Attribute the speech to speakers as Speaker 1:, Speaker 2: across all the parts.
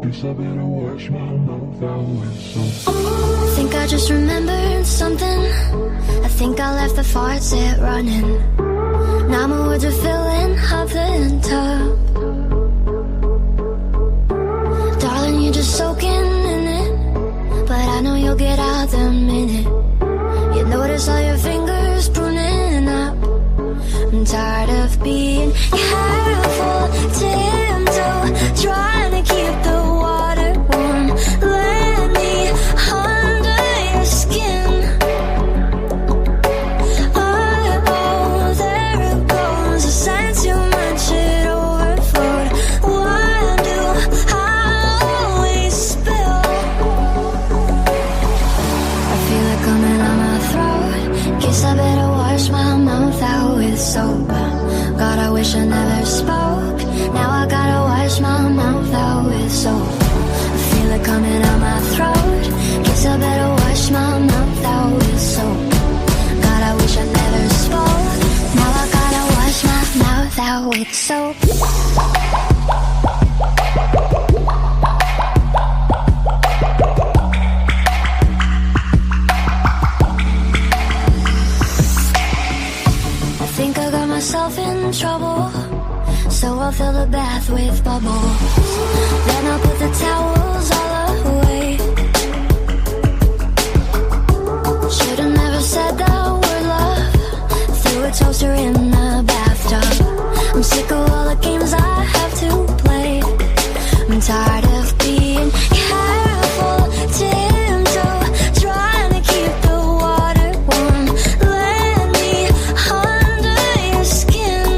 Speaker 1: Guess I better wash my mouth out with soap.
Speaker 2: I think I just remembered something. I think I left the faucet running. Now my words are filling up the tub. Darling, you're just soaking in it, but I know you'll get out the minute you notice all your fingers pruning up. I'm tired of being careful, tiptoe, trying to keep the water warm. Let me under your skin. Oh, there it goes. I sense you much it overflowed. Why do I always spill? I feel it coming on my throat. Guess I better wash my mouth out with soap. God, I wish I never spoke. Now I gotta wash my mouth out with soap. I feel it coming on my throat. Guess I better wash my mouth out with soap. God, I wish I never spoke. Now I gotta wash my mouth out with soap. I think I got myself in trouble, so I'll fill the bath with bubbles. Then I'll put the towels all away. Should've never said that word, love. Threw a toaster in the bathtub. I'm sick of all the games I have to play. I'm tired of being careful, tiptoe, trying to keep the water warm. Let me under your skin.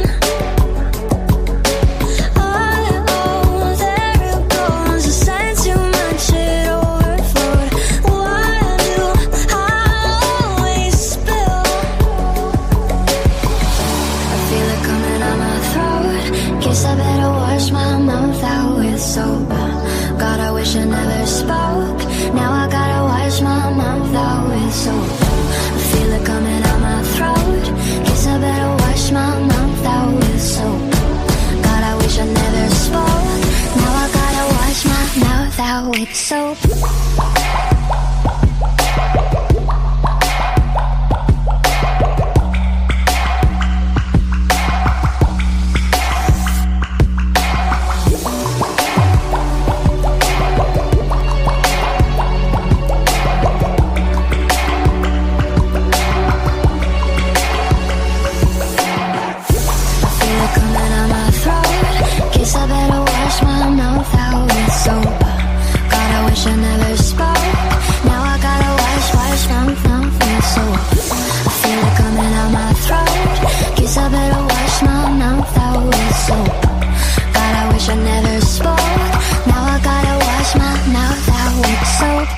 Speaker 2: Oh, there it goes. I sense you much it overflowed. Why do I always spill? I feel it coming on my throat. Guess I better wash my mouth out with soap. God, I wish I never spoke. Now I gotta wash my mouth out with soap. I feel it coming on my throat. Guess I better wash my mouth out with soap. God, I wish I never spoke. Now I gotta wash my mouth out with soap. Guess I better wash my mouth out with soap. God, I wish I never spoke. Now I gotta wash my mouth with soap. I feel it coming out my throat. Guess I better wash my mouth out with soap. God, I wish I never spoke. Now I gotta wash my mouth out with soap.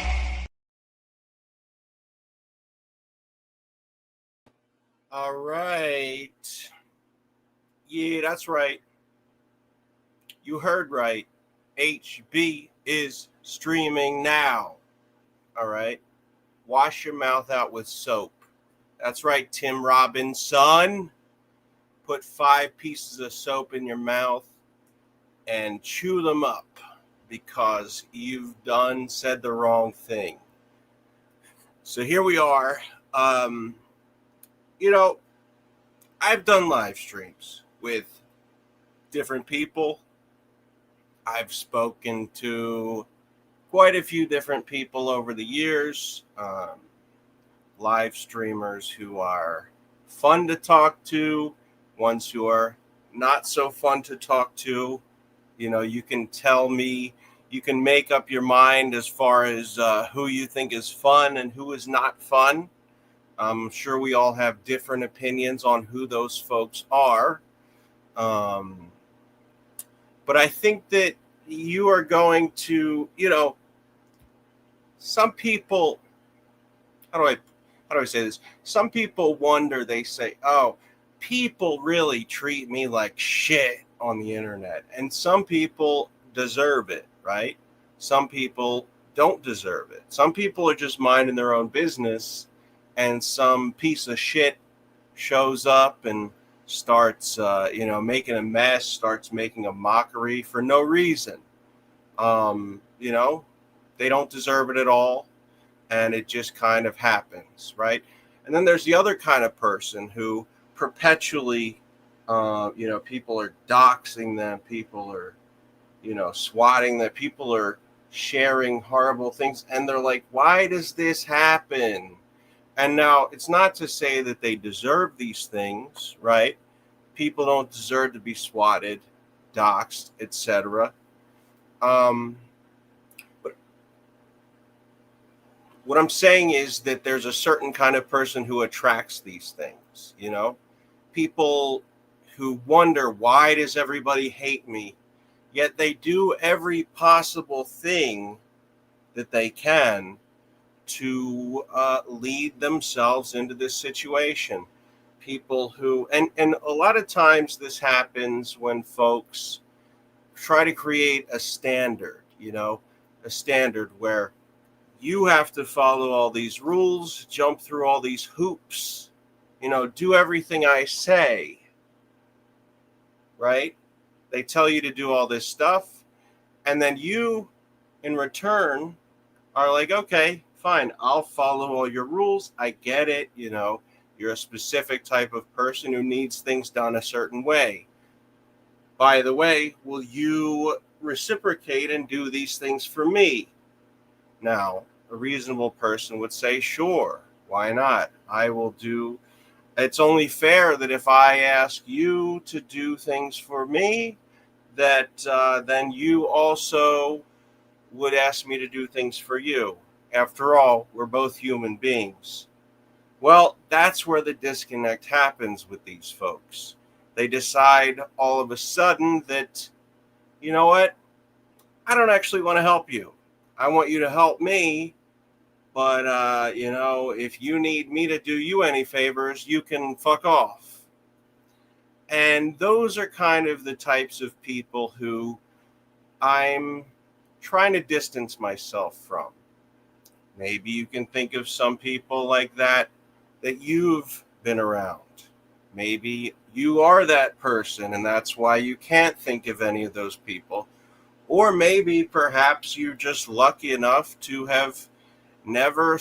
Speaker 3: All right. Yeah, that's right. You heard right. HB is streaming now. All right. Wash your mouth out with soap. That's right, Tim Robbins' son. Put 5 pieces of soap in your mouth and chew them up because you've said the wrong thing. So here we are. I've done live streams with different people. I've spoken to quite a few different people over the years, live streamers who are fun to talk to, ones who are not so fun to talk to. You can tell me, you can make up your mind as far as who you think is fun and who is not fun. I'm sure we all have different opinions on who those folks are. But I think that you are going to, some people, how do I say this? Some people wonder, they say, oh, people really treat me like shit on the internet. And some people deserve it, right? Some people don't deserve it. Some people are just minding their own business, and some piece of shit shows up and starts, making a mess, starts making a mockery for no reason. You know, they don't deserve it at all, and it just kind of happens, right? And then there's the other kind of person who perpetually, people are doxing them, people are, swatting them, people are sharing horrible things, and they're like, why does this happen? And now it's not to say that they deserve these things, right? People don't deserve to be swatted, doxed, etc. Um, but what I'm saying is that there's a certain kind of person who attracts these things, people who wonder, why does everybody hate me? Yet they do every possible thing that they can to lead themselves into this situation. People who, and a lot of times this happens when folks try to create a standard, a standard where you have to follow all these rules, jump through all these hoops, do everything I say, right? They tell you to do all this stuff, and then you, in return, are like, okay, fine, I'll follow all your rules. I get it. You're a specific type of person who needs things done a certain way. By the way, will you reciprocate and do these things for me? Now, a reasonable person would say, sure, why not? I will do. It's only fair that if I ask you to do things for me, that then you also would ask me to do things for you. After all, we're both human beings. Well, that's where the disconnect happens with these folks. They decide all of a sudden that, you know what, I don't actually want to help you. I want you to help me. But, if you need me to do you any favors, you can fuck off. And those are kind of the types of people who I'm trying to distance myself from. Maybe you can think of some people like that you've been around. Maybe you are that person and that's why you can't think of any of those people. Or maybe perhaps you're just lucky enough to have never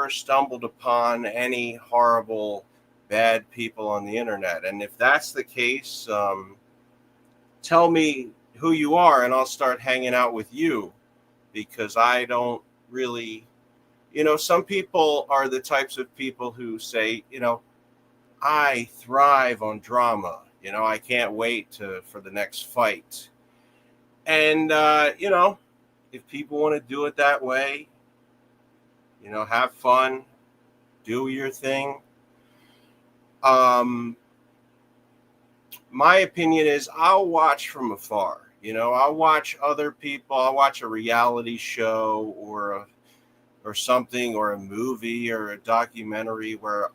Speaker 3: stumbled upon any horrible, bad people on the internet. And if that's the case, tell me who you are and I'll start hanging out with you, because I don't really, some people are the types of people who say, I thrive on drama. I can't wait for the next fight. And, if people want to do it that way, have fun, do your thing. My opinion is I'll watch from afar. I'll watch other people. I'll watch a reality show or something, or a movie or a documentary where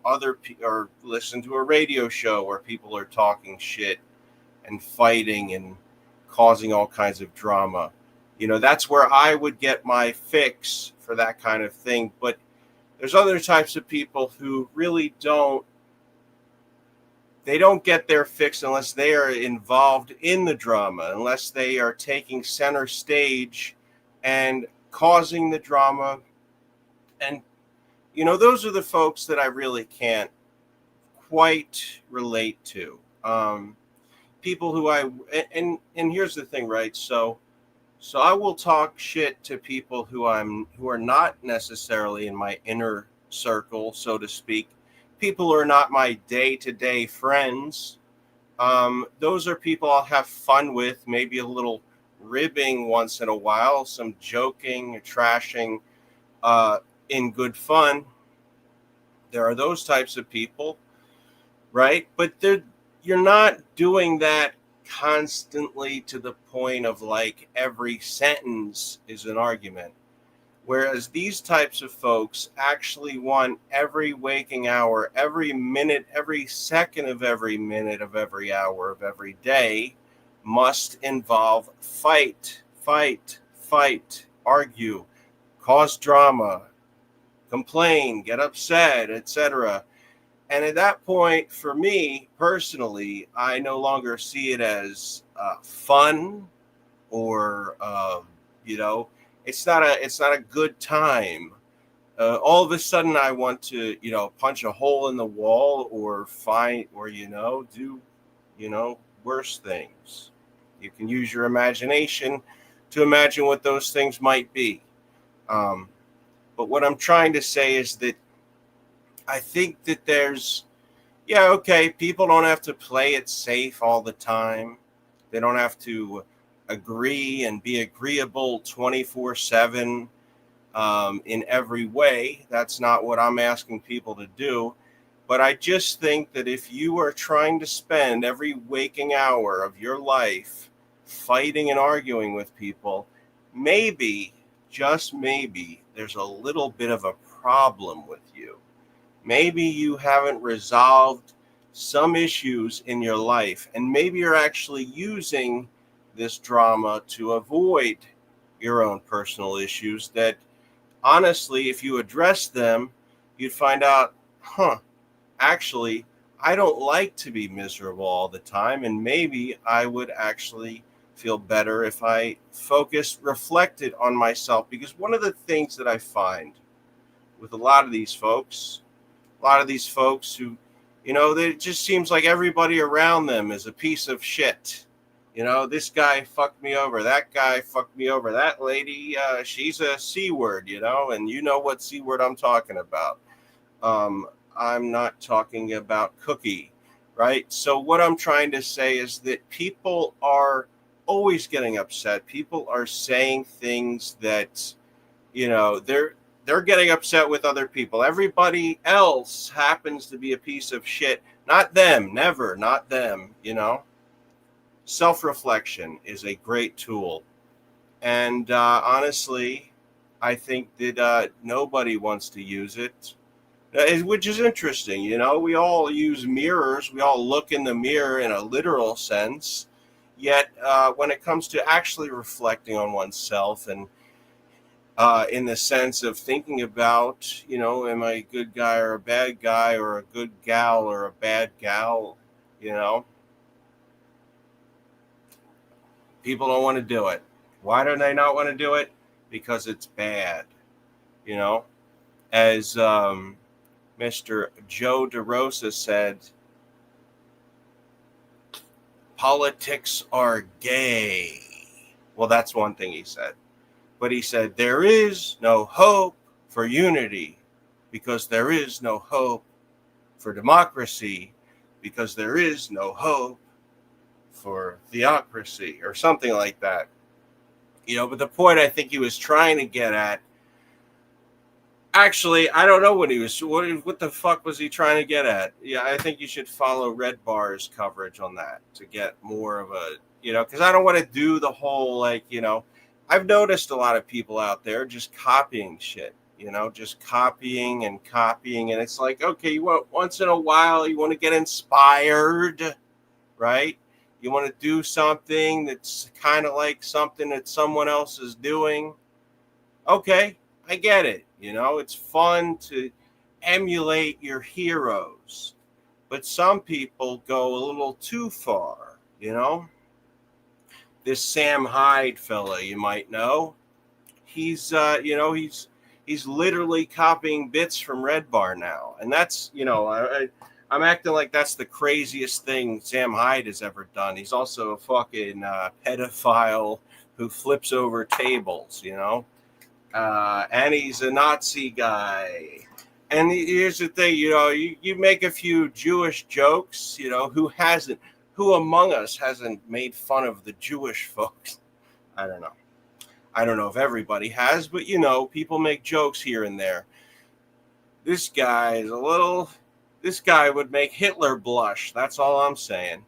Speaker 3: or listen to a radio show where people are talking shit and fighting and causing all kinds of drama. That's where I would get my fix for that kind of thing. But there's other types of people who really don't get their fix unless they are involved in the drama, unless they are taking center stage and causing the drama. And, those are the folks that I really can't quite relate to. People who and here's the thing, right? So I will talk shit to people who are not necessarily in my inner circle, so to speak. People who are not my day-to-day friends. Those are people I'll have fun with, maybe a little ribbing once in a while, some joking, trashing, in good fun. There are those types of people, right? But you're not doing that constantly to the point of like every sentence is an argument. Whereas these types of folks actually want every waking hour, every minute, every second of every minute of every hour of every day must involve fight, argue, cause drama, complain, get upset, etc. And at that point, for me personally, I no longer see it as fun or it's not a good time. All of a sudden I want to punch a hole in the wall or do worse things. You can use your imagination to imagine what those things might be. But what I'm trying to say is that I think that people don't have to play it safe all the time. They don't have to agree and be agreeable 24/7 in every way. That's not what I'm asking people to do. But I just think that if you are trying to spend every waking hour of your life fighting and arguing with people, maybe, just maybe, there's a little bit of a problem with you. Maybe you haven't resolved some issues in your life, and maybe you're actually using this drama to avoid your own personal issues that, honestly, if you address them, you'd find out, actually, I don't like to be miserable all the time, and maybe I would actually feel better if I reflected on myself. Because one of the things that I find with a lot of these folks who, it just seems like everybody around them is a piece of shit. This guy fucked me over. That guy fucked me over. That lady, she's a C word, and you know what C word I'm talking about. I'm not talking about Cookie, right? So what I'm trying to say is that people are always getting upset. People are saying things that, they're getting upset with other people. Everybody else happens to be a piece of shit. Not them, never, not them, Self-reflection is a great tool. And honestly, I think that nobody wants to use it, which is interesting. We all use mirrors. We all look in the mirror in a literal sense. Yet when it comes to actually reflecting on oneself and in the sense of thinking about, am I a good guy or a bad guy, or a good gal or a bad gal, people don't want to do it. Why do they not want to do it? Because it's bad. As Mr. Joe DeRosa said, politics are gay. Well, that's one thing he said. But he said, there is no hope for unity because there is no hope for democracy because there is no hope for theocracy, or something like that. But the point I think he was trying to get at, actually, I don't know what the fuck was he trying to get at? Yeah, I think you should follow Red Bar's coverage on that to get more of a, because I don't want to do the whole, I've noticed a lot of people out there just copying shit, just copying. And it's like, okay, once in a while, you want to get inspired, right? You want to do something that's kind of like something that someone else is doing. Okay, I get it. It's fun to emulate your heroes. But some people go a little too far, This Sam Hyde fella, you might know. He's literally copying bits from Red Bar now. And that's, I'm acting like that's the craziest thing Sam Hyde has ever done. He's also a fucking pedophile who flips over tables, and he's a Nazi guy. And here's the thing, you make a few Jewish jokes, who among us hasn't made fun of the Jewish folks? I don't know. I don't know if everybody has, but people make jokes here and there. This guy would make Hitler blush. That's all I'm saying.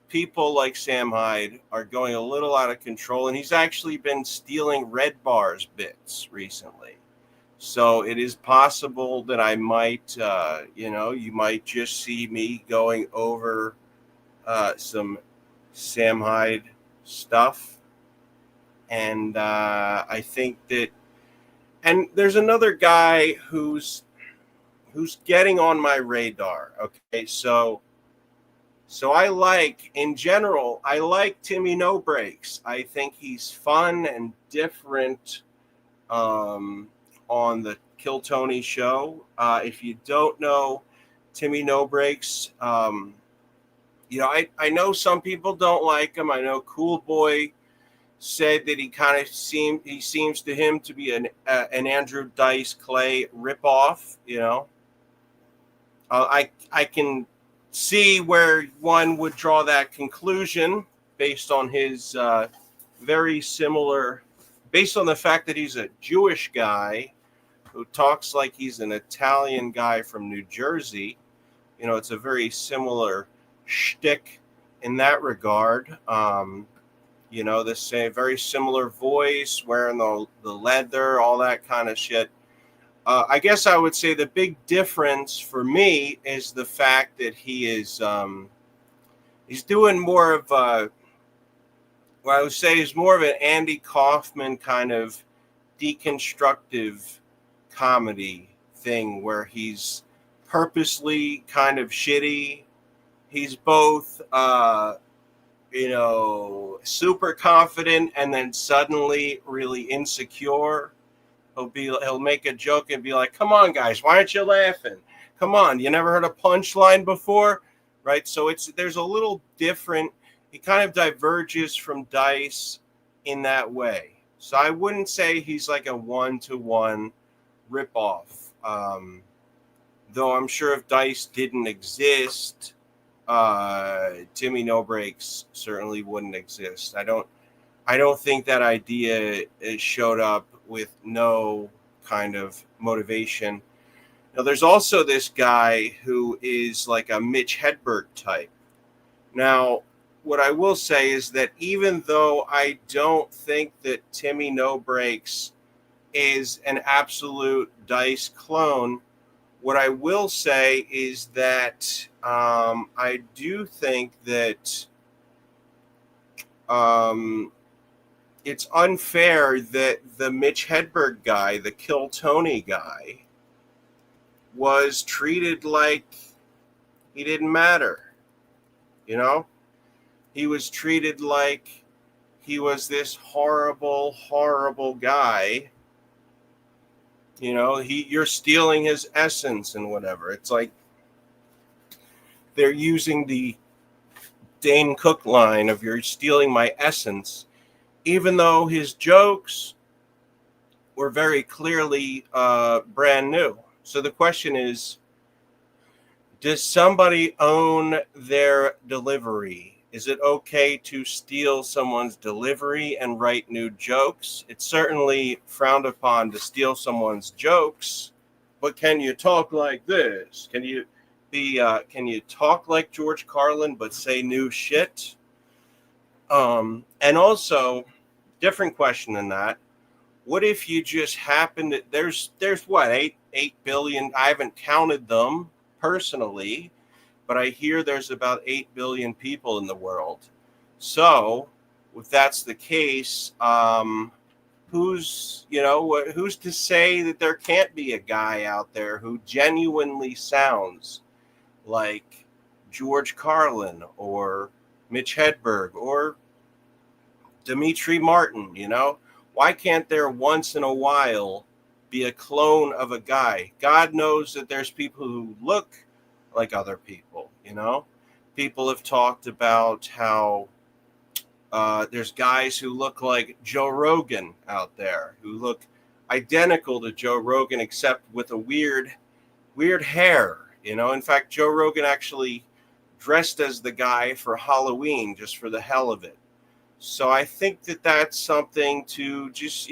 Speaker 3: People like Sam Hyde are going a little out of control, and he's actually been stealing Red Bar's bits recently. So it is possible that I might, you might just see me going over some Sam Hyde stuff. And I think that, and there's another guy who's getting on my radar. Okay, so So in general, I like Timmy No Breaks. I think he's fun and different on the Kill Tony show. If you don't know Timmy No Breaks, I know some people don't like him. I know Cool Boy said that he seems to him to be an Andrew Dice Clay ripoff. I can see where one would draw that conclusion based on his very similar, based on the fact that he's a Jewish guy who talks like he's an Italian guy from New Jersey. It's a very similar shtick in that regard. The same, very similar voice, wearing the leather, all that kind of shit. I guess I would say the big difference for me is the fact that he's doing more of what I would say is more of an Andy Kaufman kind of deconstructive comedy thing, where he's purposely kind of shitty. He's both super confident and then suddenly really insecure. He'll make a joke and be like, "Come on, guys, why aren't you laughing? Come on, you never heard a punchline before?" Right? So there's a little different. He kind of diverges from Dice in that way. So I wouldn't say he's like a one-to-one ripoff. Though I'm sure if Dice didn't exist, Timmy No Breaks certainly wouldn't exist. I don't think that idea showed up with no kind of motivation. Now, there's also this guy who is like a Mitch Hedberg type. Now, what I will say is that even though I don't think that Timmy No Breaks is an absolute Dice clone, what I will say is that I do think that it's unfair that the Mitch Hedberg guy, the Kill Tony guy, was treated like he didn't matter. He was treated like he was this horrible, horrible guy. You're stealing his essence and whatever. It's like they're using the Dane Cook line of "you're stealing my essence," even though his jokes were very clearly brand new. So the question is, does somebody own their delivery? Is it okay to steal someone's delivery and write new jokes? It's certainly frowned upon to steal someone's jokes, but can you talk like this? Can you talk like George Carlin but say new shit? And also, different question than that. What if you just happen to there's what, 8 billion? I haven't counted them personally, but I hear there's about 8 billion people in the world. So, if that's the case, who's to say that there can't be a guy out there who genuinely sounds like George Carlin or Mitch Hedberg or Dimitri Martin? Why can't there once in a while be a clone of a guy? God knows that there's people who look like other people. People have talked about how there's guys who look like Joe Rogan out there, who look identical to Joe Rogan except with a weird hair. In fact, Joe Rogan actually dressed as the guy for Halloween just for the hell of it. So I think that that's something to just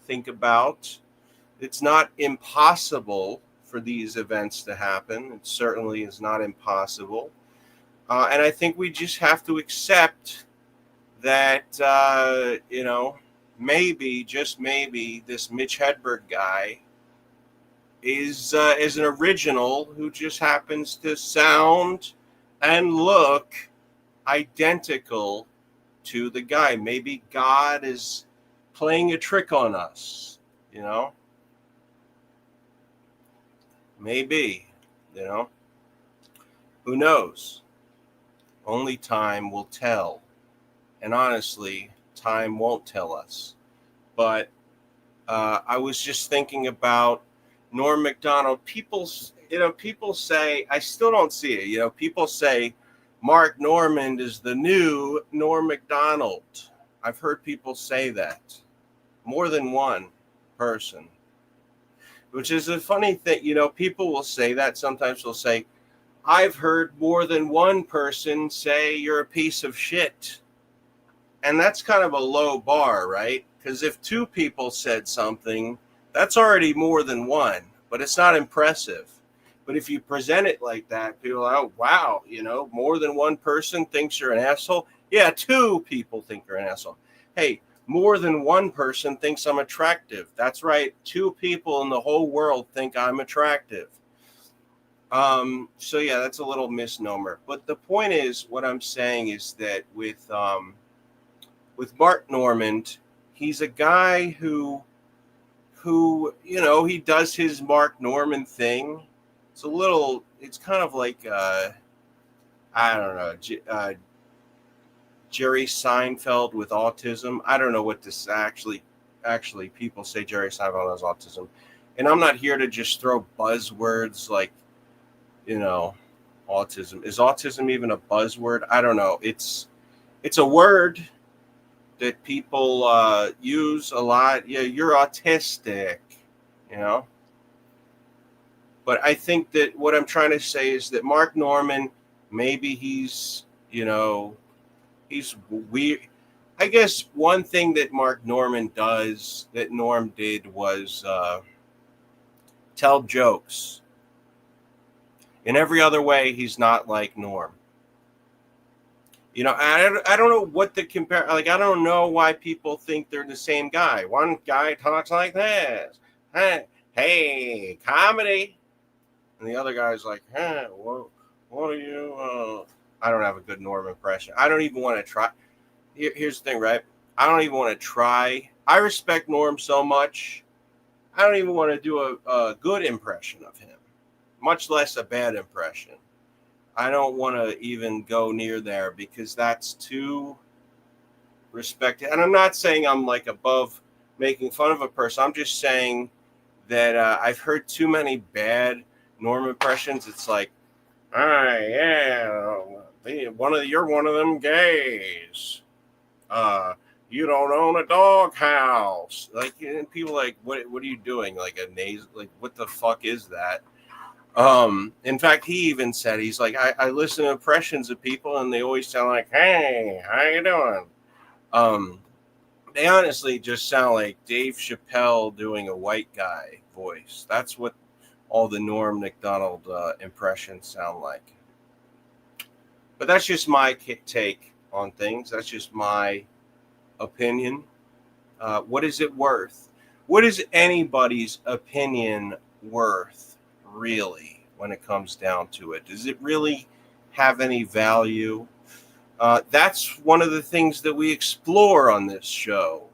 Speaker 3: think about. It's not impossible for these events to happen. It certainly is not impossible. And I think we just have to accept that, maybe, just maybe, this Mitch Hedberg guy is an original who just happens to sound and look identical to the guy. Maybe God is playing a trick on us, Maybe, who knows? Only time will tell. And honestly, time won't tell us. But I was just thinking about Norm Macdonald. People say, I still don't see it. People say Mark Normand is the new Norm Macdonald. I've heard people say that, more than one person, which is a funny thing. People will say that. Sometimes they'll say, I've heard more than one person say you're a piece of shit. And that's kind of a low bar, right? Because if two people said something, that's already more than one, but it's not impressive. But if you present it like that, people are, oh, wow, more than one person thinks you're an asshole. Yeah, two people think you're an asshole. Hey, more than one person thinks I'm attractive. That's right. Two people in the whole world think I'm attractive. So yeah, that's a little misnomer. But the point is, what I'm saying is that with Mark Normand, he's a guy who he does his Mark Normand thing. It's kind of like I don't know, Jerry Seinfeld with autism. I don't know what this actually people say Jerry Seinfeld has autism. And I'm not here to just throw buzzwords like, autism. Is autism even a buzzword? I don't know. It's a word that people use a lot. Yeah, you're autistic, But I think that what I'm trying to say is that Mark Normand, maybe he's weird. I guess one thing that Mark Normand does that Norm did was tell jokes. In every other way, he's not like Norm. I don't know what to compare. Like, I don't know why people think they're the same guy. One guy talks like this. Hey, comedy. And the other guy's like, what are you? I don't have a good Norm impression. I don't even want to try. Here's the thing, right? I don't even want to try. I respect Norm so much. I don't even want to do a good impression of him, much less a bad impression. I don't want to even go near there because that's too respected. And I'm not saying I'm like above making fun of a person. I'm just saying that I've heard too many bad Norm impressions. It's like, you're one of them gays. You don't own a doghouse. Like, and people like, what are you doing? Like a nasal, like what the fuck is that? In fact, he even said, he's like, I listen to impressions of people and they always sound like, hey, how you doing? They honestly just sound like Dave Chappelle doing a white guy voice. That's what all the Norm Macdonald impressions sound like. But that's just my take on things. That's just my opinion. What is it worth? What is anybody's opinion worth, really, when it comes down to it? Does it really have any value? That's one of the things that we explore on this show.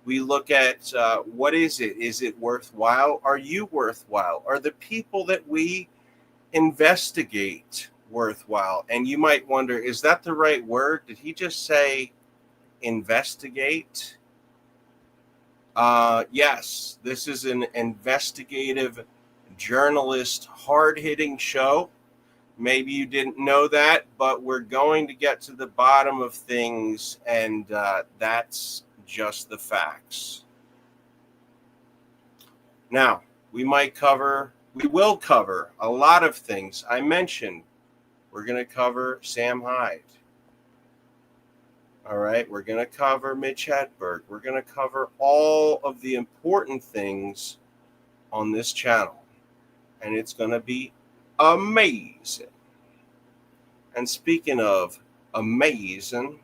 Speaker 3: We look at what is it? Is it worthwhile? Are you worthwhile? Are the people that we investigate worthwhile? And you might wonder, is that the right word? Did he just say investigate? Yes, this is an investigative journalist, hard-hitting show. Maybe you didn't know that, but we're going to get to the bottom of things, and that's just the facts. Now, we will cover a lot of things. I mentioned we're going to cover Sam Hyde. All right, we're going to cover Mitch Hedberg. We're going to cover all of the important things on this channel, and it's going to be amazing. And speaking of amazing,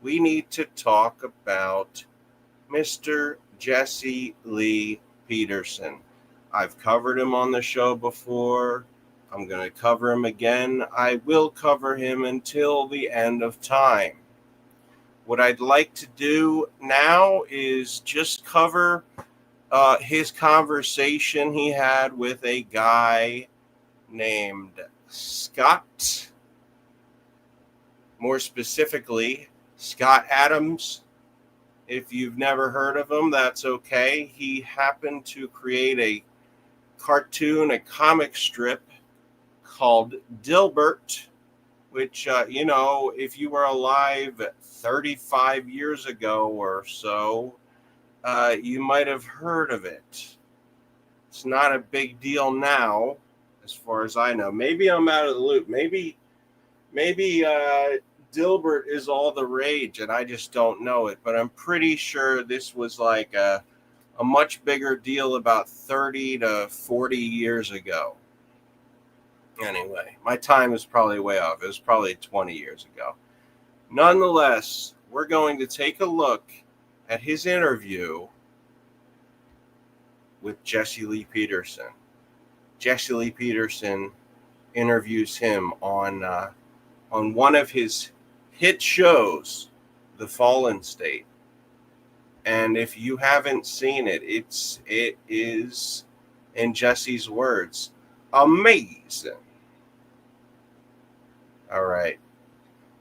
Speaker 3: we need to talk about Mr. Jesse Lee Peterson. I've covered him on the show before. I'm going to cover him again. I will cover him until the end of time. What I'd like to do now is just cover his conversation he had with a guy named Scott More specifically, Scott Adams. If you've never heard of him, that's okay. He happened to create a cartoon, a comic strip called Dilbert, which, if you were alive 35 years ago or so, you might have heard of it. It's not a big deal now, as far as I know. Maybe I'm out of the loop. Maybe Dilbert is all the rage and I just don't know it. But I'm pretty sure this was like a much bigger deal about 30 to 40 years ago. Anyway, my time is probably way off. It was probably 20 years ago. Nonetheless, we're going to take a look at his interview with Jesse Lee Peterson. Jesse Lee Peterson interviews him on one of his hit shows, The Fallen State. And if you haven't seen it, it is, in Jesse's words, amazing. All right.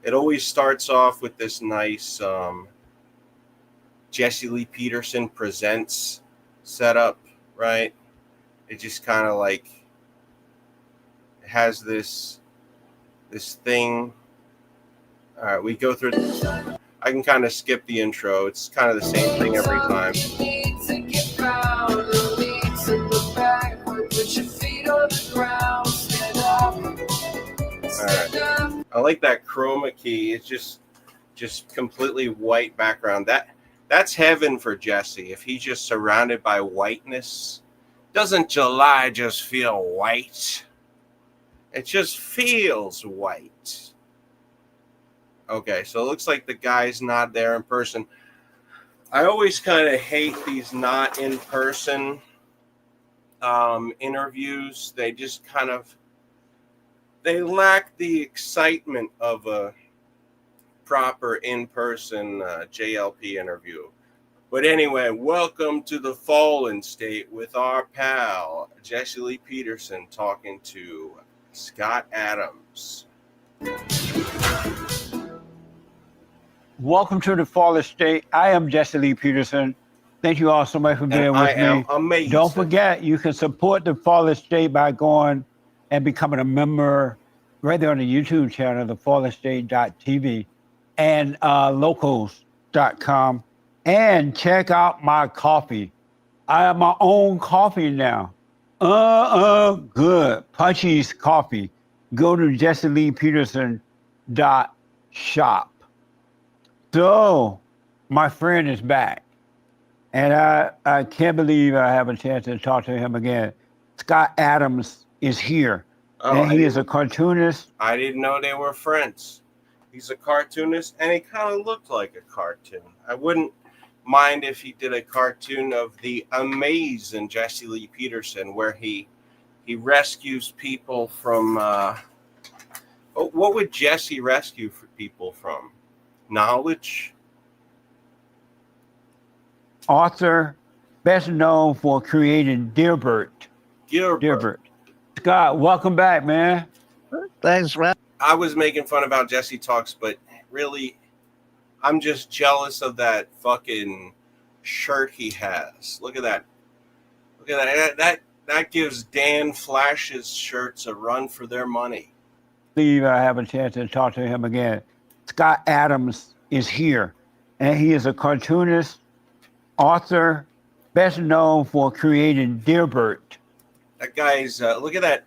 Speaker 3: It always starts off with this nice Jesse Lee Peterson presents setup, right? It just kind of like has this thing. All right, we go through. I can kind of skip the intro. It's kind of the same thing every time. All right. I like that chroma key. It's just completely white background. That's heaven for Jesse. If he's just surrounded by whiteness, doesn't July just feel white? It just feels white. Okay, so it looks like the guy's not there in person. I always kind of hate these not in person interviews. They just kind of, they lack the excitement of a proper in-person JLP interview. But anyway, welcome to The Fallen State with our pal Jesse Lee Peterson talking to Scott Adams.
Speaker 4: Welcome to The Fallen State. I am Jesse Lee Peterson. Thank you all so much for being with me.
Speaker 3: I am amazing.
Speaker 4: Don't forget, you can support The Fallen State by going and becoming a member right there on the YouTube channel, thefallenstate.tv and locals.com. And check out my coffee. I have my own coffee now. Good. Punchy's Coffee. Go to jesseleepeterson.shop. So, my friend is back. And I can't believe I have a chance to talk to him again. Scott Adams is here.
Speaker 3: Oh,
Speaker 4: and he is a cartoonist.
Speaker 3: I didn't know they were friends. He's a cartoonist, and he kind of looked like a cartoon. I wouldn't mind if he did a cartoon of the amazing Jesse Lee Peterson, where he rescues people from. What would Jesse rescue people from? Knowledge.
Speaker 4: Author, best known for creating Dilbert. Dilbert. Scott, welcome back, man.
Speaker 5: Thanks, Rap.
Speaker 3: I was making fun about Jesse Talks, but really, I'm just jealous of that fucking shirt he has. Look at that. Look at that. That gives Dan Flash's shirts a run for their money.
Speaker 4: Believe I have a chance to talk to him again. Scott Adams is here, and he is a cartoonist, author, best known for creating Dilbert.
Speaker 3: That guy's, look at that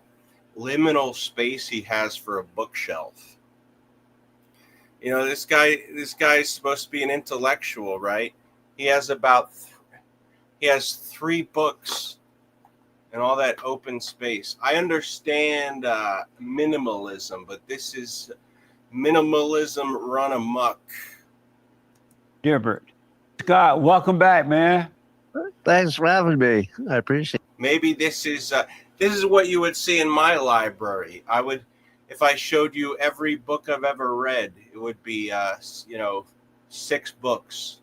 Speaker 3: liminal space he has for a bookshelf. You know, this guy's supposed to be an intellectual, right? He has he has 3 books and all that open space. I understand minimalism, but this is minimalism run amok.
Speaker 4: Dilbert. Scott, welcome back, man.
Speaker 5: Thanks for having me. I appreciate it.
Speaker 3: Maybe this is what you would see in my library. I would, if I showed you every book I've ever read, it would be 6 books.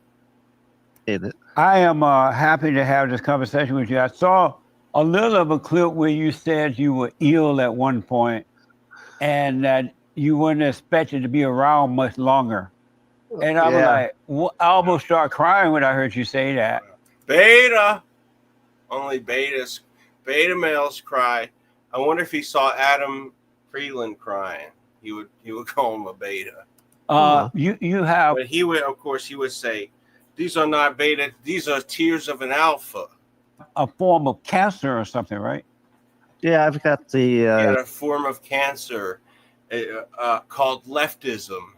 Speaker 4: I am happy to have this conversation with you. I saw a little of a clip where you said you were ill at one point, and that you wouldn't expect it to be around much longer. And I was
Speaker 5: Yeah.
Speaker 4: like, I almost started crying when I heard you say that.
Speaker 3: Beta. Only beta males cry. I wonder if he saw Adam Freeland crying. He would call him a beta.
Speaker 4: You have
Speaker 3: But he would, of course, he would say, "These are not beta. These are tears of an alpha."
Speaker 4: a form of cancer or something, right?
Speaker 5: Yeah, I've got the
Speaker 3: He had a form of cancer called leftism.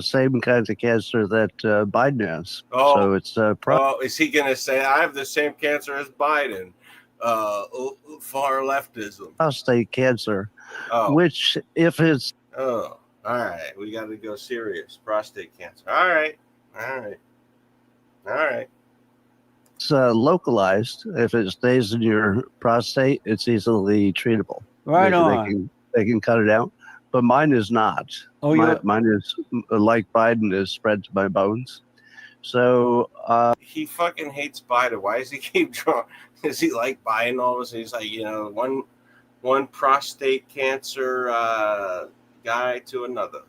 Speaker 5: same kinds of cancer that Biden has.
Speaker 3: Oh.
Speaker 5: So it's
Speaker 3: Oh, is he going to say, "I have the same cancer as Biden"? Far leftism.
Speaker 5: prostate cancer,
Speaker 3: Oh,
Speaker 5: which if it's
Speaker 3: oh, all right. We got to go serious. Prostate cancer. All right.
Speaker 5: localized, if it stays in your prostate, it's easily treatable.
Speaker 4: Right
Speaker 5: they,
Speaker 4: on.
Speaker 5: They can cut it out, but mine is not.
Speaker 4: Oh,
Speaker 5: Mine is like Biden is spread to my bones. So
Speaker 3: He fucking hates Biden. Why does he keep drawing? Is he like Biden all of a sudden? He's like, one prostate cancer guy to another.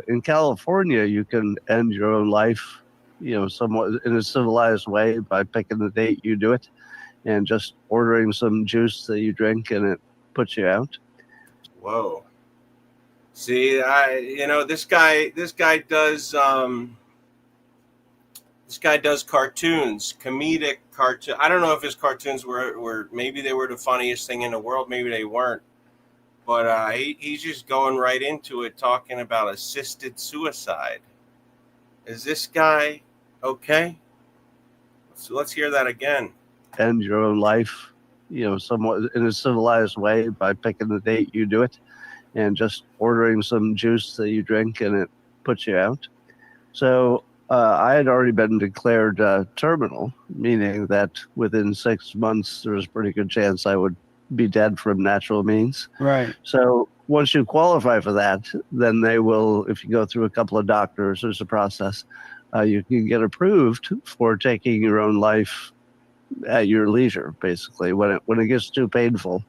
Speaker 5: in California, you can end your own life, somewhat in a civilized way by picking the date you do it and just ordering some juice that you drink and it puts you out.
Speaker 3: Whoa. See, this guy does cartoons, comedic cartoon. I don't know if his cartoons were maybe they were the funniest thing in the world, maybe they weren't. But he's just going right into it, talking about assisted suicide. Is this guy okay? So let's hear that again.
Speaker 5: End your own life, somewhat in a civilized way by picking the date you do it and just ordering some juice that you drink and it puts you out. So I had already been declared terminal, meaning that within 6 months, there was a pretty good chance I would be dead from natural means.
Speaker 4: Right.
Speaker 5: So once you qualify for that, then they will, if you go through a couple of doctors, there's a process, you can get approved for taking your own life at your leisure, basically, when it gets too painful.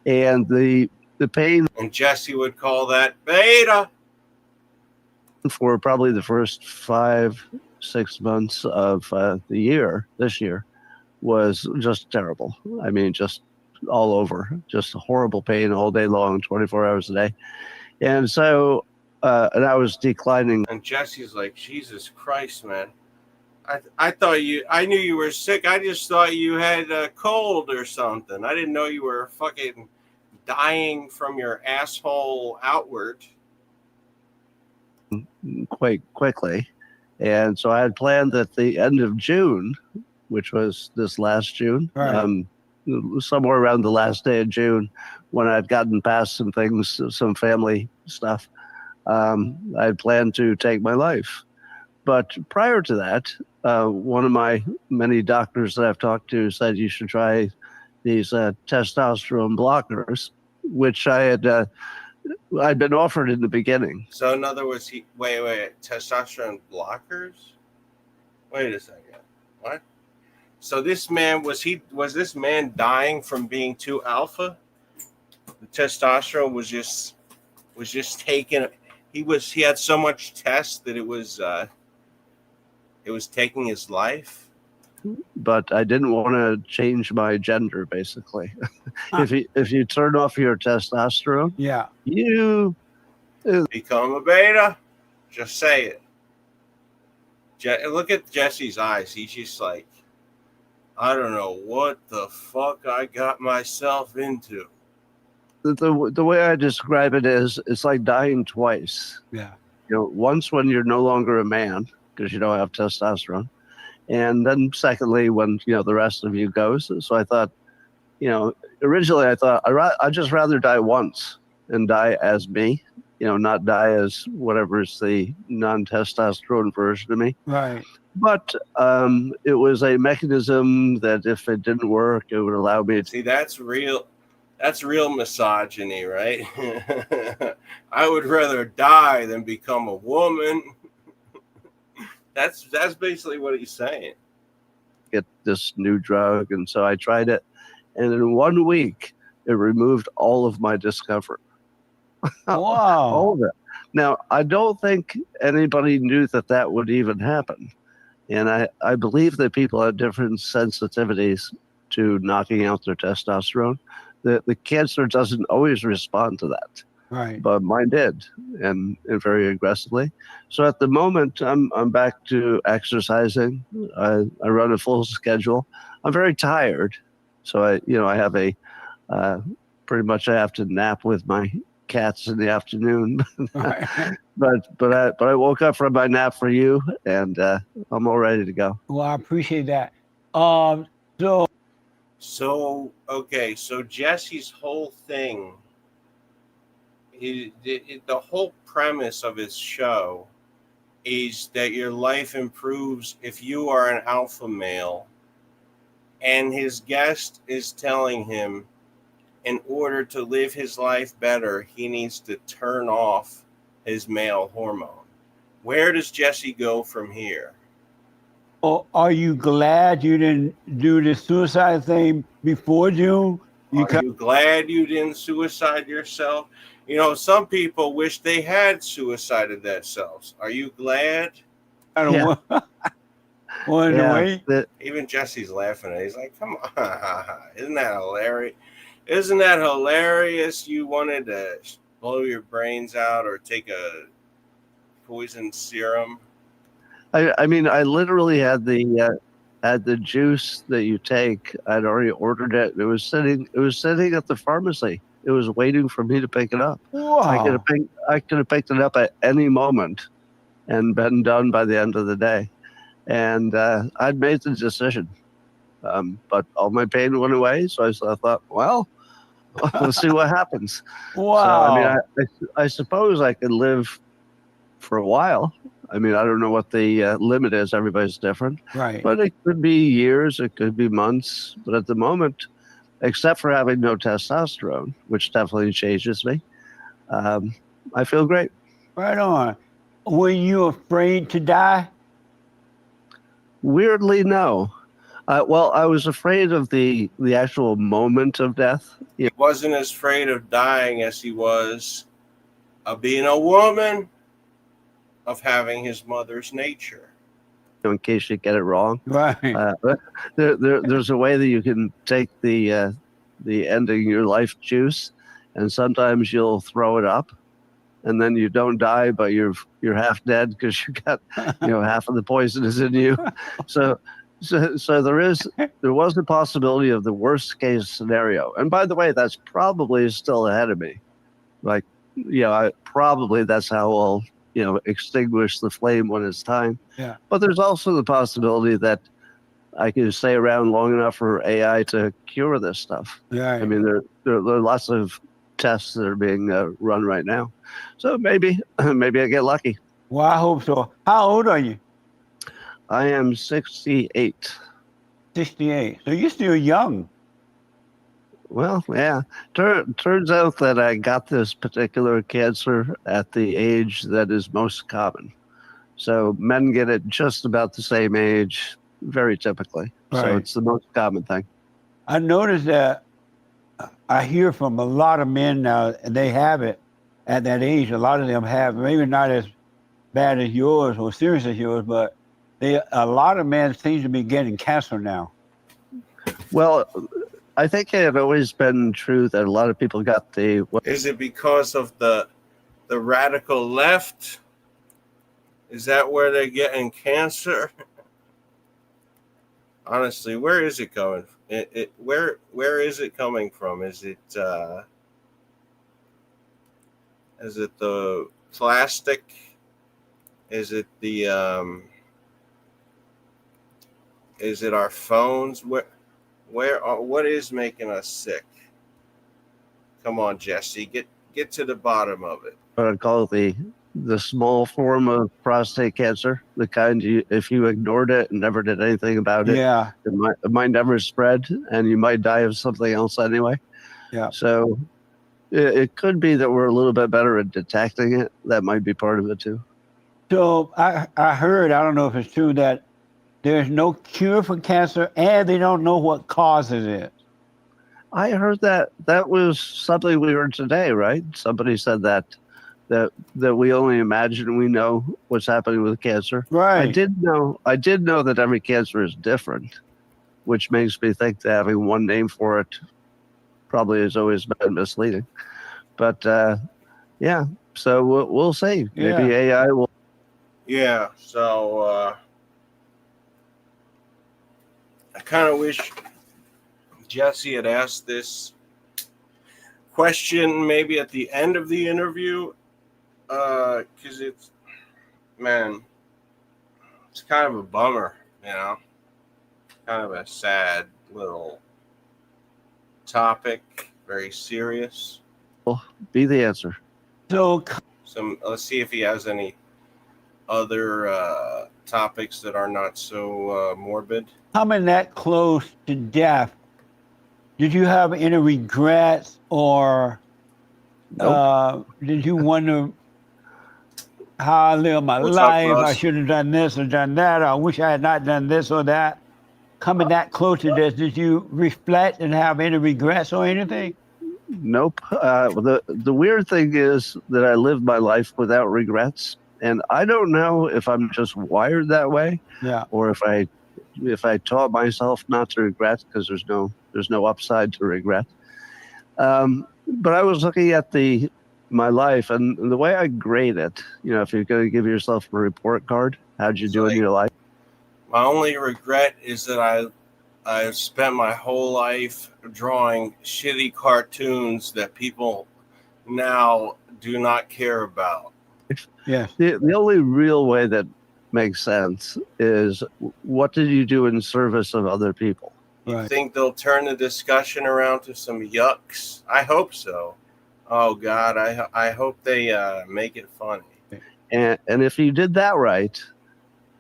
Speaker 5: And the pain
Speaker 3: And Jesse would call that beta.
Speaker 5: for probably the first 5-6 months of this year, was just terrible. I mean, just all over, just horrible pain all day long, 24 hours a day. And so, and I was declining.
Speaker 3: And Jesse's like, Jesus Christ, man. I knew you were sick. I just thought you had a cold or something. I didn't know you were fucking dying from your asshole outward.
Speaker 5: Quite quickly. And so I had planned at the end of June, which was this last June,
Speaker 4: Right.
Speaker 5: Somewhere around the last day of June, when I'd gotten past some things, some family stuff, I had planned to take my life. But prior to that, one of my many doctors that I've talked to said you should try these testosterone blockers, which I'd been offered in the beginning.
Speaker 3: So in other words, wait, testosterone blockers? Wait a second. What? So this man was this man dying from being too alpha? The testosterone was just taken. He had so much test that it was taking his life.
Speaker 5: But I didn't want to change my gender, basically. If you turn off your testosterone,
Speaker 4: Yeah.
Speaker 5: you
Speaker 3: Become a beta. Just say it. Look at Jesse's eyes. He's just like, I don't know what the fuck I got myself into.
Speaker 5: the way I describe it is, it's like dying twice.
Speaker 4: Yeah.
Speaker 5: Once when you're no longer a man because you don't have testosterone, and then secondly when the rest of you goes. So I thought, originally I thought I'd just rather die once and die as me, not die as whatever's the non-testosterone version of me.
Speaker 4: Right.
Speaker 5: But it was a mechanism that if it didn't work, it would allow me to.
Speaker 3: See, that's real misogyny, right? I would rather die than become a woman. That's basically what he's saying.
Speaker 5: Get this new drug. And so I tried it. And in 1 week, it removed all of my discomfort.
Speaker 4: Wow.
Speaker 5: All of it. Now, I don't think anybody knew that that would even happen. And I believe that people have different sensitivities to knocking out their testosterone. The cancer doesn't always respond to that,
Speaker 4: Right.
Speaker 5: but mine did, and very aggressively. So at the moment, I'm back to exercising. I run a full schedule. I'm very tired, so I have a pretty much I have to nap with my cats in the afternoon.
Speaker 4: Right.
Speaker 5: but I woke up from my nap for you, and I'm all ready to go.
Speaker 4: Well, I appreciate that. So
Speaker 3: So, okay, so Jesse's whole thing, the whole premise of his show is that your life improves if you are an alpha male. And his guest is telling him, in order to live his life better, he needs to turn off his male hormone. Where does Jesse go from here?
Speaker 4: are you glad you didn't do the suicide thing before June?
Speaker 3: Are you glad you didn't suicide yourself? You know, some people wish they had suicided themselves. Are you glad?
Speaker 4: I don't
Speaker 5: Yeah.
Speaker 4: want to wait.
Speaker 3: Even Jesse's laughing at it. He's like, come on. Isn't that hilarious? Isn't that hilarious? You wanted to blow your brains out or take a poison serum?
Speaker 5: I mean, I literally had the juice that you take. I'd already ordered it. It was sitting at the pharmacy. It was waiting for me to pick it up.
Speaker 4: Wow.
Speaker 5: I could have picked it up at any moment and been done by the end of the day. And I'd made the decision. But all my pain went away. So I thought, well, we'll see what happens.
Speaker 4: Wow.
Speaker 5: So, I mean, I suppose I could live for a while. I mean, I don't know what the limit is. Everybody's different.
Speaker 4: Right.
Speaker 5: But it could be years. It could be months. But at the moment, except for having no testosterone, which definitely changes me, I feel great.
Speaker 4: Right on. Were you afraid to die?
Speaker 5: Weirdly, no. Well, I was afraid of the actual moment of death.
Speaker 3: He wasn't as afraid of dying as he was of being a woman, of having his mother's nature.
Speaker 5: In case you get it wrong,
Speaker 4: Right.
Speaker 5: there's a way that you can take the ending your life juice, and sometimes you'll throw it up, and then you don't die, but you're half dead because you got half of the poison is in you. So there was the possibility of the worst case scenario. And by the way, that's probably still ahead of me. Like, probably that's how I'll extinguish the flame when it's time.
Speaker 4: Yeah.
Speaker 5: But there's also the possibility that I can stay around long enough for AI to cure this stuff.
Speaker 4: Right.
Speaker 5: I mean, there are lots of tests that are being run right now. So maybe I get lucky.
Speaker 4: Well, I hope so. How old are you?
Speaker 5: I am 68.
Speaker 4: 68. So you're still young.
Speaker 5: Well, yeah. Turns out that I got this particular cancer at the age that is most common. So men get it just about the same age, very typically.
Speaker 4: Right.
Speaker 5: So it's the most common thing.
Speaker 4: I noticed that I hear from a lot of men now, and they have it at that age. A lot of them have, maybe not as bad as yours or serious as yours, but a lot of men seem to be getting cancer now.
Speaker 5: Well, I think it had always been true that a lot of people got the.
Speaker 3: Is it because of the radical left? Is that where they're getting cancer? Honestly, where is it coming? Where is it coming from? Is it the plastic? Is it the is it our phones? What is making us sick? Come on, Jesse, get to the bottom of it.
Speaker 5: What I call the small form of prostate cancer, the kind if you ignored it and never did anything about it,
Speaker 4: Yeah.
Speaker 5: it might never spread, and you might die of something else anyway.
Speaker 4: Yeah.
Speaker 5: So it could be that we're a little bit better at detecting it. That might be part of it too.
Speaker 4: So I heard, I don't know if it's true, that there's no cure for cancer and they don't know what causes it.
Speaker 5: I heard that was something we heard today, right? Somebody said that we only imagine we know what's happening with cancer.
Speaker 4: Right.
Speaker 5: I did know that every cancer is different, which makes me think that having one name for it probably has always been misleading. But yeah, so we'll see. Maybe
Speaker 4: Yeah.
Speaker 5: AI will.
Speaker 3: Yeah, so I kind of wish Jesse had asked this question maybe at the end of the interview, because it's kind of a bummer, kind of a sad little topic, very serious.
Speaker 5: Be the answer.
Speaker 4: So
Speaker 3: Let's see if he has any other topics that are not so morbid.
Speaker 4: coming that close to death, did you have any regrets, or did you wonder how I live my
Speaker 3: What's up,
Speaker 4: life? I
Speaker 3: Russ?
Speaker 4: should have done this or done that. Or I wish I had not done this or that. Coming that close to this, did you reflect and have any regrets or anything?
Speaker 5: Nope. The weird thing is that I lived my life without regrets, and I don't know if I'm just wired that way,
Speaker 4: Yeah.
Speaker 5: or if I taught myself not to regret, because there's no upside to regret. But I was looking at my life, and the way I grade it. If you're going to give yourself a report card, how'd you do in your life?
Speaker 3: My only regret is that I spent my whole life drawing shitty cartoons that people now do not care about.
Speaker 4: Yes.
Speaker 5: The only real way that makes sense is, what did you do in service of other people?
Speaker 3: You
Speaker 4: Right.
Speaker 3: think they'll turn the discussion around to some yucks? I hope so. Oh God, I hope they make it funny.
Speaker 5: And if you did that right,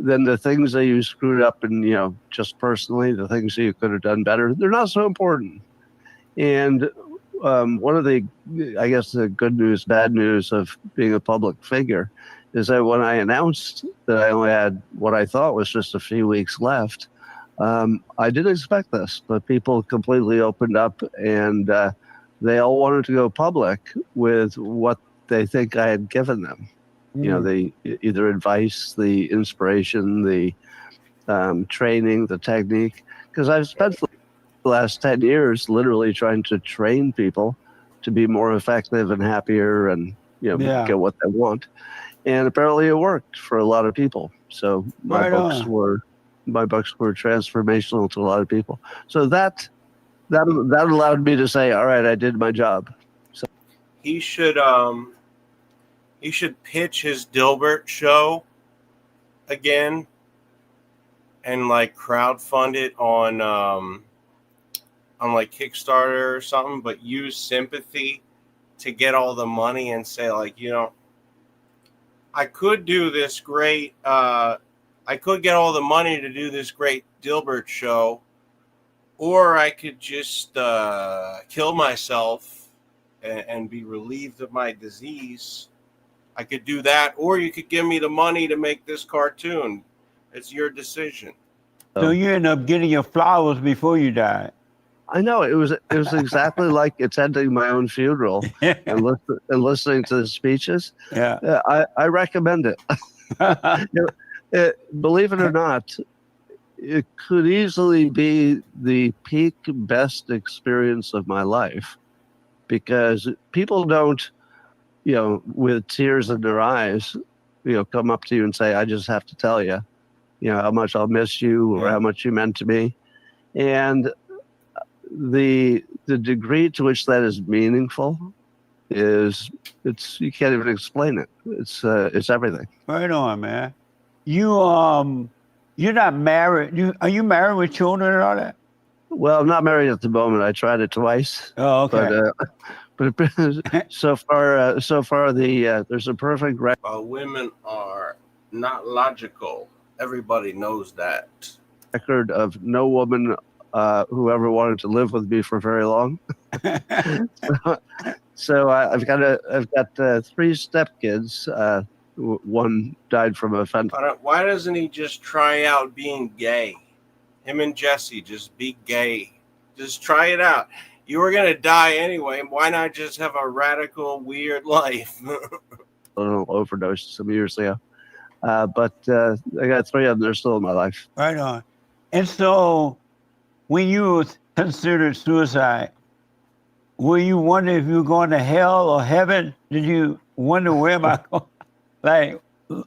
Speaker 5: then the things that you screwed up and, just personally, the things that you could have done better, they're not so important. And one of the, I guess, the good news, bad news of being a public figure is that when I announced that I only had what I thought was just a few weeks left, I didn't expect this, but people completely opened up, and they all wanted to go public with what they think I had given them. The either advice, the inspiration, the training, the technique. Because I've spent the last 10 years literally trying to train people to be more effective and happier and get what they want. And apparently it worked for a lot of people. So my books were transformational to a lot of people. So that allowed me to say, all right, I did my job. So
Speaker 3: He should pitch his Dilbert show again and like crowdfund it on like Kickstarter or something, but use sympathy to get all the money and say, like, I could do this great I could get all the money to do this great Dilbert show, or I could just kill myself and be relieved of my disease. I could do that, or you could give me the money to make this cartoon. It's your decision.
Speaker 4: So you end up getting your flowers before you died.
Speaker 5: I know it was exactly like attending my own funeral and listening to the speeches.
Speaker 4: Yeah.
Speaker 5: I recommend it. Believe it or not, it could easily be the peak best experience of my life, because people don't, with tears in their eyes, come up to you and say, I just have to tell you, how much I'll miss you, or how much you meant to me. And the degree to which that is meaningful you can't even explain it. It's everything.
Speaker 4: Right on, man. You're not married. Are you married with children and all that?
Speaker 5: Well, I'm not married at the moment. I tried it twice.
Speaker 4: Oh, okay.
Speaker 5: But so far, there's a perfect
Speaker 3: Women are not logical. Everybody knows that.
Speaker 5: record of no woman who ever wanted to live with me for very long. So I've got 3 stepkids. One died from a fence.
Speaker 3: Why doesn't he just try out being gay? Him and Jesse, just be gay. Just try it out. you were gonna die anyway. Why not just have a radical, weird life?
Speaker 5: A little overdose some years ago. But I got 3 of them. They're still in my life.
Speaker 4: Right on. And so, when you considered suicide, were you wondering if you were going to hell or heaven? Did you wonder where am I going? Like,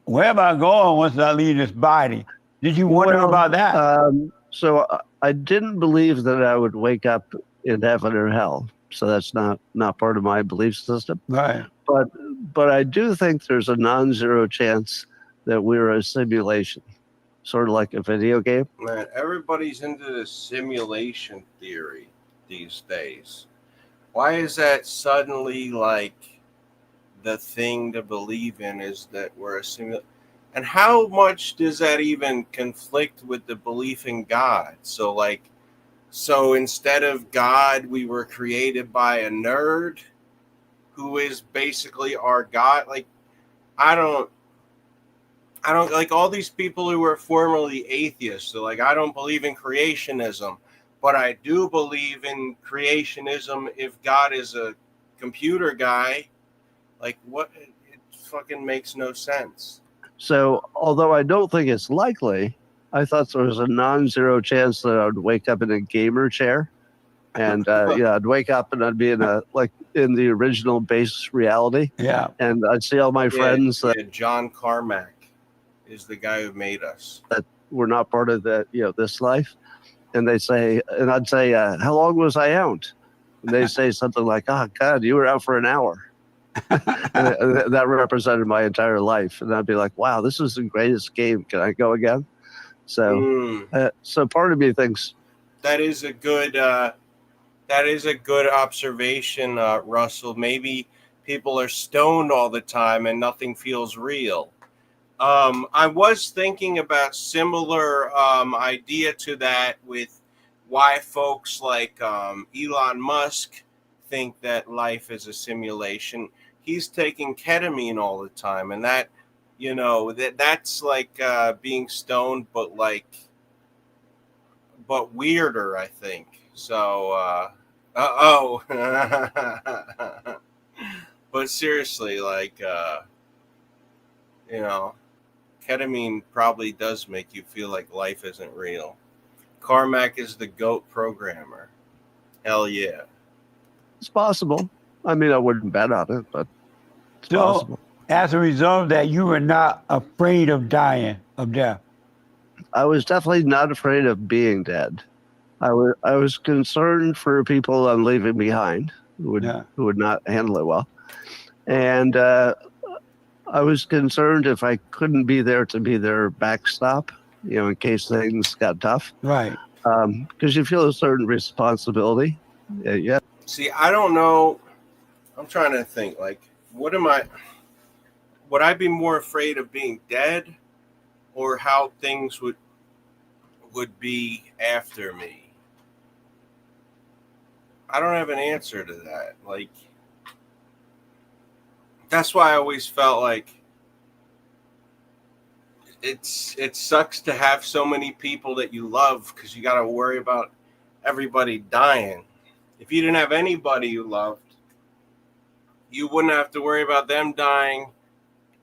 Speaker 4: where am I going once I leave this body? Did you wonder about that?
Speaker 5: So I didn't believe that I would wake up in heaven or hell. So that's not part of my belief system.
Speaker 4: Right.
Speaker 5: But I do think there's a non-zero chance that we're a simulation, sort of like a video game.
Speaker 3: Man, everybody's into the simulation theory these days. Why is that suddenly like the thing to believe in, is that we're a simulation? And how much does that even conflict with the belief in God? So instead of God, we were created by a nerd who is basically our God. Like, I don't like all these people who were formerly atheists. So like, I don't believe in creationism, but I do believe in creationism if God is a computer guy. Like, what? It fucking makes no sense.
Speaker 5: So although I don't think it's likely, I thought there was a non-zero chance that I would wake up in a gamer chair. And I'd wake up and I'd be in the original base reality.
Speaker 4: Yeah.
Speaker 5: And I'd see all my friends that
Speaker 3: John Carmack is the guy who made us.
Speaker 5: That were not part of this life. And I'd say, how long was I out? And they say something like, oh God, you were out for an hour. And that represented my entire life. And I'd be like, wow, this is the greatest game. Can I go again? So, so part of me thinks
Speaker 3: that is a good observation, Russell. Maybe people are stoned all the time and nothing feels real. I was thinking about similar idea to that with why folks like Elon Musk think that life is a simulation. He's taking ketamine all the time, and that, that's like being stoned, but weirder, I think. So, but seriously, ketamine probably does make you feel like life isn't real. Carmack is the GOAT programmer. Hell yeah.
Speaker 5: It's possible. I mean, I wouldn't bet on it, but it's possible.
Speaker 4: As a result of that, you were not afraid of dying, of death.
Speaker 5: I was definitely not afraid of being dead. I was concerned for people I'm leaving behind who would not handle it well. And I was concerned if I couldn't be there to be their backstop, in case things got tough.
Speaker 4: Right.
Speaker 5: Because you feel a certain responsibility. Yeah.
Speaker 3: See, I don't know. I'm trying to think, would I be more afraid of being dead or how things would be after me? I don't have an answer to that. That's why I always felt like it sucks to have so many people that you love, because you got to worry about everybody dying. If you didn't have anybody you loved, you wouldn't have to worry about them dying,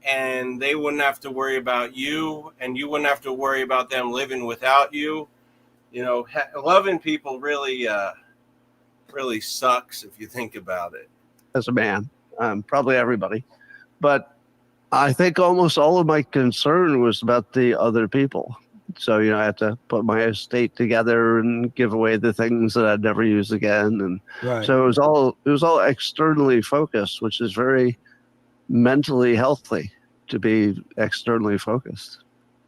Speaker 3: and they wouldn't have to worry about you, and you wouldn't have to worry about them living without you. Loving people really sucks if you think about it.
Speaker 5: As a man, probably everybody. But I think almost all of my concern was about the other people. So, I had to put my estate together and give away the things that I'd never use again. And
Speaker 4: right.
Speaker 5: So it was all externally focused, which is very mentally healthy to be externally focused.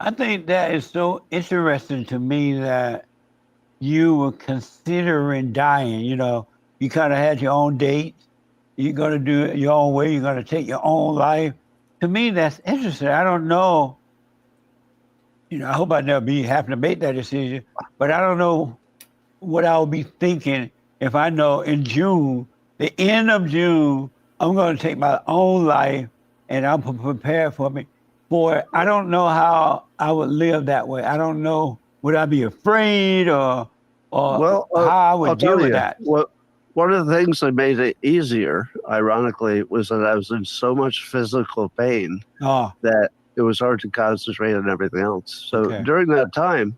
Speaker 4: I think that is so interesting to me that you were considering dying. You kind of had your own date. You're going to do it your own way. You're going to take your own life. To me, that's interesting. I don't know. I hope I never have to make that decision, but I don't know what I'll be thinking if I know in June, the end of June, I'm going to take my own life and I'm prepared for it. I don't know how I would live that way. I don't know, would I be afraid or how I would deal with that?
Speaker 5: one of the things that made it easier, ironically, was that I was in so much physical pain
Speaker 4: Oh,
Speaker 5: that it was hard to concentrate on everything else. So
Speaker 4: Okay.
Speaker 5: during that time,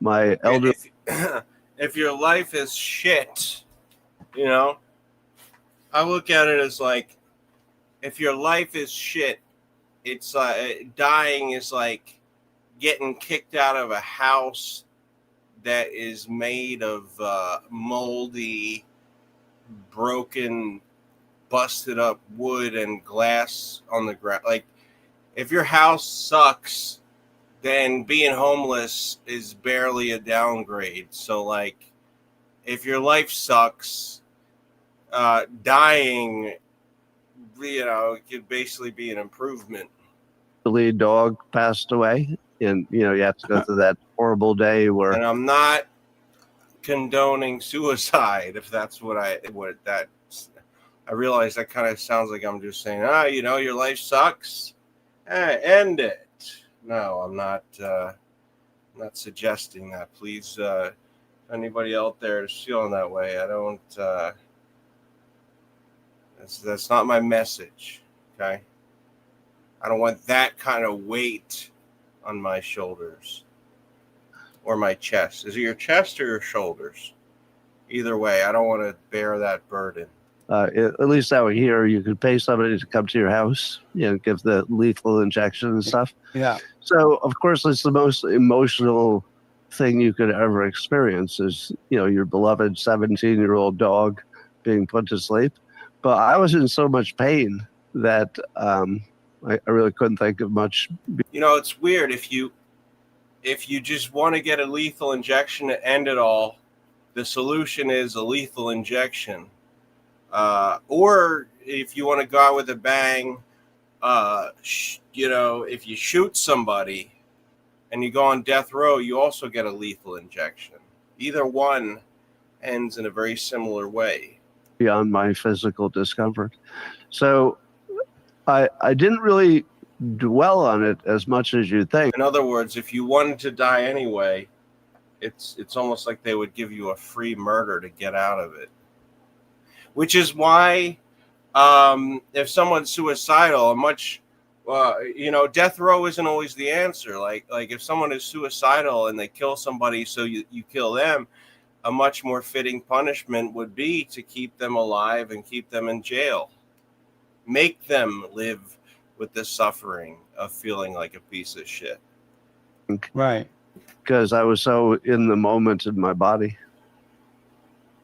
Speaker 5: my elder
Speaker 3: If if your life is shit, you know, I look at it as like, if your life is shit, it's dying is like getting kicked out of a house that is made of moldy, broken, busted up wood and glass on the ground. Like, if your house sucks, then being homeless is barely a downgrade. So, like, if your life sucks, dying, could basically be an improvement.
Speaker 5: lead dog passed away, and you have to go through that horrible day where
Speaker 3: And I'm not condoning suicide, if that's I realize that kind of sounds like I'm just saying, your life sucks, end it. No, I'm not suggesting that. Please, anybody out there is feeling that way, I don't that's not my message. Okay, I don't want that kind of weight on my shoulders or my chest. Is it your chest or your shoulders? Either way, I don't want to bear that burden.
Speaker 5: at least out here, you could pay somebody to come to your house, give the lethal injection and stuff.
Speaker 4: yeah.
Speaker 5: So, of course, it's the most emotional thing you could ever experience is, your beloved 17-year-old dog being put to sleep. But I was in so much pain that I really couldn't think of much.
Speaker 3: It's weird. If you just want to get a lethal injection to end it all, the solution is a lethal injection. Or if you want to go out with a bang, if you shoot somebody and you go on death row, you also get a lethal injection. Either one ends in a very similar way.
Speaker 5: Beyond my physical discomfort. So I didn't really dwell on it as much as you'd think.
Speaker 3: In other words, if you wanted to die anyway, it's almost like they would give you a free murder to get out of it. Which is why if someone's suicidal, death row isn't always the answer. Like if someone is suicidal and they kill somebody, so you kill them, a much more fitting punishment would be to keep them alive and keep them in jail. Make them live with the suffering of feeling like a piece of shit.
Speaker 4: Right.
Speaker 5: Because I was so in the moment in my body.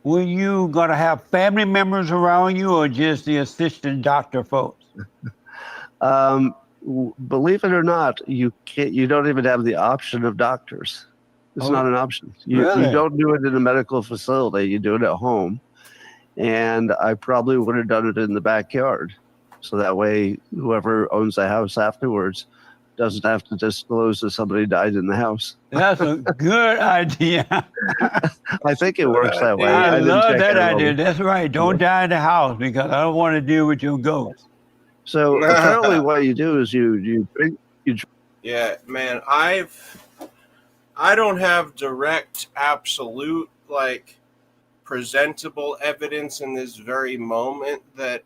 Speaker 4: Were you going to have family members around you or just the assistant doctor folks?
Speaker 5: Believe it or not, you don't even have the option of doctors. It's not an option. You don't do it in a medical facility. You do it at home. And I probably would have done it in the backyard. So that way, whoever owns the house afterwards doesn't have to disclose that somebody died in the house.
Speaker 4: That's a good idea.
Speaker 5: I think it works that way.
Speaker 4: I
Speaker 5: didn't
Speaker 4: love
Speaker 5: check
Speaker 4: that
Speaker 5: it
Speaker 4: idea.
Speaker 5: over.
Speaker 4: That's right. Don't die in the house because I don't want to deal with your ghost.
Speaker 5: So apparently what you do is you drink.
Speaker 3: Yeah, man, I don't have direct, absolute, presentable evidence in this very moment that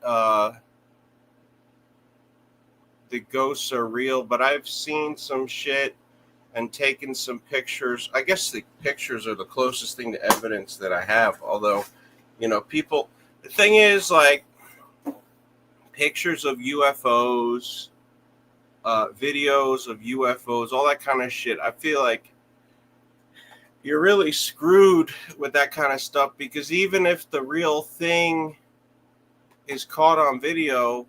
Speaker 3: the ghosts are real, but I've seen some shit and taken some pictures. I guess the pictures are the closest thing to evidence that I have, although, people, the thing is, pictures of UFOs, videos of UFOs, all that kind of shit, I feel like you're really screwed with that kind of stuff, because even if the real thing is caught on video,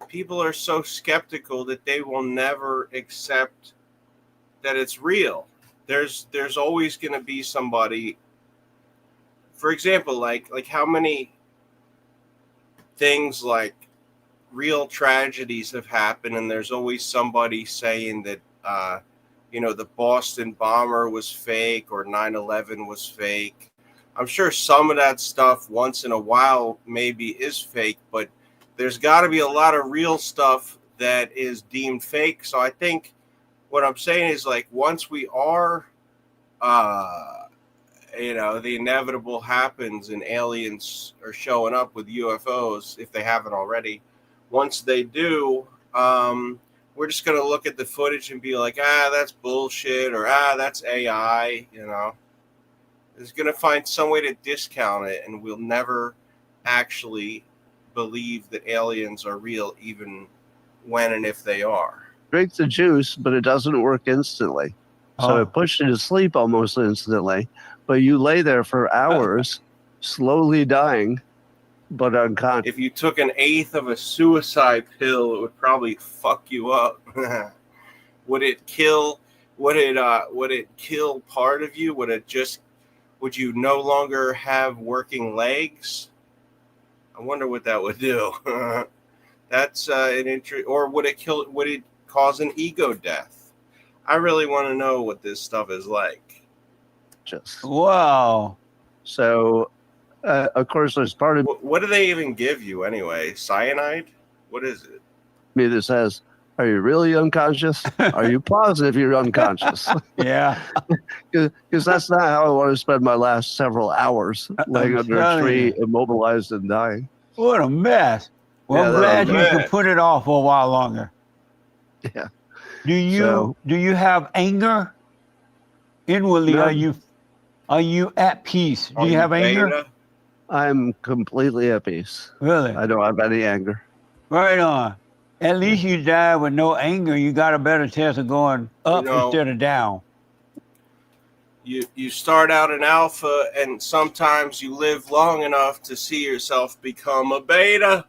Speaker 3: people are so skeptical that they will never accept that it's real. There's always going to be somebody, for example, like how many things like real tragedies have happened, and there's always somebody saying that the Boston bomber was fake or 9/11 was fake. I'm sure some of that stuff once in a while maybe is fake, but there's got to be a lot of real stuff that is deemed fake. So I think what I'm saying is, once we are the inevitable happens and aliens are showing up with UFOs if they haven't already. Once they do, we're just going to look at the footage and be like, that's bullshit, or that's AI, It's going to find some way to discount it, and we'll never actually believe that aliens are real, even when and if they are.
Speaker 5: Drink the juice, but it doesn't work instantly. So
Speaker 4: Oh.
Speaker 5: it pushed you to sleep almost instantly, but you lay there for hours, slowly dying, but unconscious.
Speaker 3: If you took an eighth of a suicide pill, it would probably fuck you up. Would it kill? Would it kill part of you? Would you no longer have working legs? I wonder what that would do. That's an interest. Or would it kill? Would it cause an ego death? I really want to know what this stuff is like.
Speaker 4: Wow.
Speaker 5: So, of course, there's part of
Speaker 3: What do they even give you anyway? Cyanide? What is it?
Speaker 5: me that says, "Are you really unconscious? Are you positive you're unconscious?"
Speaker 4: Yeah.
Speaker 5: Because that's not how I want to spend my last several hours laying under a
Speaker 4: telling
Speaker 5: tree,
Speaker 4: you.
Speaker 5: immobilized and dying.
Speaker 4: What a mess. Well,
Speaker 5: Yeah,
Speaker 4: I'm glad
Speaker 5: that-
Speaker 4: you could put it off for a while longer.
Speaker 5: Yeah.
Speaker 4: Do you
Speaker 5: So-
Speaker 4: do you have anger? Inwardly,
Speaker 5: No.
Speaker 4: are you at peace? Do
Speaker 3: Are
Speaker 4: you have anger?
Speaker 3: beta?
Speaker 5: I'm completely at peace.
Speaker 4: Really?
Speaker 5: I don't have any anger.
Speaker 4: Right on. At least you die with no anger. You got a better chance of going up instead of down.
Speaker 3: You start out an alpha, and sometimes you live long enough to see yourself become a beta.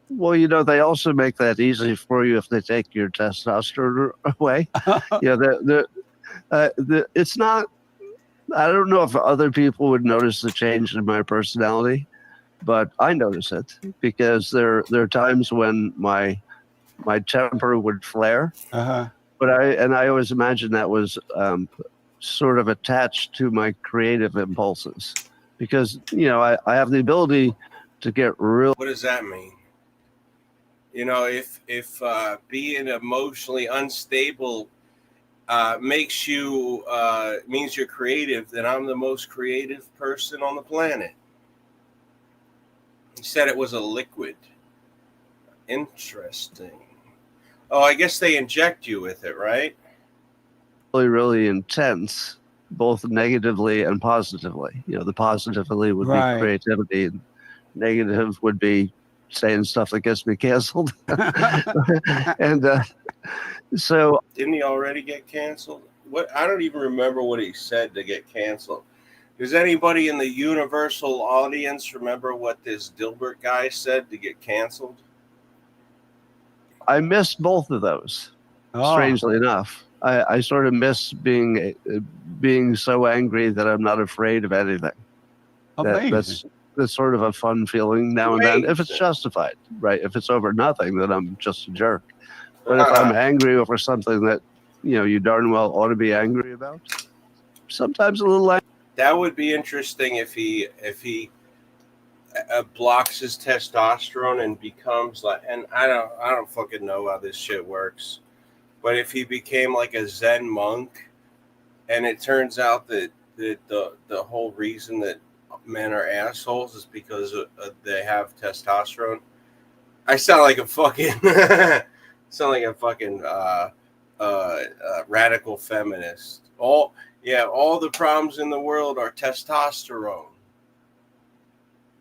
Speaker 5: Well, they also make that easy for you if they take your testosterone away. It's not. I don't know if other people would notice the change in my personality, but I notice it because there are times when my temper would flare.
Speaker 4: Uh-huh.
Speaker 5: But I always imagined that was sort of attached to my creative impulses because I have the ability to get real.
Speaker 3: What does that mean? If being emotionally unstable means you're creative, then I'm the most creative person on the planet. He said it was a liquid. Interesting. Oh, I guess they inject you with it, right?
Speaker 5: Really, really intense, both negatively and positively. The positively would
Speaker 4: Right.
Speaker 5: be creativity, and negative would be saying stuff that gets me canceled. And so,
Speaker 3: Didn't he already get canceled? I don't even remember what he said to get canceled. Does anybody in the universal audience remember what this Dilbert guy said to get canceled?
Speaker 5: I missed both of those.
Speaker 4: Oh.
Speaker 5: Strangely enough, I sort of miss being so angry that I'm not afraid of anything.
Speaker 4: Amazing.
Speaker 5: That's sort of a fun feeling now and then, if it's justified, right? If it's over nothing, then I'm just a jerk. But if I'm angry over something that you darn well ought to be angry about, sometimes a little angry.
Speaker 3: That would be interesting if he blocks his testosterone and becomes like, and I don't fucking know how this shit works, but if he became like a Zen monk, and it turns out that the whole reason that men are assholes is because they have testosterone. I sound like a fucking radical feminist. All the problems in the world are testosterone.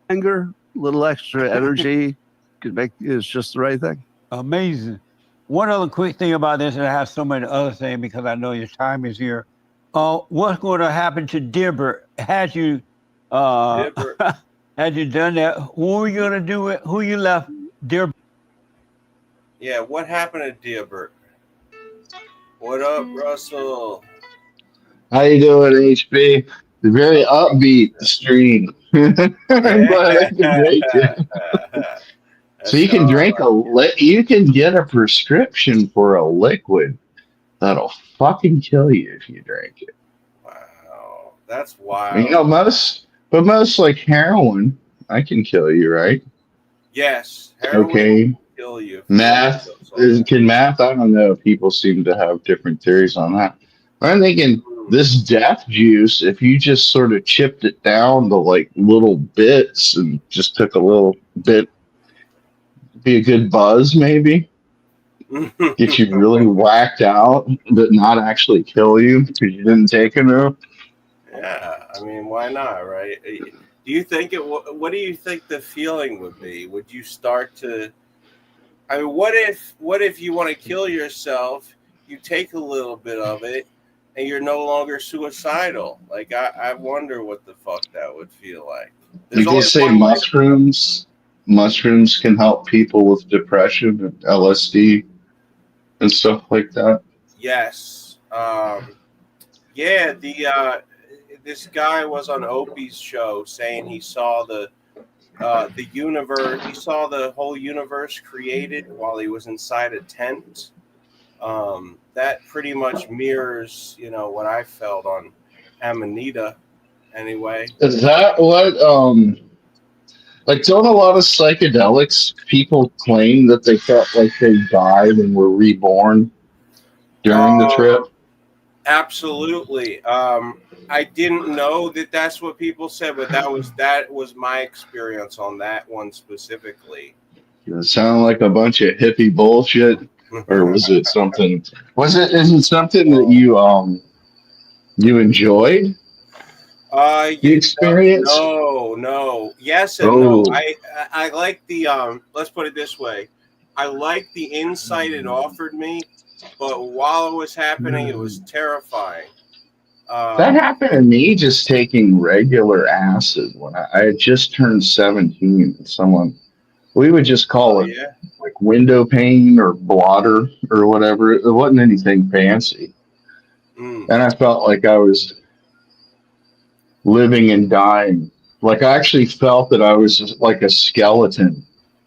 Speaker 5: Anger, a little extra energy is just the right thing.
Speaker 4: Amazing. One other quick thing about this, and I have so many other things because I know your time is here. What's going to happen to Dilbert? Had you
Speaker 3: Dilbert.
Speaker 4: had you done that? Who are you going to do it? Who you left Dilbert?
Speaker 3: Yeah, what happened to Dilbert? What up, Russell?
Speaker 6: How you doing, HB? Very upbeat stream. But I can drink it. So you can drink you can get a prescription for a liquid that'll fucking kill you if you drink it.
Speaker 3: Wow, that's wild.
Speaker 6: Most like heroin, I can kill you, right?
Speaker 3: Yes, heroin
Speaker 6: Cocaine,
Speaker 3: will kill you.
Speaker 6: meth. Can math? I don't know. People seem to have different theories on that. I'm thinking This death juice, if you just sort of chipped it down to like little bits and just took a little bit, be a good buzz maybe. Get you really whacked out, but not actually kill you because you didn't take enough.
Speaker 3: Yeah, I mean, why not, right? Do you think it? What do you think the feeling would be? Would you start to? I mean, what if you want to kill yourself? You take a little bit of it, and you're no longer suicidal. Like I wonder what the fuck that would feel like.
Speaker 6: You can say mushrooms. Mushrooms can help people with depression and LSD and stuff like that.
Speaker 3: Yes. Yeah. This guy was on Opie's show saying he saw the universe. He saw the whole universe created while he was inside a tent. That pretty much mirrors, what I felt on Amanita. Anyway,
Speaker 6: is that what? Like, don't a lot of psychedelics people claim that they felt like they died and were reborn during the trip?
Speaker 3: Absolutely. I didn't know that that's what people said, but that was my experience on that one specifically.
Speaker 6: It sounded like a bunch of hippie bullshit, or was it something? Is it something that you enjoyed? The experience?
Speaker 3: No. Yes and no. I like the let's put it this way. I like the insight it offered me, but while it was happening, it was terrifying.
Speaker 6: That happened to me just taking regular acid when I had just turned 17. We would just call it like window pane or blotter or whatever. It wasn't anything fancy. And I felt like I was living and dying. Like I actually felt that I was just like a skeleton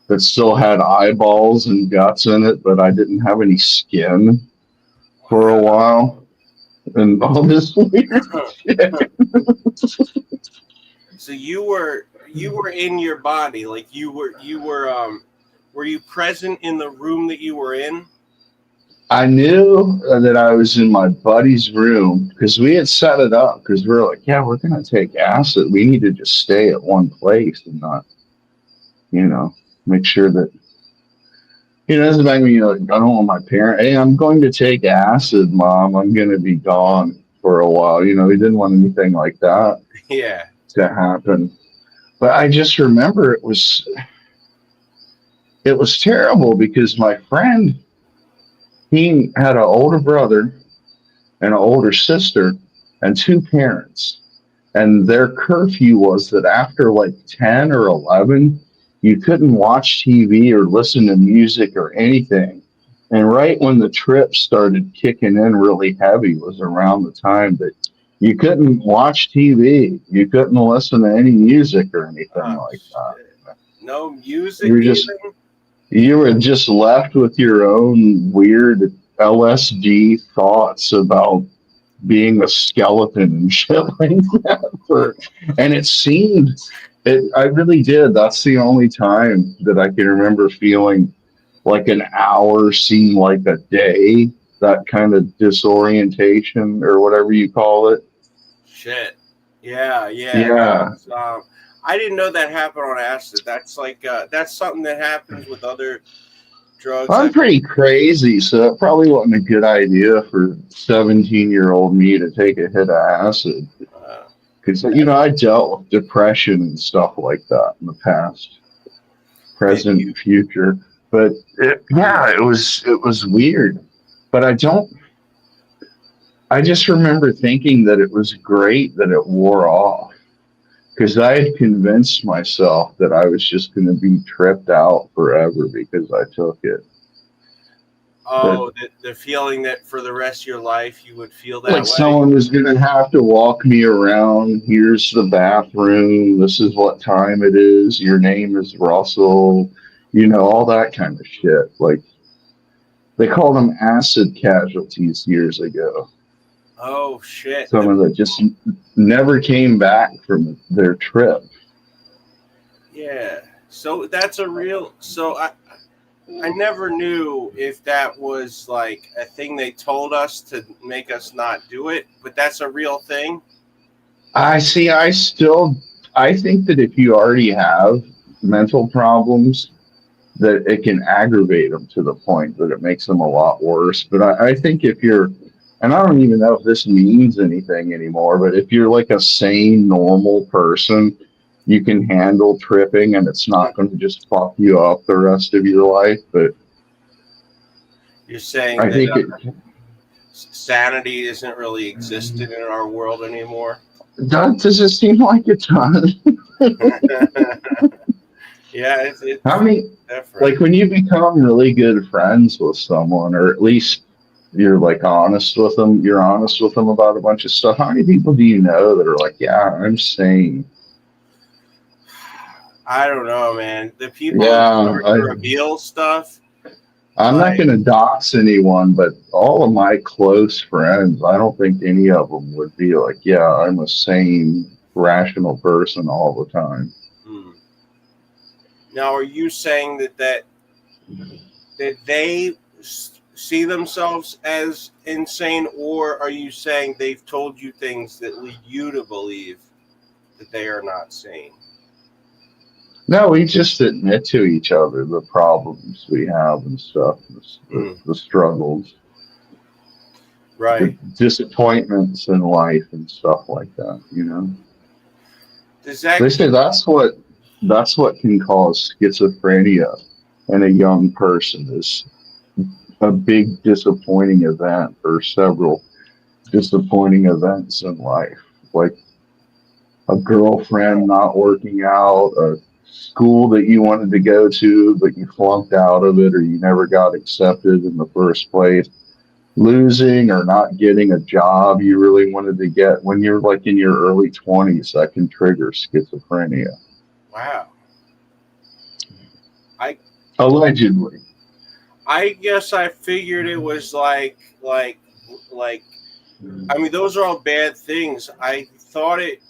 Speaker 6: that still had eyeballs and guts in it, but I didn't have any skin for a while. And all this weird shit.
Speaker 3: So you were in your body, like you were you present in the room that you were in?
Speaker 6: I knew that I was in my buddy's room because we had set it up because we were like, yeah, we're going to take acid. We need to just stay at one place and not, make sure that, this is back when I don't want my parent. Hey, I'm going to take acid, Mom. I'm going to be gone for a while. We didn't want anything like that to happen. But I just remember it was terrible because my friend, he had an older brother and an older sister and two parents. And their curfew was that after like 10 or 11, you couldn't watch TV or listen to music or anything. And right when the trip started kicking in really heavy was around the time that you couldn't watch TV. You couldn't listen to any music or anything like that.
Speaker 3: No music.
Speaker 6: You were just left with your own weird LSD thoughts about being a skeleton and shit like that. And it seemed, I really did. That's the only time that I can remember feeling like an hour seemed like a day, that kind of disorientation or whatever you call it.
Speaker 3: Shit. Yeah. I didn't know that happened on acid. That's like that's something that happens with other drugs.
Speaker 6: I'm pretty crazy, so it probably wasn't a good idea for 17-year-old me to take a hit of acid. Because I dealt with depression and stuff like that in the past, present, and future. But it was weird. But I just remember thinking that it was great that it wore off. Because I had convinced myself that I was just going to be tripped out forever because I took it.
Speaker 3: Oh, the feeling that for the rest of your life you would feel that
Speaker 6: like
Speaker 3: way?
Speaker 6: Someone was going to have to walk me around. Here's the bathroom. This is what time it is. Your name is Russell. All that kind of shit. Like, they called them acid casualties years ago.
Speaker 3: Oh, shit.
Speaker 6: Someone that just never came back from their trip.
Speaker 3: Yeah. So that's a real... So I never knew if that was like a thing they told us to make us not do it, but that's a real thing.
Speaker 6: I see. I think that if you already have mental problems, that it can aggravate them to the point that it makes them a lot worse. But I think if you're, and I don't even know if this means anything anymore, but if you're like a sane, normal person, you can handle tripping and it's not going to just fuck you up the rest of your life. But
Speaker 3: You're saying
Speaker 6: I
Speaker 3: that
Speaker 6: think it
Speaker 3: sanity isn't really existed in our world anymore.
Speaker 6: does it seem like it does.
Speaker 3: Yeah, it's
Speaker 6: How many,
Speaker 3: different.
Speaker 6: like when you become really good friends with someone, or at least you're like honest with them, you're honest with them about a bunch of stuff. How many people do you know that are like, yeah, I'm sane?
Speaker 3: I don't know, man. The people who
Speaker 6: Yeah,
Speaker 3: start to reveal stuff,
Speaker 6: I'm not
Speaker 3: like,
Speaker 6: going to dox anyone, but all of my close friends, I don't think any of them would be like, yeah, I'm a sane, rational person all the time.
Speaker 3: hmm. Now, are you saying that they see themselves as insane, or are you saying they've told you things that lead you to believe that they are not sane?
Speaker 6: No, we just admit to each other the problems we have and stuff,
Speaker 3: Mm,
Speaker 6: the struggles, the
Speaker 3: right.
Speaker 6: disappointments in life and stuff like that, you know?
Speaker 3: Does that
Speaker 6: They say that's what can cause schizophrenia in a young person is a big disappointing event or several disappointing events in life, like a girlfriend not working out, a school that you wanted to go to but you flunked out of it or you never got accepted in the first place, losing or not getting a job you really wanted to get when you're like in your early 20s, that can trigger schizophrenia.
Speaker 3: wow? I
Speaker 6: Allegedly.
Speaker 3: I guess I figured it was like I mean, those are all bad things. I thought it.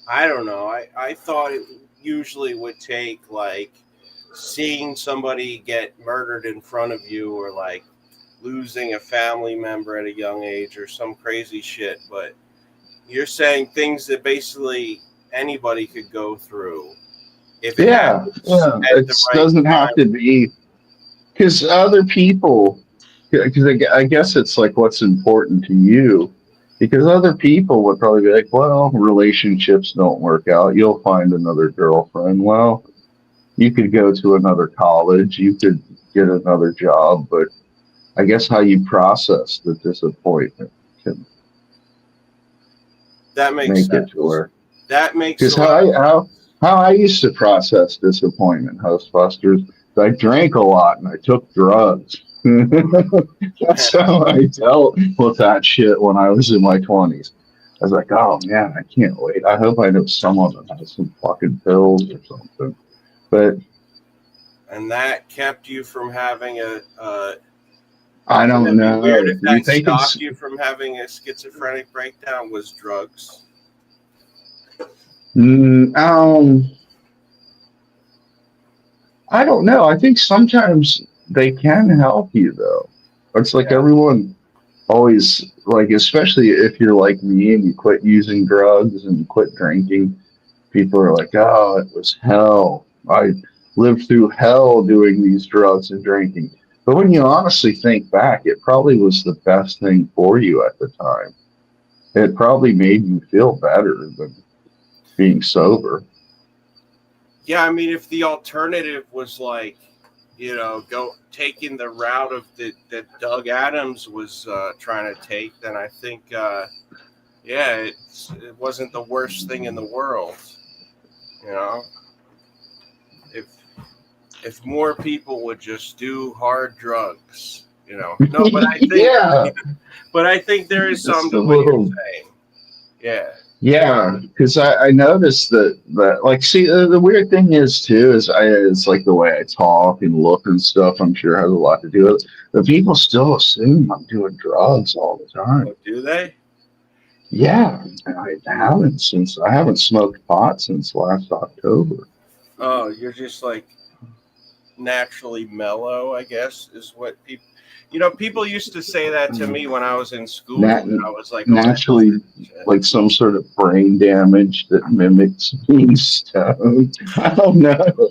Speaker 3: I don't know. I thought it usually would take like seeing somebody get murdered in front of you, or like losing a family member at a young age, or some crazy shit. But you're saying things that basically anybody could go through if it
Speaker 6: Yeah,
Speaker 3: happens
Speaker 6: yeah.
Speaker 3: at
Speaker 6: It
Speaker 3: the right
Speaker 6: doesn't have
Speaker 3: time.
Speaker 6: to be because other people, because I guess it's like what's important to you. Because other people would probably be like, well, relationships don't work out. You'll find another girlfriend. Well, you could go to another college. You could get another job. But I guess how you process the disappointment can
Speaker 3: That makes
Speaker 6: make it to
Speaker 3: sense.
Speaker 6: where.
Speaker 3: That makes
Speaker 6: Because
Speaker 3: a lot.
Speaker 6: how I used to process disappointment, Hostbusters, I drank a lot and I took drugs. That's how I dealt with that shit when I was in my 20s. I was like, oh man, I can't wait. I hope I know someone that has some fucking pills or something. But
Speaker 3: And that kept you from having a
Speaker 6: I
Speaker 3: would
Speaker 6: don't
Speaker 3: it be weird
Speaker 6: know.
Speaker 3: if
Speaker 6: You
Speaker 3: that
Speaker 6: think
Speaker 3: stopped
Speaker 6: it's
Speaker 3: you from having a schizophrenic breakdown was drugs?
Speaker 6: mm, I don't know. I think sometimes they can help you though. It's like
Speaker 3: Yeah.
Speaker 6: everyone always like, especially if you're like me and you quit using drugs and you quit drinking, people are like, oh, it was hell. I lived through hell doing these drugs and drinking. But when you honestly think back, it probably was the best thing for you at the time. It probably made you feel better than being sober.
Speaker 3: Yeah, I mean, if the alternative was like, go taking the route of that Doug Adams was trying to take, then I think, yeah, it wasn't the worst thing in the world. You know, if if more people would just do hard drugs, No,
Speaker 6: Yeah,
Speaker 3: but I think there is some
Speaker 6: just a
Speaker 3: to what you're
Speaker 6: little.
Speaker 3: saying. Yeah.
Speaker 6: Yeah, because I noticed that like see the weird thing is too is it's like the way I talk and look and stuff. I'm sure has a lot to do with it. But people still assume I'm doing drugs all the time.
Speaker 3: Oh, do they?
Speaker 6: Yeah, I haven't smoked pot since last October.
Speaker 3: Oh, you're just like naturally mellow, I guess, is what people. You know, people used to say that to me when I was in school.
Speaker 6: Nat-
Speaker 3: And I was like,
Speaker 6: naturally,
Speaker 3: shit.
Speaker 6: like some sort of brain damage that mimics being stoned. I don't know,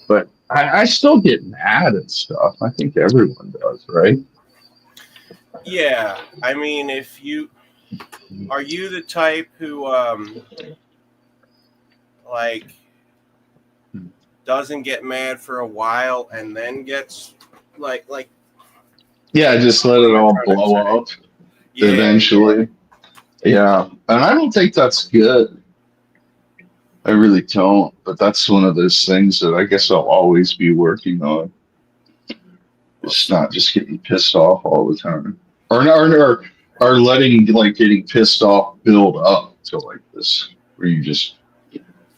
Speaker 6: but I still get mad at stuff. I think everyone does, right?
Speaker 3: Yeah, I mean, if you are you the type who like doesn't get mad for a while and then gets like
Speaker 6: Yeah, just let it all blow up
Speaker 3: yeah,
Speaker 6: eventually. Yeah, and I don't think that's good. I really don't. But that's one of those things that I guess I'll always be working on. It's not just getting pissed off all the time, or letting like getting pissed off build up to like this, where you just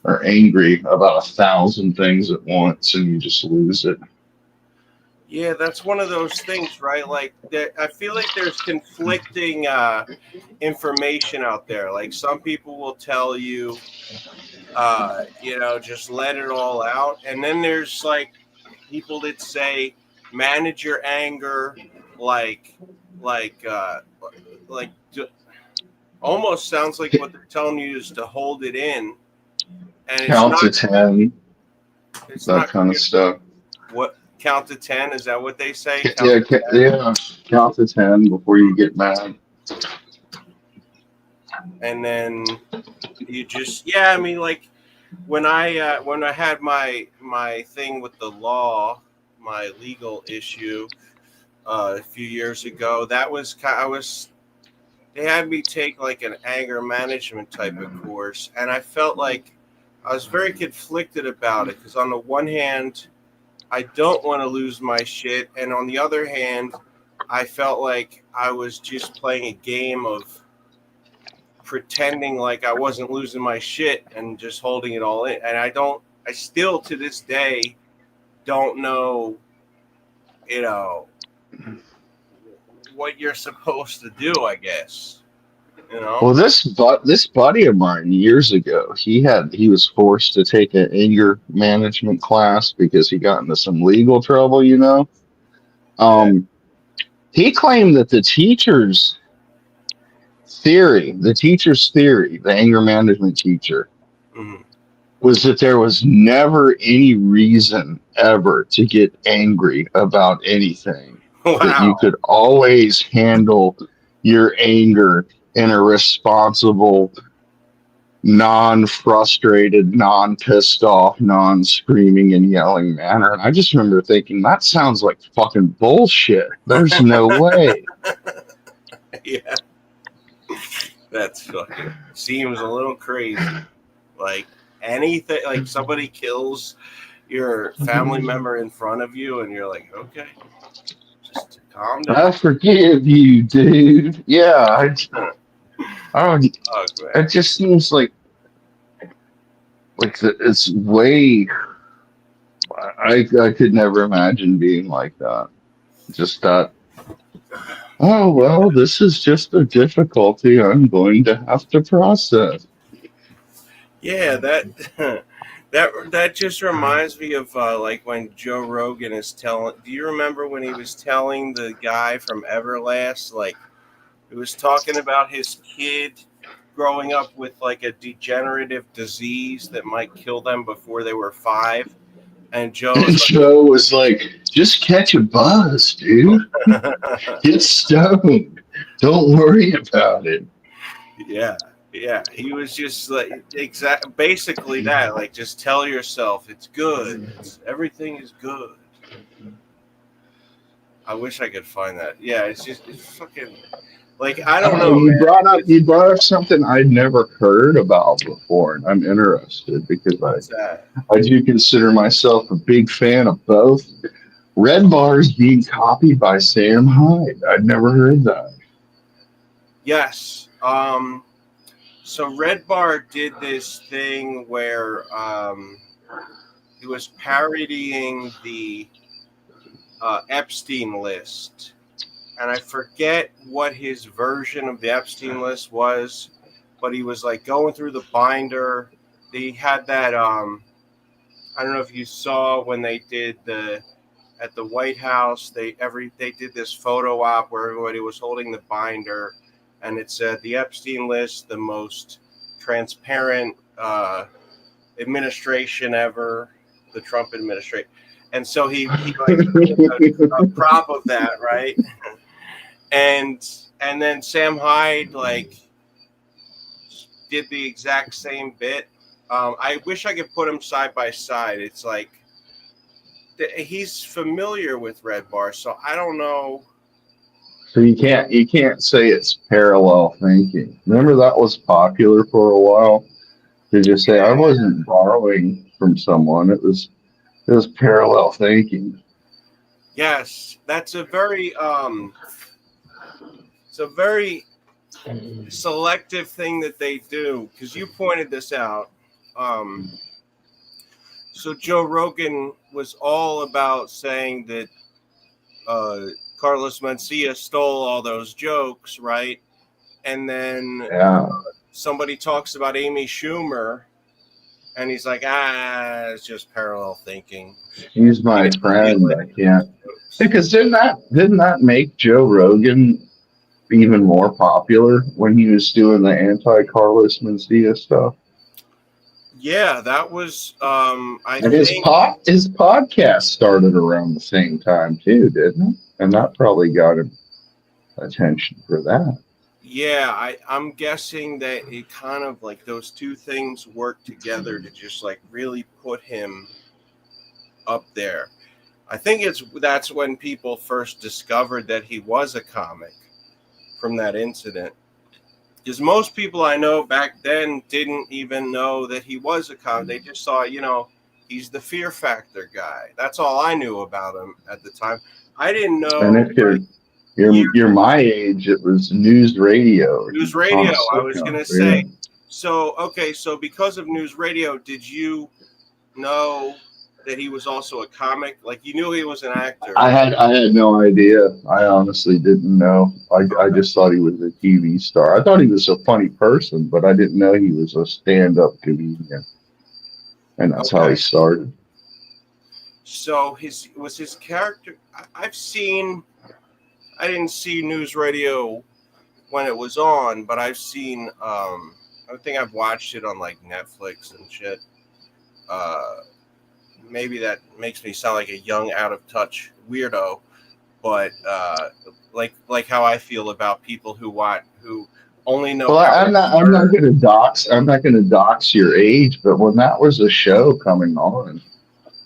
Speaker 6: are angry about 1,000 things at once and you just lose it.
Speaker 3: yeah, that's one of those things, right? Like I feel like there's conflicting information out there. Like some people will tell you, you know, just let it all out, and then there's like people that say manage your anger, like like uh, like almost sounds like what they're telling you is to hold it in, and it's
Speaker 6: Count
Speaker 3: not.
Speaker 6: to 10,
Speaker 3: It's
Speaker 6: that
Speaker 3: not
Speaker 6: kind of stuff.
Speaker 3: what count to 10 is that what they say?
Speaker 6: Yeah, yeah. Count to 10 before you get mad.
Speaker 3: And then you just I mean like when I had my thing with the law, my legal issue a few years ago, that was they had me take like an anger management type of course, and I felt like I was very conflicted about it because on the one hand I don't want to lose my shit, and on the other hand I felt like I was just playing a game of pretending like I wasn't losing my shit and just holding it all in. And I still to this day don't know, you know, what you're supposed to do, I guess. You know?
Speaker 6: Well, this buddy of mine years ago, he was forced to take an anger management class because he got into some legal trouble. He claimed that the teacher's theory, the anger management teacher,
Speaker 3: Mhm.
Speaker 6: was that there was never any reason ever to get angry about anything. That you
Speaker 3: Wow.
Speaker 6: could always handle your anger in a responsible, non-frustrated, non-pissed off, non-screaming and yelling manner. And I just remember thinking, that sounds like fucking bullshit. There's no way.
Speaker 3: Yeah. That's fucking seems a little crazy. Like anything, like somebody kills your family member in front of you, and you're like, okay, just calm
Speaker 6: I
Speaker 3: down.
Speaker 6: forgive you, dude. Yeah, I don't.
Speaker 3: Oh,
Speaker 6: It just seems like it's way. I could never imagine being like that. Just that. Oh well, this is just a difficulty I'm going to have to process.
Speaker 3: yeah, that that just reminds me of like when Joe Rogan is telling. Do you remember when he was telling the guy from Everlast, like, he was talking about his kid growing up with like a degenerative disease that might kill them before they were 5, and Joe
Speaker 6: And
Speaker 3: was
Speaker 6: Joe was like, "Just catch a buzz, dude.
Speaker 3: like,
Speaker 6: Get stoned. Don't worry about it."
Speaker 3: yeah. Yeah, he was just like basically that. Like, just tell yourself it's good. Everything is good. I wish I could find that. Yeah, it's fucking like I don't know,
Speaker 6: You
Speaker 3: man.
Speaker 6: you brought up something I'd never heard about before, and I'm interested because
Speaker 3: What's that?
Speaker 6: I do consider myself a big fan of both. Red Bars being copied by Sam Hyde. I'd never heard that.
Speaker 3: Yes. So Red Bar did this thing where he was parodying the Epstein list, and I forget what his version of the Epstein list was, but he was like going through the binder. They had that I don't know if you saw when they did at the White House, they did this photo op where everybody was holding the binder, and it said the Epstein list, the most transparent administration ever, the Trump administration. And so he like a prop of that, right? And then Sam Hyde like did the exact same bit. I wish I could put them side by side. It's like he's familiar with Red Bar, so I don't know.
Speaker 6: So you can't say it's parallel thinking. Remember that was popular for a while. To just say I wasn't borrowing from someone. It was parallel thinking.
Speaker 3: Yes, that's a very it's a very selective thing that they do, because you pointed this out. So Joe Rogan was all about saying that Carlos Mencia stole all those jokes, right? And then somebody talks about Amy Schumer, and he's like, it's just parallel thinking.
Speaker 6: She's my friend. I can't. Because didn't that make Joe Rogan even more popular when he was doing the anti-Carlos Mencia stuff?
Speaker 3: Yeah, that was
Speaker 6: his podcast started around the same time too, didn't it? And that probably got him attention for that.
Speaker 3: Yeah, I'm guessing that it kind of like those two things work together to just like really put him up there. I think that's when people first discovered that he was a comic from that incident. Because most people I know back then didn't even know that he was a comic. They just saw, he's the Fear Factor guy. That's all I knew about him at the time. I didn't know.
Speaker 6: And if you're my age, it was News Radio.
Speaker 3: News Radio, I was going to say. Yeah. So because of News Radio, did you know that he was also a comic? Like, you knew he was an actor.
Speaker 6: I had no idea. I honestly didn't know. I just thought he was a TV star. I thought he was a funny person, but I didn't know he was a stand-up comedian. And that's how he started.
Speaker 3: So his character, I didn't see News Radio when it was on, but I've seen, I think I've watched it on like Netflix and shit. Maybe that makes me sound like a young, out of touch weirdo, but like how I feel about people who only know.
Speaker 6: Well, I'm not going to dox your age, but when that was a show coming on,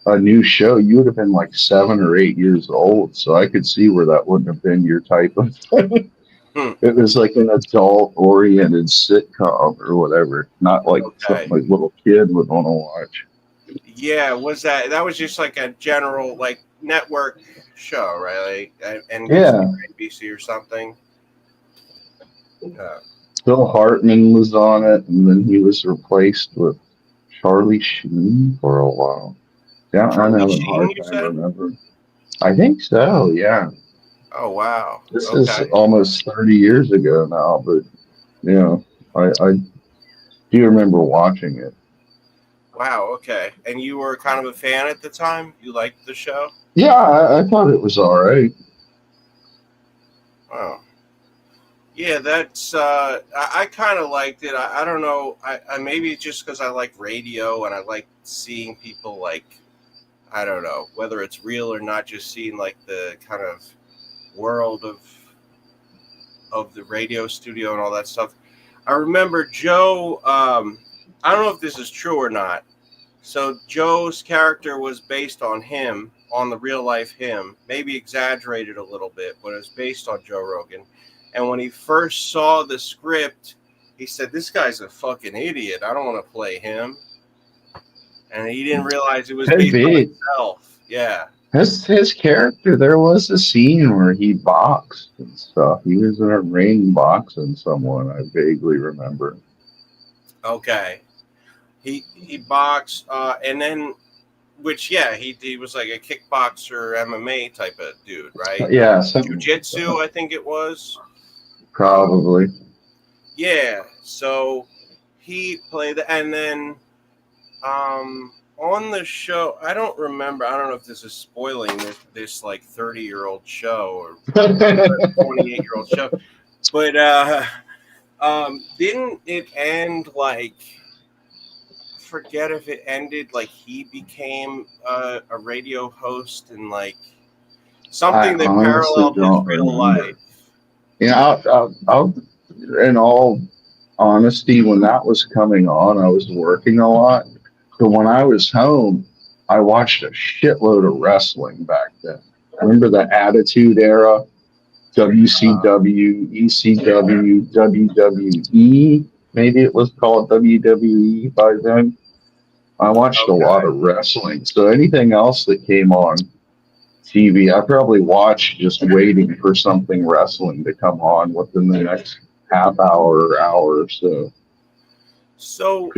Speaker 6: a new show, you would have been like 7 or 8 years old, so I could see where that wouldn't have been your type of thing. It was like an adult-oriented sitcom or whatever, not like something like little kid would want to watch.
Speaker 3: Yeah, was that was just like a general like network show, right? Like NBC or something.
Speaker 6: Phil Hartman was on it, and then he was replaced with Charlie Sheen for a while. Yeah, I'm having a hard time remembering. I think so, yeah.
Speaker 3: Oh, wow.
Speaker 6: This is almost 30 years ago now, but, I do remember watching it.
Speaker 3: Wow, okay. And you were kind of a fan at the time? You liked the show?
Speaker 6: Yeah, I thought it was all right.
Speaker 3: Wow. Yeah, that's, I kind of liked it. I don't know. I maybe just because I like radio and I like seeing people like, I don't know, whether it's real or not, just seeing like the kind of world of the radio studio and all that stuff. I remember Joe, I don't know if this is true or not. So Joe's character was based on him, on the real life him, maybe exaggerated a little bit, but it was based on Joe Rogan. And when he first saw the script, he said, "This guy's a fucking idiot. I don't want to play him." And he didn't realize it was based on himself. Yeah.
Speaker 6: His character, there was a scene where he boxed and stuff. He was in a ring boxing someone, I vaguely remember.
Speaker 3: Okay. He boxed, and then, he was like a kickboxer, MMA type of dude, right?
Speaker 6: Yeah.
Speaker 3: Jiu-jitsu, I think it was.
Speaker 6: Probably.
Speaker 3: Yeah. So he played, and then on the show, I don't remember. I don't know if this is spoiling this like 30-year-old show or 28-year-old show, but didn't it end like? Forget if it ended like he became a radio host and like something that paralleled his real life.
Speaker 6: Yeah, I'll, in all honesty, when that was coming on, I was working a lot. But when I was home, I watched a shitload of wrestling back then. I remember the Attitude Era, WCW, ECW, WWE. Maybe it was called WWE by then. I watched a lot of wrestling. So anything else that came on TV, I probably watched just waiting for something wrestling to come on within the next half hour or hour or so.
Speaker 3: So,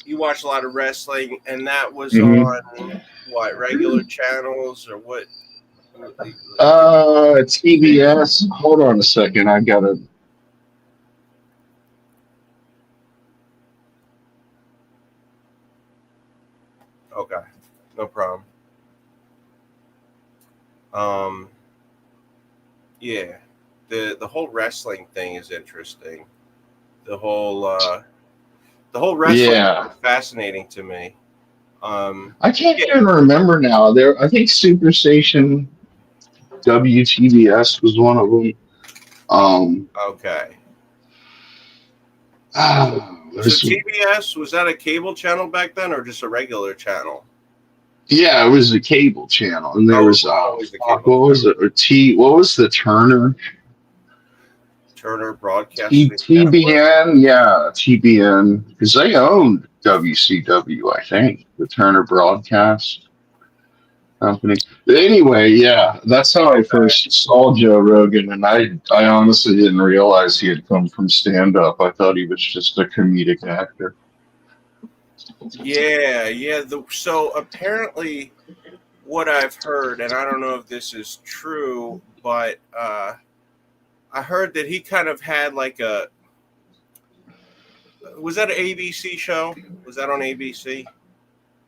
Speaker 3: you watched a lot of wrestling, and that was on what, regular channels or what?
Speaker 6: TBS. Hold on a second. I gotta.
Speaker 3: Okay, no problem. Yeah, the whole wrestling thing is interesting. The whole wrestling is fascinating to me.
Speaker 6: I can't even remember now. I think Superstation WTBS was one of them.
Speaker 3: Okay.
Speaker 6: So
Speaker 3: TBS, was that a cable channel back then or just a regular channel?
Speaker 6: Yeah, it was a cable channel, and there was what was it? What was the Turner
Speaker 3: Broadcasting
Speaker 6: TBN? Yeah, TBN, because they owned WCW, I think, the Turner Broadcast Company. But anyway, yeah, that's how I first saw Joe Rogan, and I honestly didn't realize he had come from stand-up. I thought he was just a comedic actor.
Speaker 3: Yeah. So apparently, what I've heard, and I don't know if this is true, but I heard that he kind of had like was that an ABC show? Was that on ABC?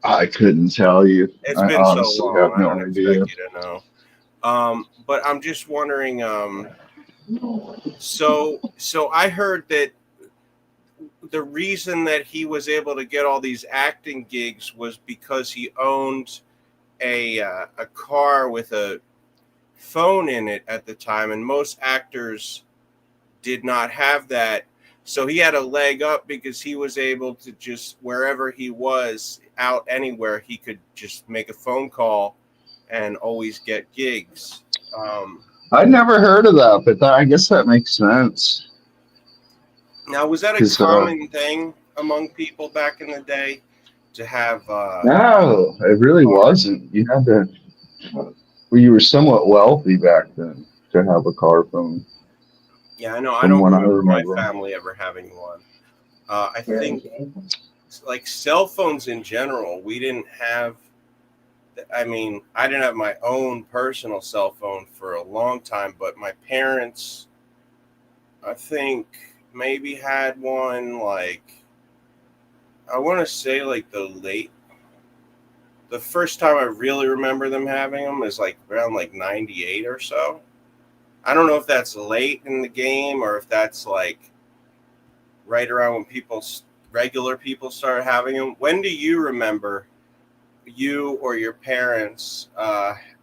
Speaker 6: I couldn't tell you.
Speaker 3: It's been so long. I don't expect you to know. But I'm just wondering. So I heard that the reason that he was able to get all these acting gigs was because he owned a car with a phone in it at the time, and most actors did not have that. So he had a leg up because he was able to just, wherever he was, out anywhere, he could just make a phone call and always get gigs.
Speaker 6: I'd never heard of that, but I guess that makes sense.
Speaker 3: Now, was that a common thing among people back in the day to have?
Speaker 6: No, it really wasn't. You had to. Well, you were somewhat wealthy back then to have a car phone.
Speaker 3: Yeah, I know. I don't remember my family ever having one. I think, like cell phones in general, we didn't have. I mean, I didn't have my own personal cell phone for a long time, but my parents, I think, maybe had one, like, I want to say like the first time I really remember them having them is like around like 98 or so. I don't know if that's late in the game or if that's like right around when regular people started having them. When do you remember you or your parents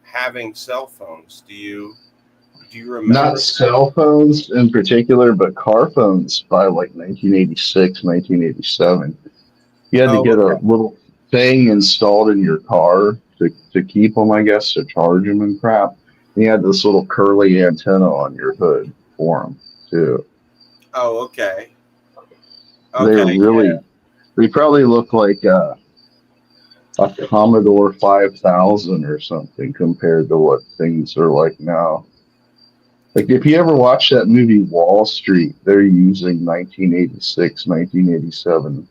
Speaker 3: having cell phones? Do you remember?
Speaker 6: Not cell phones in particular, but car phones by like 1986, 1987. You had to get a little thing installed in your car to keep them, I guess, to charge them and crap. And you had this little curly antenna on your hood for them, too.
Speaker 3: Oh, okay.
Speaker 6: They probably look like a Commodore 5000 or something compared to what things are like now. Like, if you ever watch that movie Wall Street, they're using 1986, 1987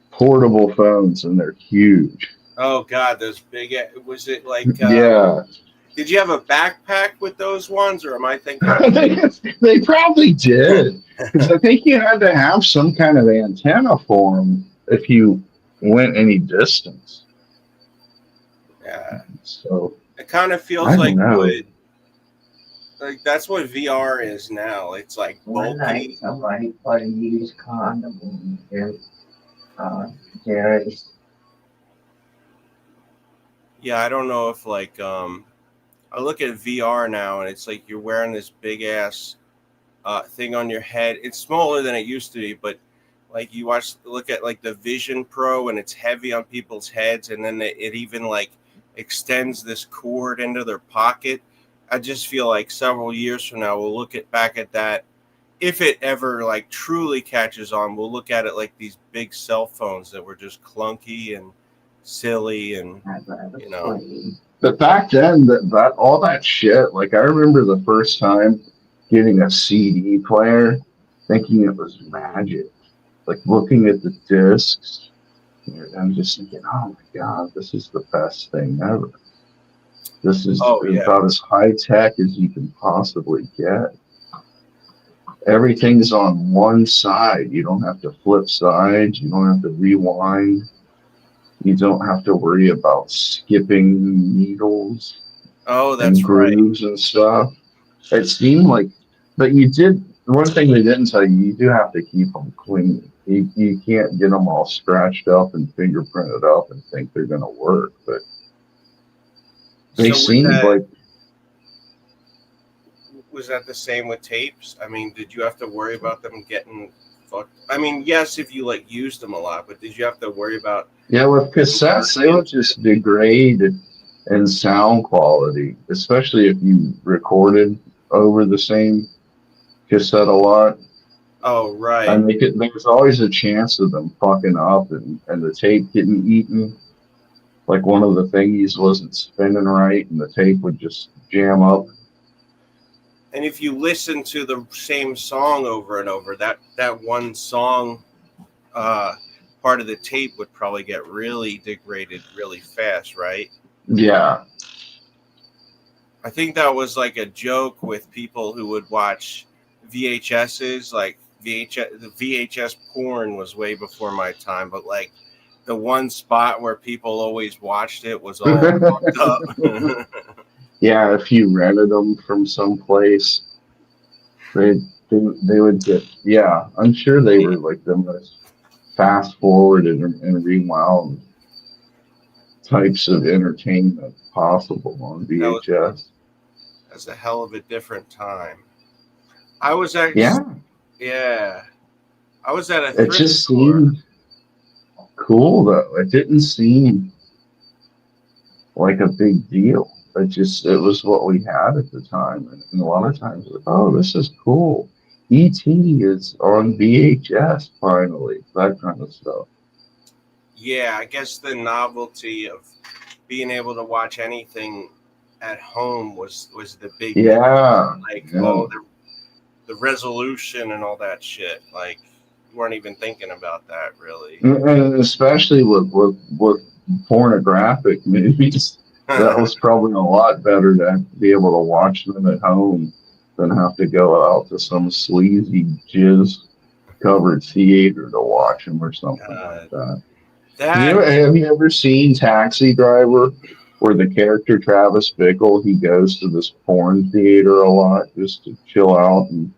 Speaker 6: portable phones, and they're huge.
Speaker 3: Oh, God, those big... Was it like...
Speaker 6: yeah.
Speaker 3: Did you have a backpack with those ones, or am I thinking...
Speaker 6: They probably did. Because I think you had to have some kind of antenna for them if you went any distance.
Speaker 3: Yeah,
Speaker 6: So
Speaker 3: it kind of feels
Speaker 6: I
Speaker 3: like
Speaker 6: don't know.
Speaker 3: that's what VR is now. It's like
Speaker 7: One night,
Speaker 3: bulky.
Speaker 7: somebody put a used condom in Jerry's.
Speaker 3: Yeah, I don't know if like I look at VR now and it's like you're wearing this big ass thing on your head. It's smaller than it used to be, but like you look at like the Vision Pro and it's heavy on people's heads, and then it even like extends this cord into their pocket. I just feel like several years from now we'll back at that. If it ever like truly catches on, we'll look at it like these big cell phones that were just clunky and silly, and
Speaker 7: I'd rather
Speaker 3: you know.
Speaker 7: sleep.
Speaker 6: But back then, that all that shit. Like I remember the first time getting a CD player, thinking it was magic. Like looking at the discs, I'm just thinking, oh my god, this is the best thing ever. This is
Speaker 3: Oh yeah.
Speaker 6: about as high tech as you can possibly get. Everything's on one side. You don't have to flip sides. You don't have to rewind. You don't have to worry about skipping needles
Speaker 3: Oh,
Speaker 6: and
Speaker 3: that's right.
Speaker 6: grooves and stuff. It seemed like, but you did, one thing they didn't tell you, you do have to keep them clean. You can't get them all scratched up and fingerprinted up and think they're going to work. But they
Speaker 3: So
Speaker 6: seemed like,
Speaker 3: was that the same with tapes? I mean, did you have to worry about them getting fucked? I mean, yes, if you like used them a lot, but did you have to worry about
Speaker 6: yeah, with cassettes, they would just degrade in sound quality, especially if you recorded over the same cassette a lot.
Speaker 3: Oh,
Speaker 6: I
Speaker 3: right.
Speaker 6: mean, there was always a chance of them fucking up and the tape getting eaten. Like one of the thingies wasn't spinning right and the tape would just jam up.
Speaker 3: And if you listen to the same song over and over, that one song part of the tape would probably get really degraded really fast, right?
Speaker 6: Yeah.
Speaker 3: I think that was like a joke with people who would watch VHSs. Like the VHS porn was way before my time, but like the one spot where people always watched it was all fucked up.
Speaker 6: Yeah, if you rented them from someplace, they, they would get, yeah, I'm sure they were like the most fast forwarded and rewound types of entertainment possible on
Speaker 3: That was
Speaker 6: VHS.
Speaker 3: that's a hell of a different time. I was at
Speaker 6: Yeah,
Speaker 3: yeah, I was at a
Speaker 6: it
Speaker 3: thrift
Speaker 6: just
Speaker 3: store.
Speaker 6: seemed cool though. It didn't seem like a big deal. It was what we had at the time, and a lot of times, like, oh, this is cool. E.T. is on VHS finally. That kind of stuff.
Speaker 3: Yeah, I guess the novelty of being able to watch anything at home was the big thing.
Speaker 6: Yeah,
Speaker 3: Like,
Speaker 6: yeah.
Speaker 3: oh, the resolution and all that shit. Like, you weren't even thinking about that really.
Speaker 6: And especially with pornographic movies, that was probably a lot better to be able to watch them at home than have to go out to some sleazy jizz covered theater to watch them or something like that.
Speaker 3: That
Speaker 6: Have you ever seen Taxi Driver, where the character Travis Bickle, he goes to this porn theater a lot just to chill out and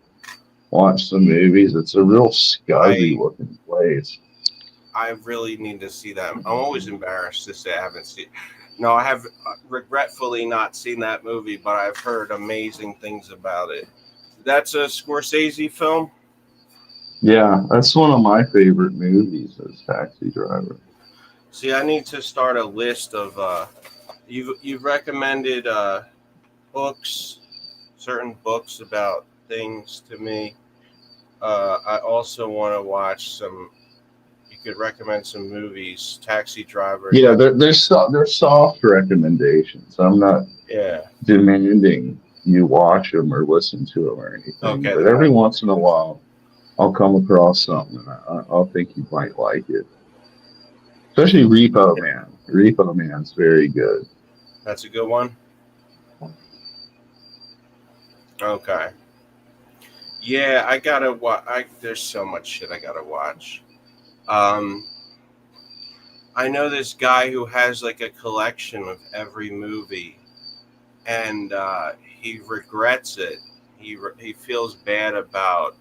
Speaker 6: watch some movies? It's a real scuzzy
Speaker 3: I
Speaker 6: looking place.
Speaker 3: I really need to see that. I'm always embarrassed to say I haven't seen. No, I have regretfully not seen that movie, but I've heard amazing things about it. That's a Scorsese film.
Speaker 6: Yeah, that's one of my favorite movies is Taxi Driver.
Speaker 3: See, I need to start a list of you've recommended books, certain books about things to me. I also want to watch some. You could recommend some movies. Taxi Driver.
Speaker 6: Yeah, they're soft recommendations. I'm not
Speaker 3: Yeah.
Speaker 6: demanding you watch them or listen to them or anything,
Speaker 3: Okay.
Speaker 6: but every once in a while, I'll come across something and I'll think you might like it. Especially Repo Man. Repo Man's very good.
Speaker 3: That's a good one. Okay. Yeah, I gotta watch. There's so much shit I gotta watch. Um, I know this guy who has like a collection of every movie, and he regrets it. He feels bad about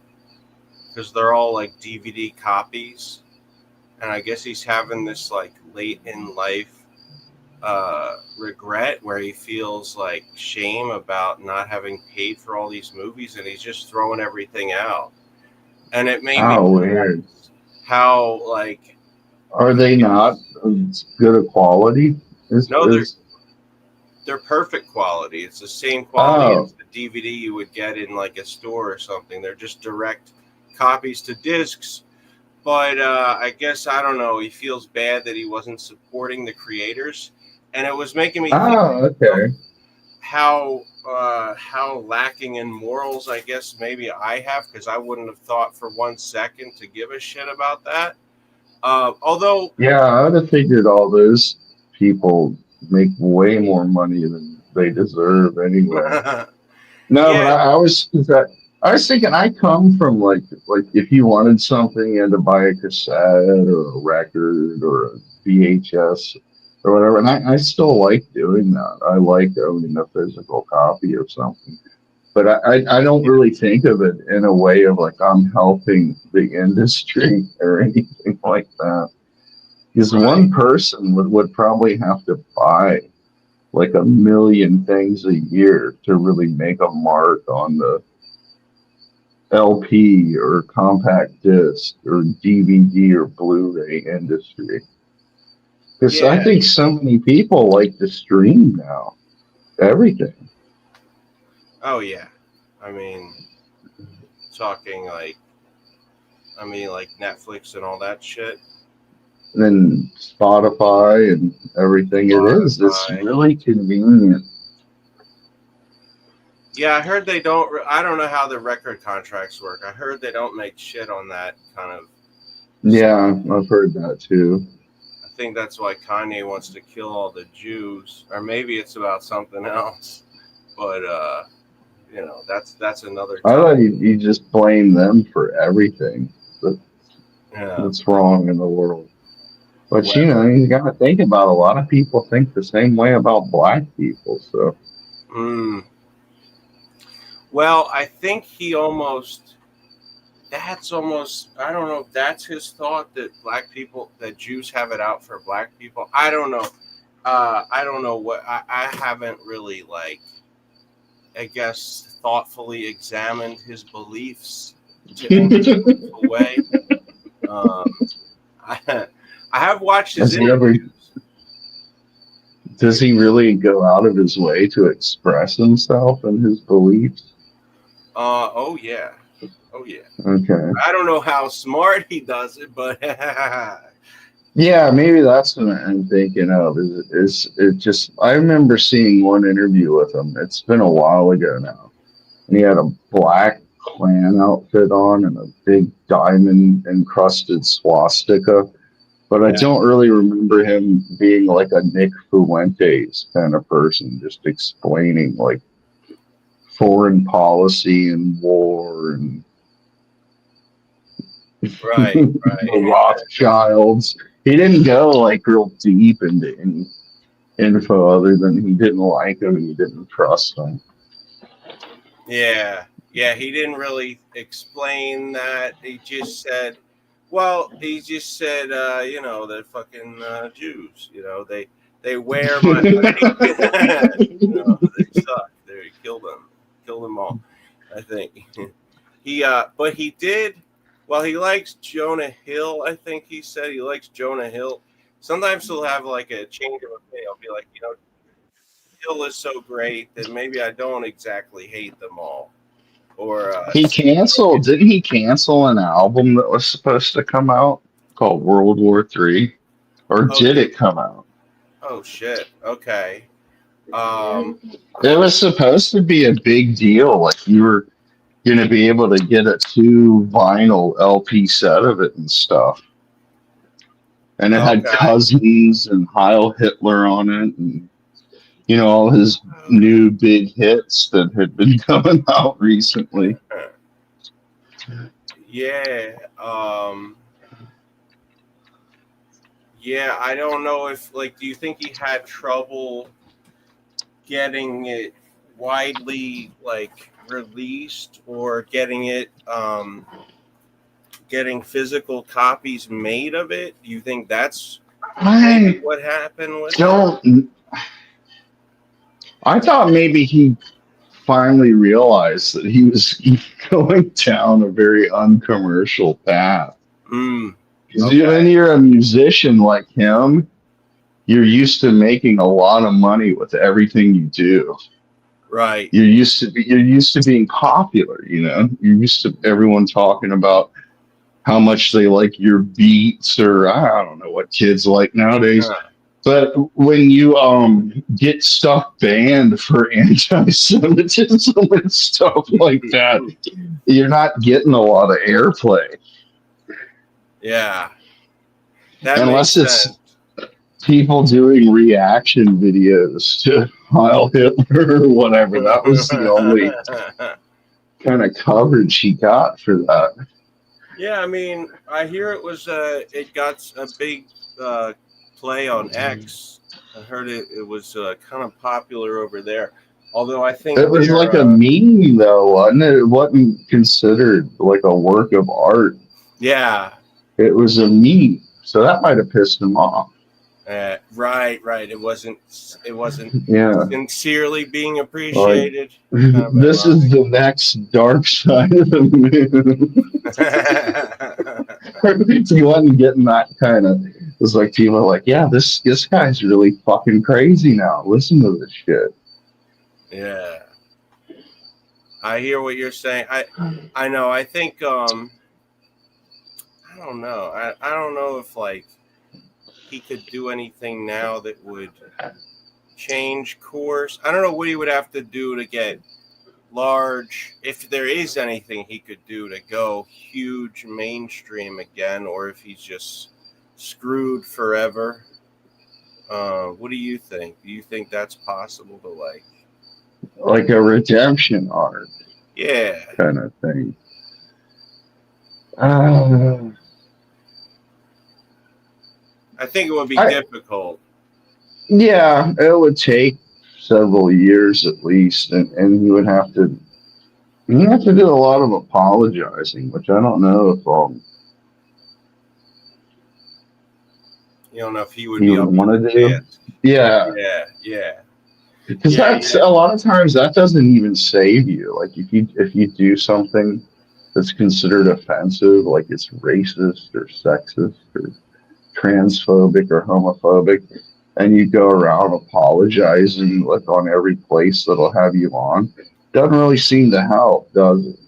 Speaker 3: because they're all like DVD copies, and I guess he's having this like late in life regret where he feels like shame about not having paid for all these movies, and he's just throwing everything out. And it made me
Speaker 6: Oh, weird.
Speaker 3: realize how like
Speaker 6: Are they not as good a quality?
Speaker 3: no, they're perfect quality. It's the same quality as the DVD you would get in like a store or something. They're just direct copies to discs. But I guess I don't know. He feels bad that he wasn't supporting the creators, and it was making me think
Speaker 6: okay.
Speaker 3: how lacking in morals I guess maybe I have, because I wouldn't have thought for 1 second to give a shit about that. Although
Speaker 6: Yeah, I would have figured all those people make way more money than they deserve anyway. No, but
Speaker 3: yeah,
Speaker 6: I was thinking I come from like if you wanted something, you had to buy a cassette or a record or a VHS or whatever, and I still like doing that. I like owning a physical copy of something, but I don't really think of it in a way of like I'm helping the industry or anything like that. Because
Speaker 3: right.
Speaker 6: one person would probably have to buy like a million things a year to really make a mark on the LP or compact disc or DVD or Blu-ray industry. Because I
Speaker 3: Yeah.
Speaker 6: think so many people like to stream now. Everything.
Speaker 3: Oh yeah. I mean, talking like Netflix and all that shit.
Speaker 6: And then Spotify and everything it is. It's
Speaker 3: Spotify.
Speaker 6: really convenient.
Speaker 3: Yeah, I heard they don't. I don't know how the record contracts work. I heard they don't make shit on that kind of.
Speaker 6: Yeah, I've heard that too.
Speaker 3: I think that's why Kanye wants to kill all the Jews, or maybe it's about something else. But that's another.
Speaker 6: I thought you just blame them for everything that's wrong in the world. But
Speaker 3: Well,
Speaker 6: you got to think about a lot of people think the same way about black people. So
Speaker 3: Well, I think that's almost, I don't know if that's his thought that Jews have it out for black people. I don't know. I don't know I haven't really I guess, thoughtfully examined his beliefs to any meaningful way. I have watched his interviews.
Speaker 6: Does he really go out of his way to express himself and his beliefs?
Speaker 3: Oh yeah.
Speaker 6: Okay.
Speaker 3: I don't know how smart he does it, but
Speaker 6: yeah, maybe that's what I'm thinking of. Is it just? I remember seeing one interview with him. It's been a while ago now, and he had a black Klan outfit on and a big diamond encrusted swastika. But I don't really remember him being like a Nick Fuentes kind of person, just explaining like foreign policy and war and
Speaker 3: right.
Speaker 6: the Rothschilds. He didn't go like real deep into any info other than he didn't like him and he didn't trust him.
Speaker 3: Yeah, he didn't really explain that. He just said, the fucking Jews, they wear my they suck. They killed them all. I think but he did. Well, he likes Jonah Hill. I think he said he likes Jonah Hill. Sometimes he'll have like a change of opinion. He'll be like, Hill is so great that maybe I don't exactly hate them all. Or
Speaker 6: didn't he cancel an album that was supposed to come out called World War III? Or did it come out?
Speaker 3: Oh shit. Okay.
Speaker 6: It was supposed to be a big deal. Like you were going to be able to get a 2 vinyl LP set of it and stuff. And it had Cousins and Heil Hitler on it and all his new big hits that had been coming out recently.
Speaker 3: Yeah, I don't know if like, do you think he had trouble getting it widely like released or getting physical copies made of it? Do you think that's maybe
Speaker 6: I
Speaker 3: what happened with it?
Speaker 6: don't. I thought maybe he finally realized that he was going down a very uncommercial path.
Speaker 3: Mm,
Speaker 6: Because
Speaker 3: okay.
Speaker 6: when you're a musician like him, you're used to making a lot of money with everything you do.
Speaker 3: Right.
Speaker 6: You're used to being popular, you know. You're used to everyone talking about how much they like your beats, or I don't know what kids like nowadays.
Speaker 3: Huh.
Speaker 6: But when you get stuff banned for anti-Semitism and stuff like that, you're not getting a lot of airplay
Speaker 3: Yeah. That
Speaker 6: unless
Speaker 3: makes
Speaker 6: it's
Speaker 3: sense.
Speaker 6: people doing reaction videos to Heil Hitler or whatever. That was the only kind of coverage he got for that.
Speaker 3: Yeah, I mean, I hear it was it got a big play on X. I heard it was kind of popular over there. Although I think
Speaker 6: It was like a meme, though, wasn't it? It wasn't considered like a work of art.
Speaker 3: yeah,
Speaker 6: It was a meme, so that might have pissed him off.
Speaker 3: right. It wasn't
Speaker 6: Yeah.
Speaker 3: sincerely being appreciated.
Speaker 6: This is the next dark side of the moon. He wasn't getting that kind of. It's like people are like, yeah, this guy's really fucking crazy now. Listen to this shit.
Speaker 3: Yeah, I hear what you're saying. I know. I think I don't know. I don't know if like he could do anything now that would change course. I don't know what he would have to do to get large, if there is anything he could do to go huge mainstream again, or if he's just screwed forever. What do you think? Do you think that's possible to
Speaker 6: like a redemption arc
Speaker 3: yeah,
Speaker 6: kind of thing?
Speaker 3: I think it would be
Speaker 6: I-
Speaker 3: difficult.
Speaker 6: Yeah, it would take several years at least, and you would have to do a lot of apologizing, which I don't know if
Speaker 3: You don't know if he would
Speaker 6: you
Speaker 3: be
Speaker 6: would
Speaker 3: up
Speaker 6: want
Speaker 3: to
Speaker 6: to
Speaker 3: the
Speaker 6: do.
Speaker 3: task.
Speaker 6: Yeah,
Speaker 3: Yeah.
Speaker 6: because
Speaker 3: Yeah,
Speaker 6: that's a lot of times that doesn't even save you. Like if you do something that's considered offensive, like it's racist or sexist or transphobic or homophobic, and you go around apologizing like on every place that'll have you on, doesn't really seem to help, does it?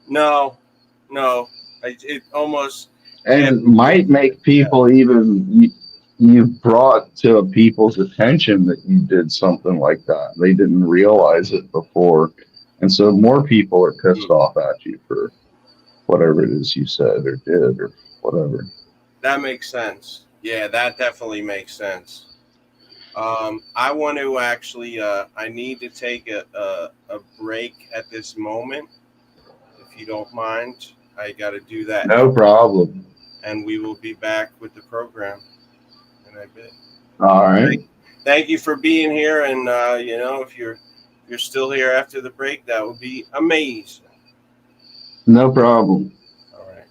Speaker 3: No. It almost
Speaker 6: And it might make people even you brought to people's attention that you did something like that. They didn't realize it before, and so more people are pissed off at you for whatever it is you said or did or whatever.
Speaker 3: that makes sense. Yeah, that definitely makes sense. I want to actually. I need to take a break at this moment, if you don't mind. I got to do that.
Speaker 6: No problem.
Speaker 3: And we will be back with the program in a bit.
Speaker 6: All right.
Speaker 3: Thank you for being here, and if you're still here after the break, that would be amazing.
Speaker 6: No problem.
Speaker 3: All right.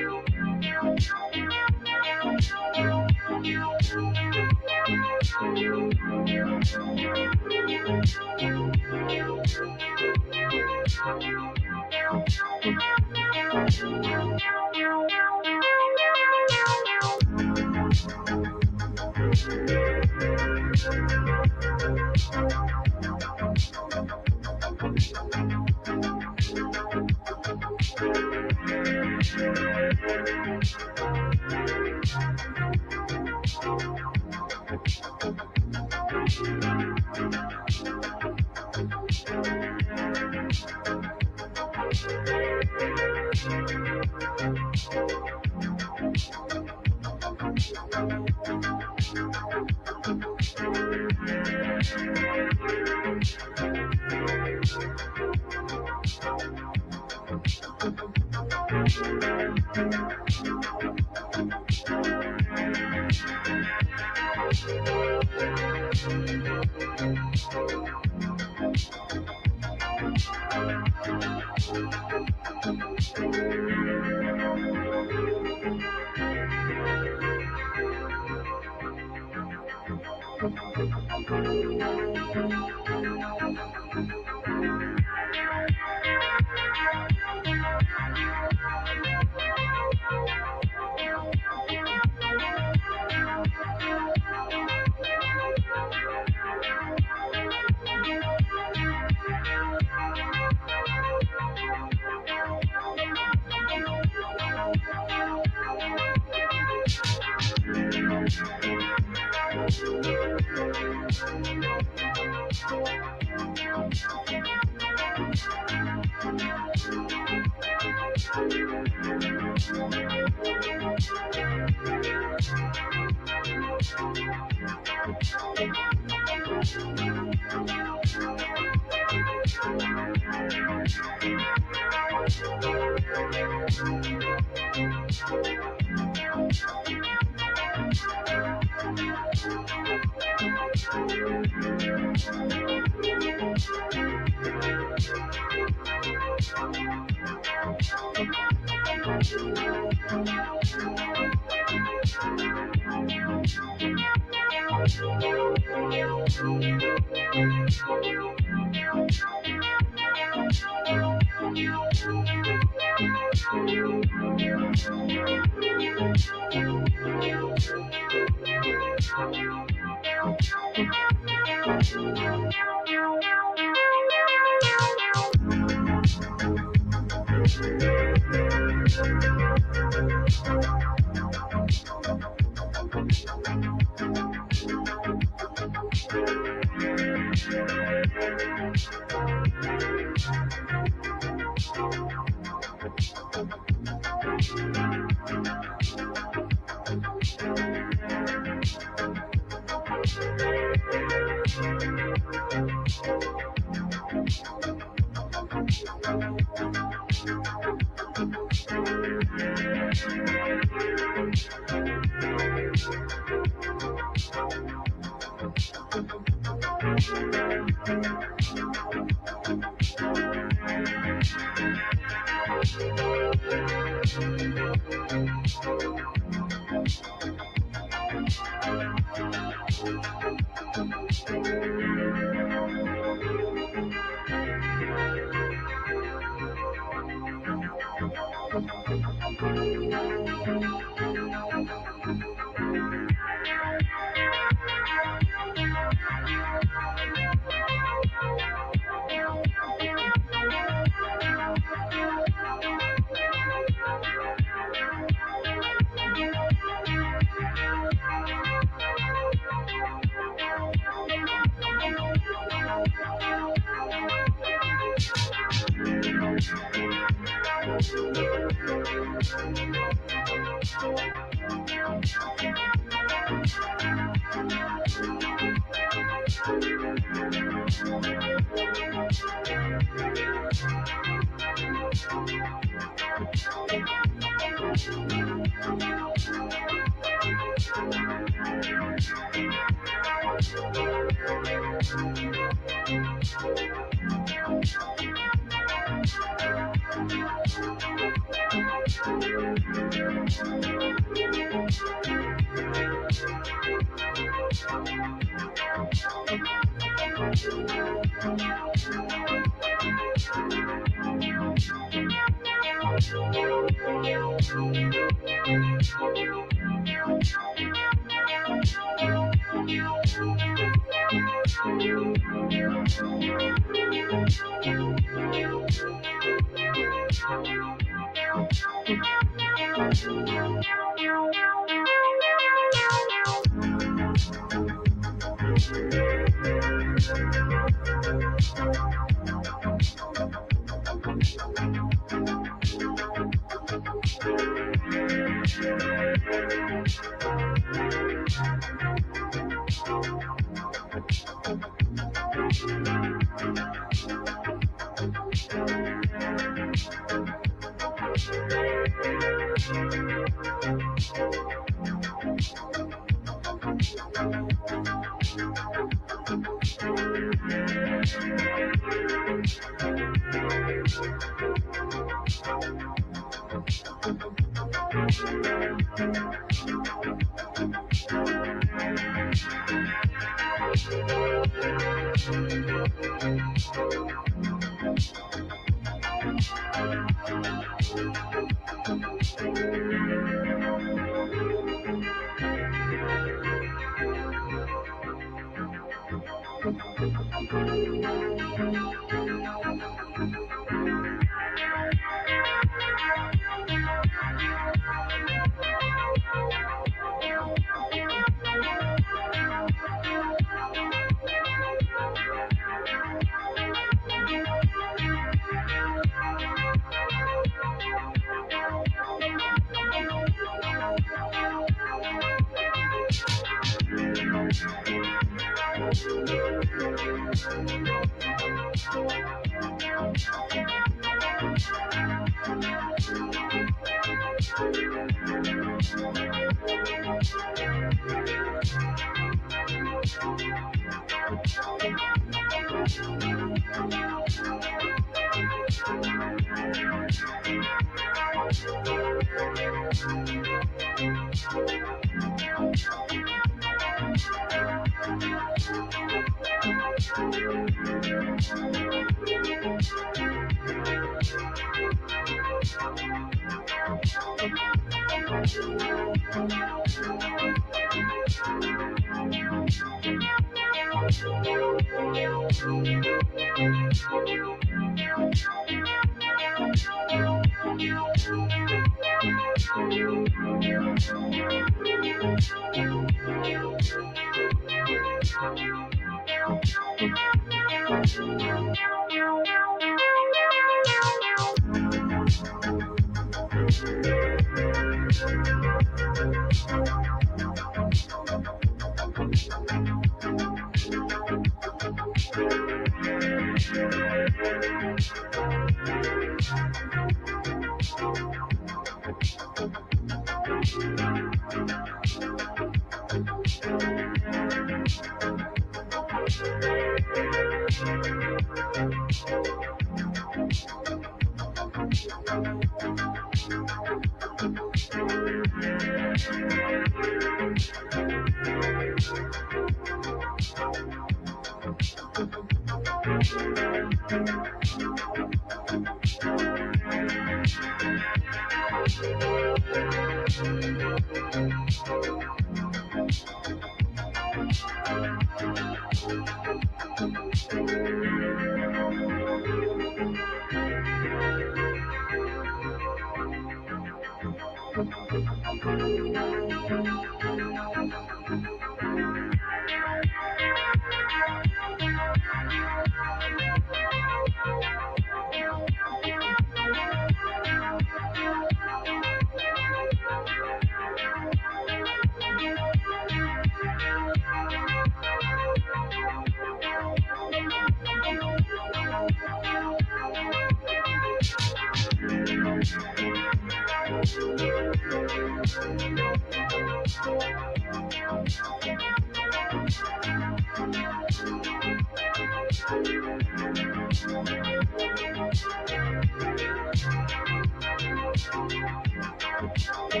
Speaker 3: All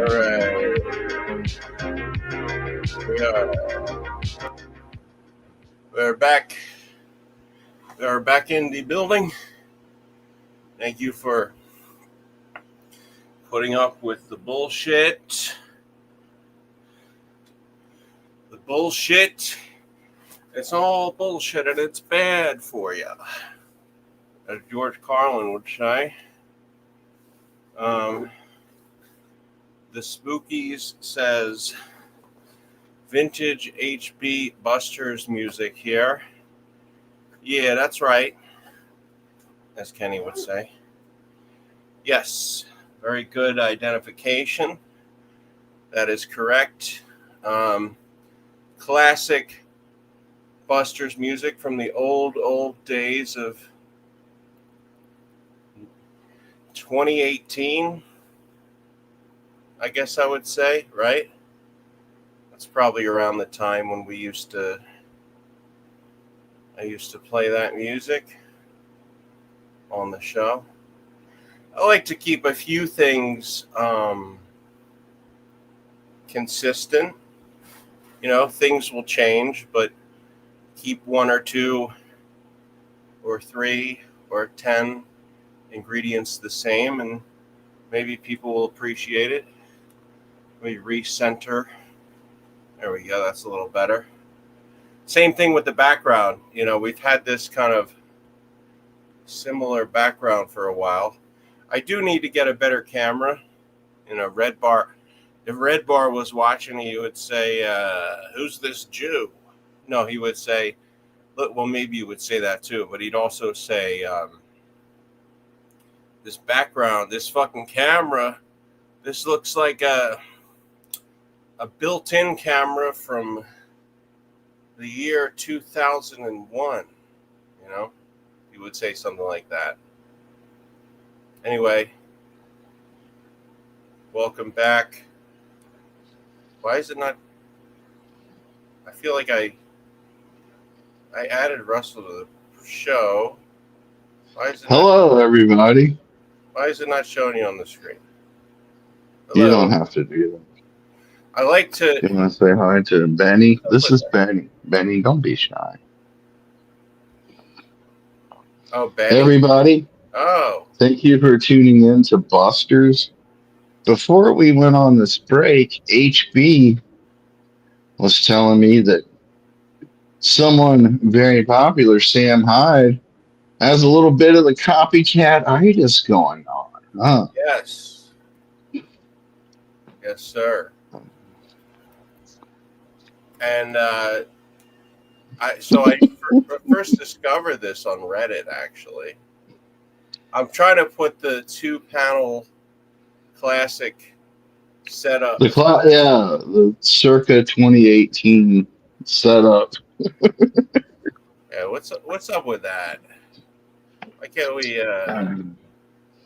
Speaker 3: right. We're back. We are back in the building. Thank you for putting up with the bullshit. The bullshit. It's all bullshit and it's bad for you, as George Carlin would say. The Spookies says vintage HB Busters music here. Yeah, that's right, as Kenny would say. Yes, very good identification. That is correct. Classic Busters music from the old days of 2018. I guess I would say, right? That's probably around the time when I used to play that music on the show. I like to keep a few things consistent. You know, things will change, but keep 1 or 2 or 3 or 10 ingredients the same, and maybe people will appreciate it. Let me recenter. There we go. That's a little better. Same thing with the background. You know, we've had this kind of similar background for a while. I do need to get a better camera. You know, Red Bar. If Red Bar was watching, he would say, who's this Jew? No, he would say, look, well, maybe you would say that too, but he'd also say, this background, this fucking camera, this looks like a built-in camera from the year 2001, you know? He would say something like that. Anyway, welcome back. Why is it not? I feel like I added Russell to the show. Why is it
Speaker 6: Hello, everybody.
Speaker 3: Why is it not showing you on the screen? Hello.
Speaker 6: You don't have to do that.
Speaker 3: I like to.
Speaker 6: You want to say hi to Benny? This is Benny. Benny, don't be shy.
Speaker 3: Oh, Benny.
Speaker 6: Everybody,
Speaker 3: Oh,
Speaker 6: thank you for tuning in to Busters. Before we went on this break, HB was telling me that someone very popular, Sam Hyde, has a little bit of the copycat itis going on. Huh?
Speaker 3: yes. Yes, sir. And I first discovered this on Reddit, actually. I'm trying to put the 2-panel classic setup.
Speaker 6: The circa 2018 setup.
Speaker 3: Yeah, what's up with that? Why can't we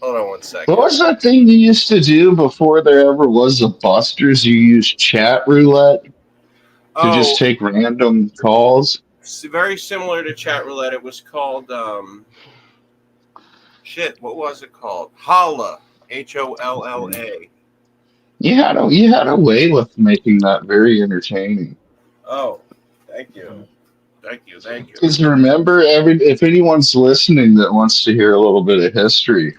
Speaker 3: hold on one second.
Speaker 6: What was that thing you used to do before there ever was a Busters? You used chat roulette to just take random calls.
Speaker 3: very similar to Chat Roulette. It was called what was it called? Holla, HOLLA.
Speaker 6: You had a way with making that very entertaining.
Speaker 3: Oh, thank you. Thank you.
Speaker 6: Because remember, if anyone's listening that wants to hear a little bit of history,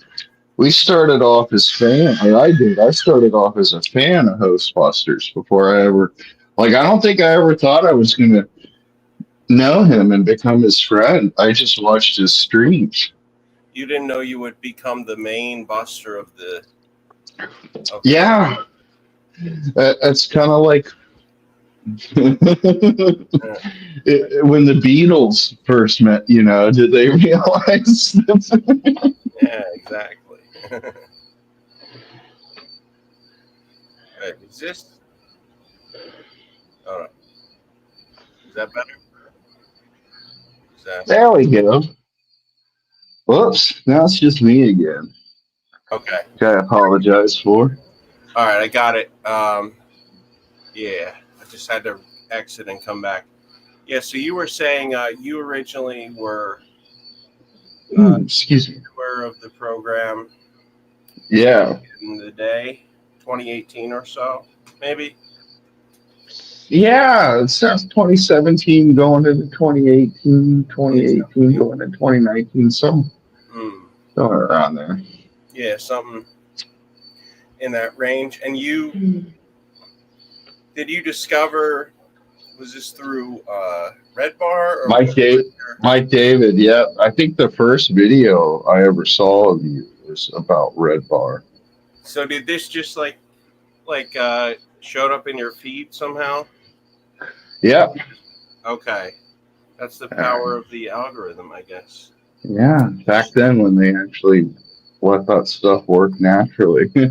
Speaker 6: we started off as fan. I did. I started off as a fan of Hostbusters before I ever, like, I don't think I ever thought I was going to know him and become his friend. I just watched his streams.
Speaker 3: You didn't know you would become the main buster of the.
Speaker 6: Yeah. That's kind of like when the Beatles first met, did they realize?
Speaker 3: Yeah, exactly. Right, is this? Oh, no. Is that better? Is that
Speaker 6: There we go. Whoops, now it's just me again.
Speaker 3: okay?
Speaker 6: I apologize for.
Speaker 3: All right, I got it. Yeah, I just had to exit and come back. Yeah, so you were saying you originally were
Speaker 6: Excuse me.
Speaker 3: aware of the program
Speaker 6: Yeah.
Speaker 3: in the day, 2018 or so, maybe.
Speaker 6: Yeah, it sounds 2017 going into 2018, 2018 going into 2019, somewhere around there.
Speaker 3: Yeah, something in that range. And did you discover? Was this through Red Bar or
Speaker 6: Mike David? Yeah, I think the first video I ever saw of you was about Red Bar.
Speaker 3: So did this just like showed up in your feed somehow?
Speaker 6: Yeah.
Speaker 3: Okay, that's the power of the algorithm, I guess.
Speaker 6: Yeah, back then when they actually let that stuff work naturally.
Speaker 3: Yeah.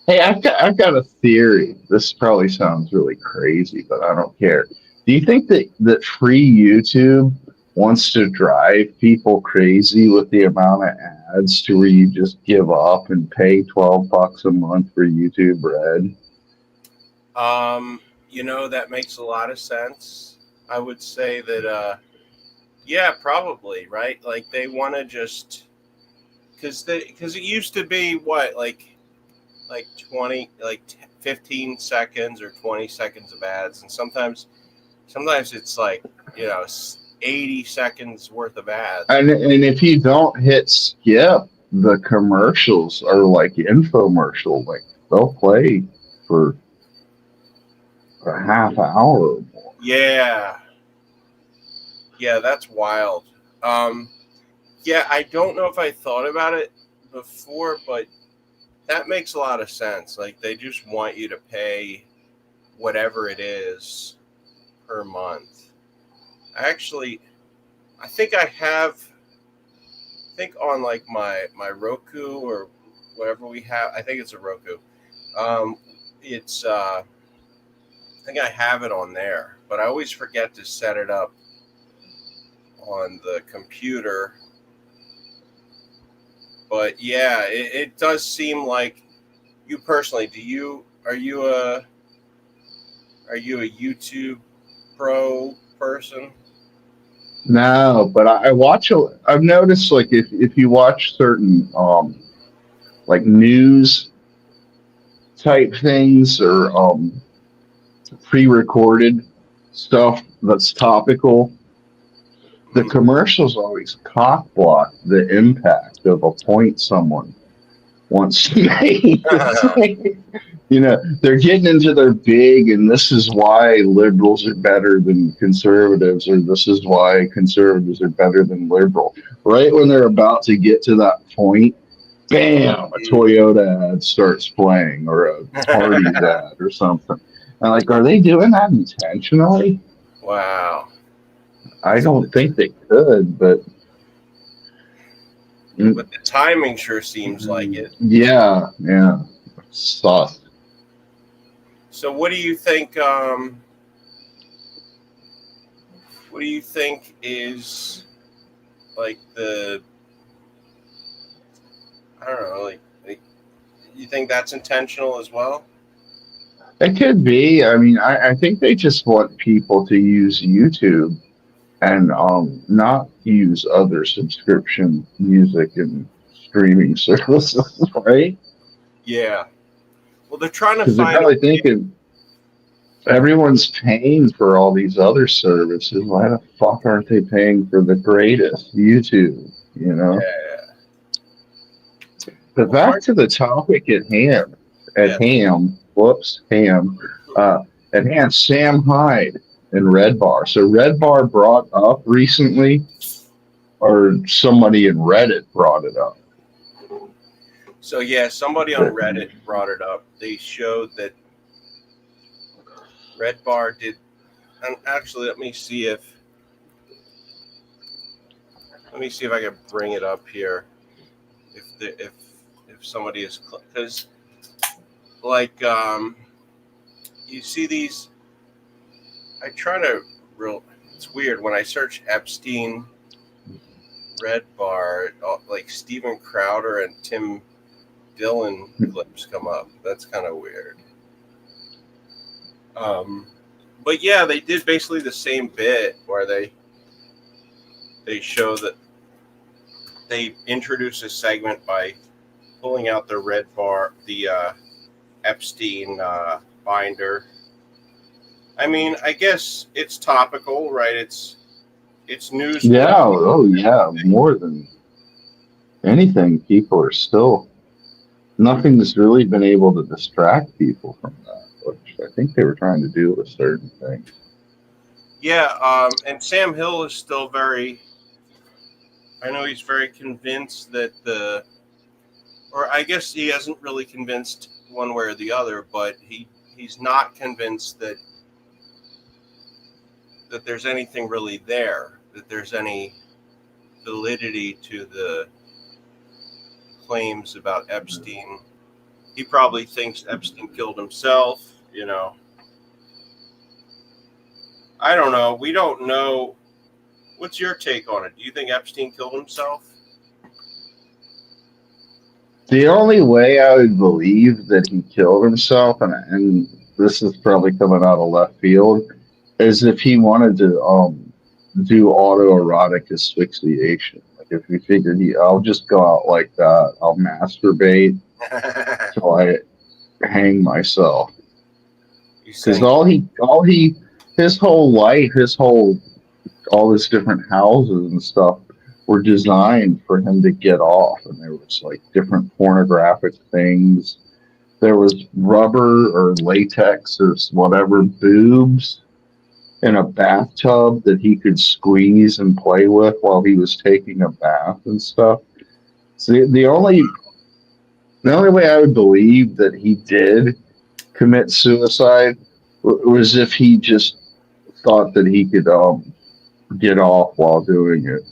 Speaker 6: Hey, I've got a theory. This probably sounds really crazy, but I don't care. Do you think that free YouTube wants to drive people crazy with the amount of ads to where you just give up and pay $12 a month for YouTube Red?
Speaker 3: That makes a lot of sense. I would say that yeah, probably, right? Like they want to just because it used to be what like 20 15 seconds or 20 seconds of ads, and sometimes it's like 80 seconds worth of ads.
Speaker 6: And if you don't hit skip, the commercials are like infomercial. Like they'll play for a half hour or more.
Speaker 3: Yeah, that's wild. Yeah, I don't know if I thought about it before, but that makes a lot of sense. Like they just want you to pay whatever it is per month. I think on like my Roku or whatever we have, I think it's a Roku. It's I think I have it on there, but I always forget to set it up on the computer. But yeah, it does seem like you personally. Are you a YouTube Pro person?
Speaker 6: No, but I watch. I've noticed like if you watch certain like news type things or pre-recorded stuff that's topical, the commercials always cock block the impact of a point someone wants to make. They're getting into their big, and this is why liberals are better than conservatives, or this is why conservatives are better than liberal. Right when they're about to get to that point, bam, a Toyota ad starts playing, or a Hardee's ad, or something. And like, are they doing that intentionally?
Speaker 3: Wow.
Speaker 6: I don't think they could, but
Speaker 3: the timing sure seems like it.
Speaker 6: Yeah. Sauce.
Speaker 3: So what do you think? What do you think is like the? I don't know. Like you think that's intentional as well?
Speaker 6: It could be. I mean, I think they just want people to use YouTube and not use other subscription music and streaming services, right?
Speaker 3: Yeah. Well, they're trying to
Speaker 6: Because they're
Speaker 3: find a
Speaker 6: probably thinking everyone's paying for all these other services. Why the fuck aren't they paying for the greatest YouTube? You know.
Speaker 3: yeah.
Speaker 6: But
Speaker 3: Well,
Speaker 6: back to the topic at hand. At
Speaker 3: yeah.
Speaker 6: ham. Whoops, ham. At hand, Sam Hyde and Red Bar. So Red Bar brought up recently, or somebody in Reddit brought it up.
Speaker 3: So yeah, somebody on Reddit brought it up. They showed that Red Bar did, and actually, let me see if I can bring it up here. If somebody is, because like you see these, I try to it's weird when I search Epstein, Red Bar, like Steven Crowder and Tim Dillon clips come up. That's kind of weird. But yeah, they did basically the same bit where they show that they introduce a segment by pulling out the Red Bar, the Epstein binder. I mean, I guess it's topical, right? It's news.
Speaker 6: Yeah, oh yeah, more than anything, people are still, nothing's really been able to distract people from that, which I think they were trying to do with certain things.
Speaker 3: Yeah, and Sam Hill is still very, I know he's very convinced that or I guess he hasn't really convinced one way or the other, but he's not convinced that there's anything really there, that there's any validity to the claims about Epstein. He probably thinks Epstein killed himself, you know. I don't know. We don't know. What's your take on it? Do you think Epstein killed himself?
Speaker 6: The only way I would believe that he killed himself, and this is probably coming out of left field, is if he wanted to do autoerotic asphyxiation. Like if he figured I'll just go out like that, I'll masturbate till I hang myself. Because his whole life, all his different houses and stuff were designed for him to get off, and there was like different pornographic things. There was rubber or latex or whatever boobs in a bathtub that he could squeeze and play with while he was taking a bath and stuff. So the only way I would believe that he did commit suicide was if he just thought that he could get off while doing it.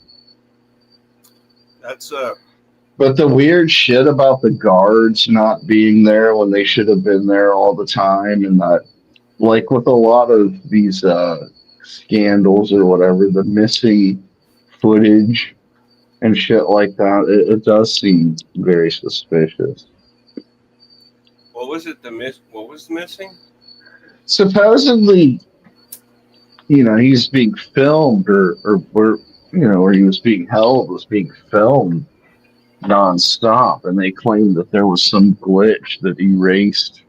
Speaker 3: That's
Speaker 6: But the weird shit about the guards not being there when they should have been there all the time, and that, like with a lot of these scandals or whatever, the missing footage and shit like that, it does seem very suspicious.
Speaker 3: what was it? What was missing?
Speaker 6: Supposedly, he's being filmed, or where he was being held was being filmed nonstop, and they claimed that there was some glitch that erased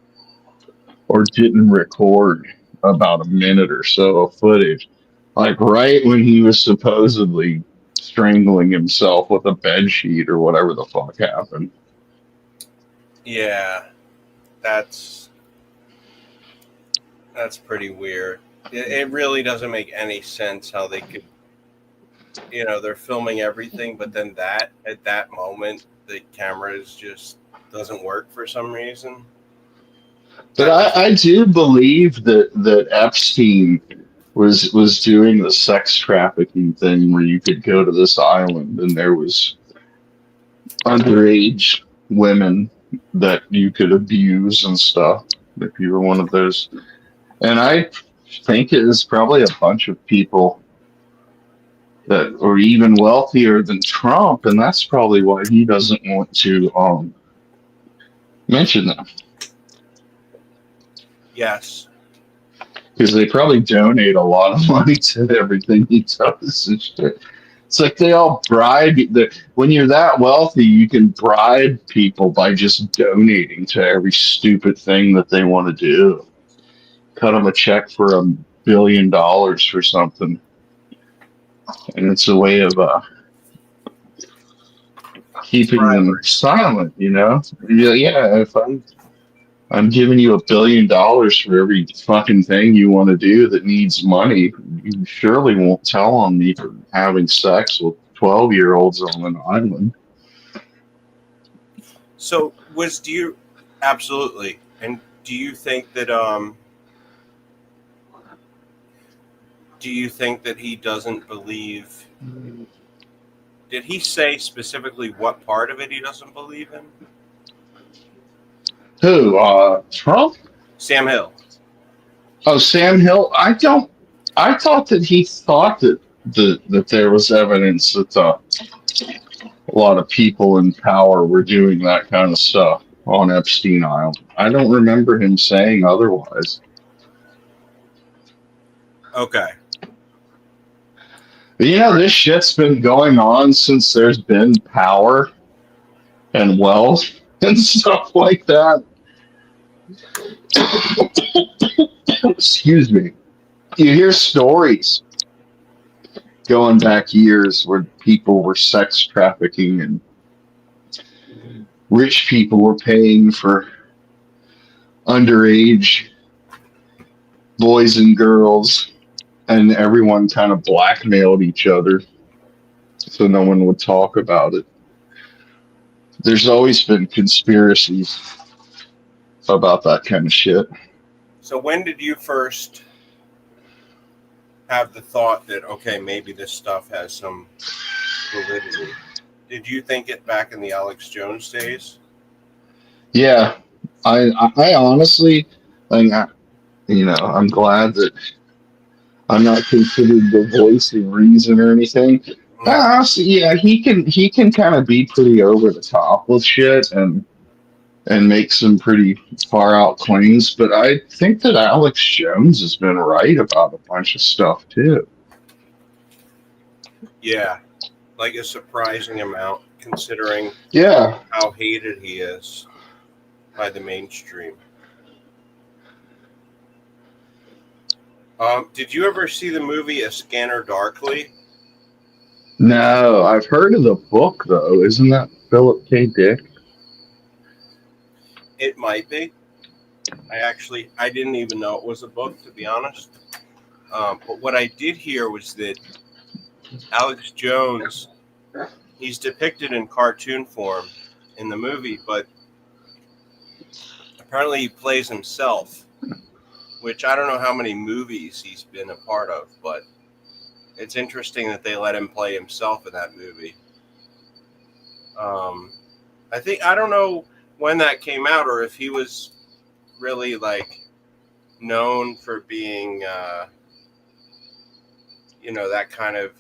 Speaker 6: or didn't record about a minute or so of footage, like right when he was supposedly strangling himself with a bed sheet or whatever the fuck happened.
Speaker 3: Yeah, that's pretty weird. It really doesn't make any sense how they could, they're filming everything, but then at that moment the cameras just doesn't work for some reason.
Speaker 6: But I do believe that Epstein was doing the sex trafficking thing where you could go to this island and there was underage women that you could abuse and stuff if you were one of those. And I think it is probably a bunch of people that are even wealthier than Trump, and that's probably why he doesn't want to mention them.
Speaker 3: Yes.
Speaker 6: Because they probably donate a lot of money to everything he does and shit. It's like they all bribe. When you're that wealthy, you can bribe people by just donating to every stupid thing that they want to do. Cut them a check for $1 billion for something, and it's a way of keeping them
Speaker 3: Bribery.
Speaker 6: silent. You know, you'd be like, yeah, if I'm giving you $1 billion for every fucking thing you want to do that needs money, you surely won't tell on me for having sex with 12-year-olds on an island.
Speaker 3: So do you absolutely, and do you think that he doesn't believe? Did he say specifically what part of it he doesn't believe in?
Speaker 6: Who? Trump?
Speaker 3: Sam Hill.
Speaker 6: Oh, Sam Hill. I thought that he thought that there was evidence that a lot of people in power were doing that kind of stuff on Epstein Island. I don't remember him saying otherwise.
Speaker 3: Okay.
Speaker 6: But, this shit's been going on since there's been power and wealth and stuff like that. Excuse me. You hear stories going back years where people were sex trafficking and rich people were paying for underage boys and girls, and everyone kind of blackmailed each other so no one would talk about it. There's always been conspiracies about that kind of shit.
Speaker 3: So when did you first have the thought that, okay, maybe this stuff has some validity? Did you think it back in the Alex Jones days?
Speaker 6: Yeah, I honestly, I'm glad that I'm not considered the voice of reason or anything. Honestly, yeah, he can kind of be pretty over the top with shit and make some pretty far out claims, but I think that Alex Jones has been right about a bunch of stuff too.
Speaker 3: Yeah, like a surprising amount considering how hated he is by the mainstream. Did you ever see the movie A Scanner Darkly?
Speaker 6: No, I've heard of the book though. Isn't that Philip K. Dick?
Speaker 3: It might be. I didn't even know it was a book, to be honest. But what I did hear was that Alex Jones, he's depicted in cartoon form in the movie, but apparently he plays himself, which I don't know how many movies he's been a part of, but it's interesting that they let him play himself in that movie. I don't know when that came out or if he was really like known for being, that kind of,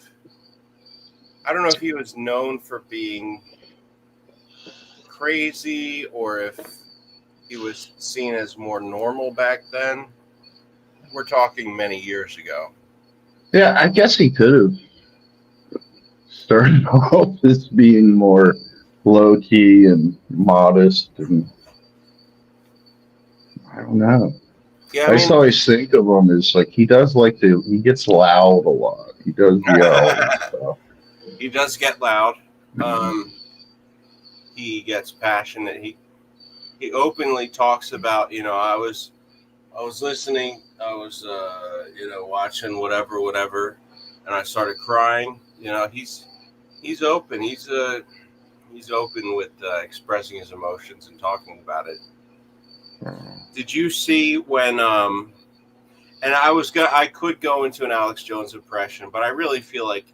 Speaker 3: I don't know if he was known for being crazy or if he was seen as more normal back then. We're talking many years ago.
Speaker 6: Yeah, I guess he could have started off as being more low key and modest, and I don't know.
Speaker 3: Yeah,
Speaker 6: I just always think of him as like he gets loud a lot. He does yell and stuff.
Speaker 3: He does get loud. He gets passionate. He openly talks about, I was listening. I was, watching whatever, and I started crying. He's open. He's open with expressing his emotions and talking about it. Did you see when? And I could go into an Alex Jones impression, but I really feel like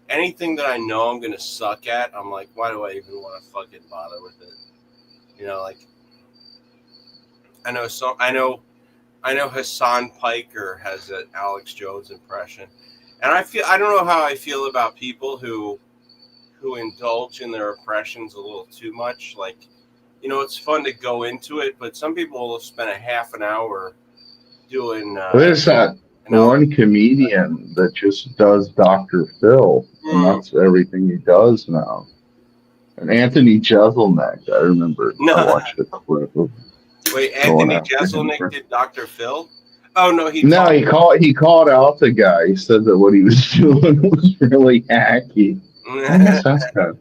Speaker 3: anything that I know I'm gonna suck at, I'm like, why do I even want to fucking bother with it? I know Hassan Piker has an Alex Jones impression, and I don't know how I feel about people who indulge in their impressions a little too much. Like, it's fun to go into it, but some people will spend a half an hour doing.
Speaker 6: There's that one comedian that just does Dr. Phil, and that's everything he does now. And Anthony Jeselnik, I remember I watched a clip of.
Speaker 3: Wait, Anthony Jeselnik did Dr. Phil? Oh no, he
Speaker 6: called out the guy. He said that what he was doing was really hacky. I guess that's kind of,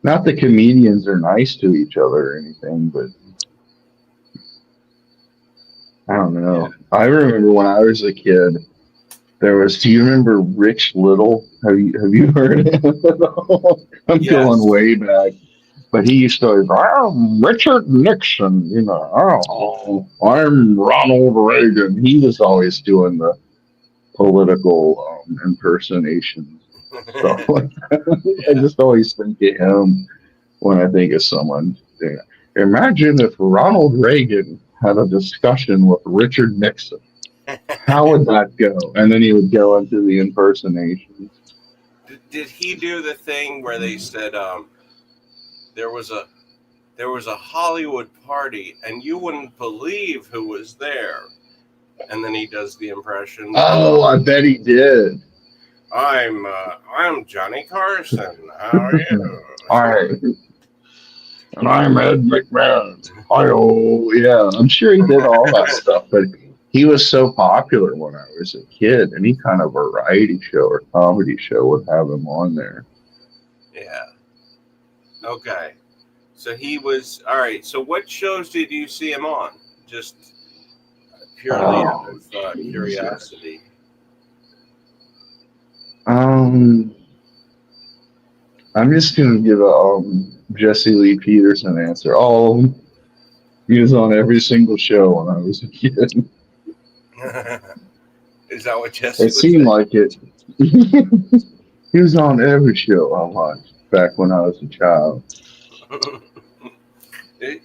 Speaker 6: not that comedians are nice to each other or anything, but I don't know. Yeah. I remember when I was a kid, there was. Do you remember Rich Little? Have you heard of him? I'm going way back. But he used to, I'm Richard Nixon, you know, I'm Ronald Reagan. He was always doing the political impersonations. Stuff like that. I just always think of him when I think of someone. Yeah. Imagine if Ronald Reagan had a discussion with Richard Nixon. How would that go? And then he would go into the impersonations.
Speaker 3: Did he do the thing where they said, there was a Hollywood party and you wouldn't believe who was there, and then he does the impression.
Speaker 6: Oh, I bet he did.
Speaker 3: I'm Johnny Carson. How are you?
Speaker 6: All right. And I'm Ed McMahon. Oh, yeah. I'm sure he did all that stuff, but he was so popular when I was a kid. Any kind of variety show or comedy show would have him on there.
Speaker 3: Yeah. Okay. So he was, all right. So what shows did you see him on? Just purely out of curiosity.
Speaker 6: I'm just going to give a Jesse Lee Peterson answer. Oh, he was on every single show when I was a kid.
Speaker 3: Is that what Jesse?
Speaker 6: It seemed like it. He was on every show I watched back when I was a child.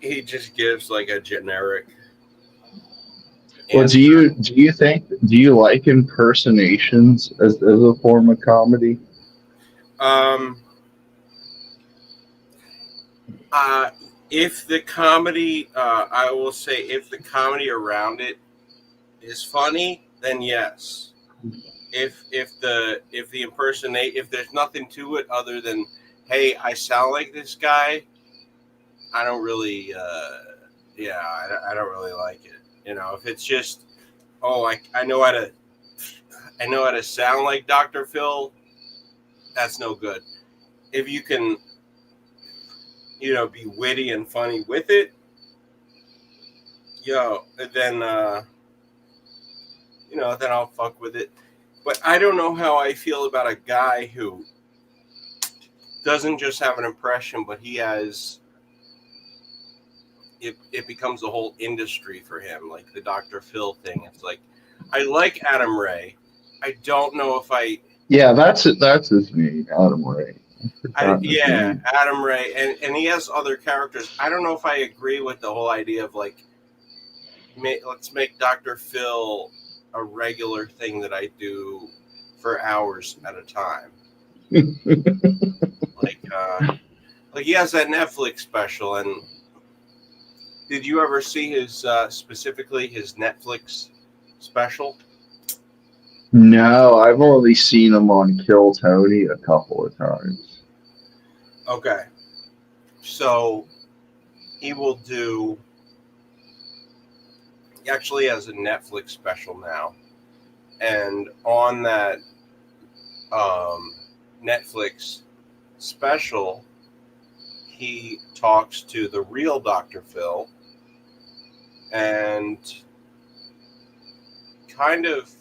Speaker 3: He just gives like a generic.
Speaker 6: Well, do you like impersonations as a form of comedy?
Speaker 3: If the comedy, I will say, if the comedy around it is funny, then yes. If there's nothing to it other than, hey, I sound like this guy, I don't really, I don't really like it. You know, if it's just, I know how to sound like Dr. Phil, that's no good. If you can, be witty and funny with it, then I'll fuck with it. But I don't know how I feel about a guy who doesn't just have an impression, but he has, it becomes a whole industry for him, like the Dr. Phil thing. It's like, I like Adam Ray. I don't know if I...
Speaker 6: Yeah, that's his name, Adam Ray.
Speaker 3: Adam Ray. And he has other characters. I don't know if I agree with the whole idea of like, let's make Dr. Phil a regular thing that I do for hours at a time. like he has that Netflix special, and did you ever see his specifically his Netflix special?
Speaker 6: No, I've only seen him on Kill Tony a couple of times.
Speaker 3: Okay. So he will do, he actually has a Netflix special now. And on that Netflix special, he talks to the real Dr. Phil and kind of,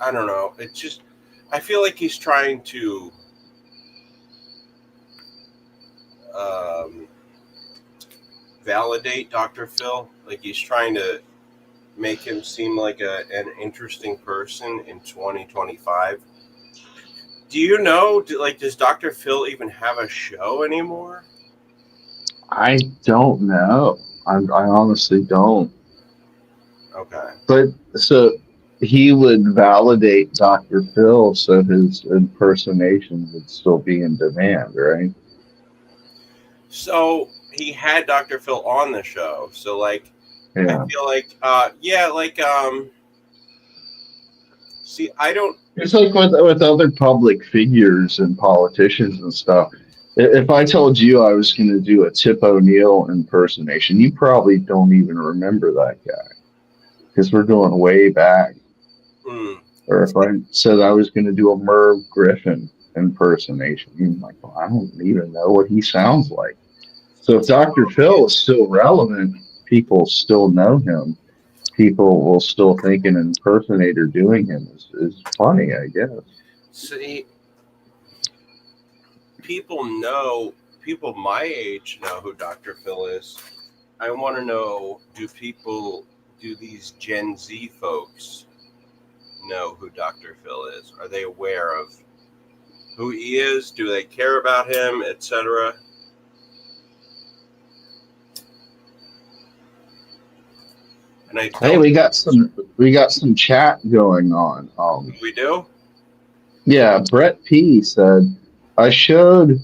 Speaker 3: I don't know. It's just, I feel like he's trying to validate Dr. Phil. Like he's trying to make him seem like an interesting person in 2025. Do you know, does Dr. Phil even have a show anymore?
Speaker 6: I don't know. I honestly don't.
Speaker 3: Okay.
Speaker 6: But so he would validate Dr. Phil so his impersonation would still be in demand, right?
Speaker 3: So he had Dr. Phil on the show. So like,
Speaker 6: Yeah.
Speaker 3: I feel like, see, I don't.
Speaker 6: It's like with other public figures and politicians and stuff. If I told you I was going to do a Tip O'Neill impersonation, you probably don't even remember that guy because we're going way back. Or if I said I was going to do a Merv Griffin impersonation, you're like, well, I don't even know what he sounds like. So if Dr. Phil is still relevant, people still know him. People will still think an impersonator doing him is funny, I guess.
Speaker 3: See, people my age know who Dr. Phil is. I want to know, do these Gen Z folks know who Dr. Phil is? Are they aware of who he is? Do they care about him, etc.? And
Speaker 6: hey, we got some chat going on.
Speaker 3: We do?
Speaker 6: Yeah, Brett P said, I showed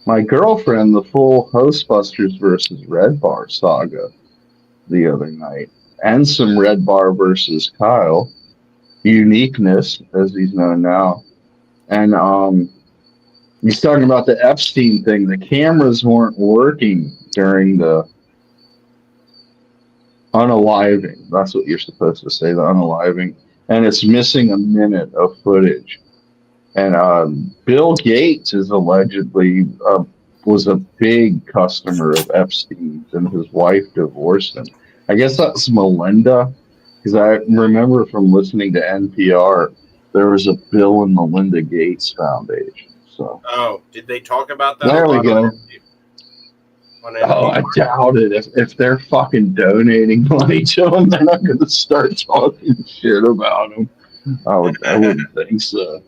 Speaker 6: my girlfriend the full Ghostbusters versus Red Bar saga the other night, and some Red Bar versus Kyle, Uniqueness, as he's known now. And he's talking about the Epstein thing. The cameras weren't working during the unaliving. That's what you're supposed to say, the unaliving. And it's missing a minute of footage. And Bill Gates is allegedly was a big customer of Epstein's, and his wife divorced him. I guess that's Melinda, because I remember from listening to NPR, there was a Bill and Melinda Gates Foundation. So,
Speaker 3: oh, did they talk about that?
Speaker 6: There we go. Oh, I doubt it. If they're fucking donating money to them, they're not going to start talking shit about them. I wouldn't think so.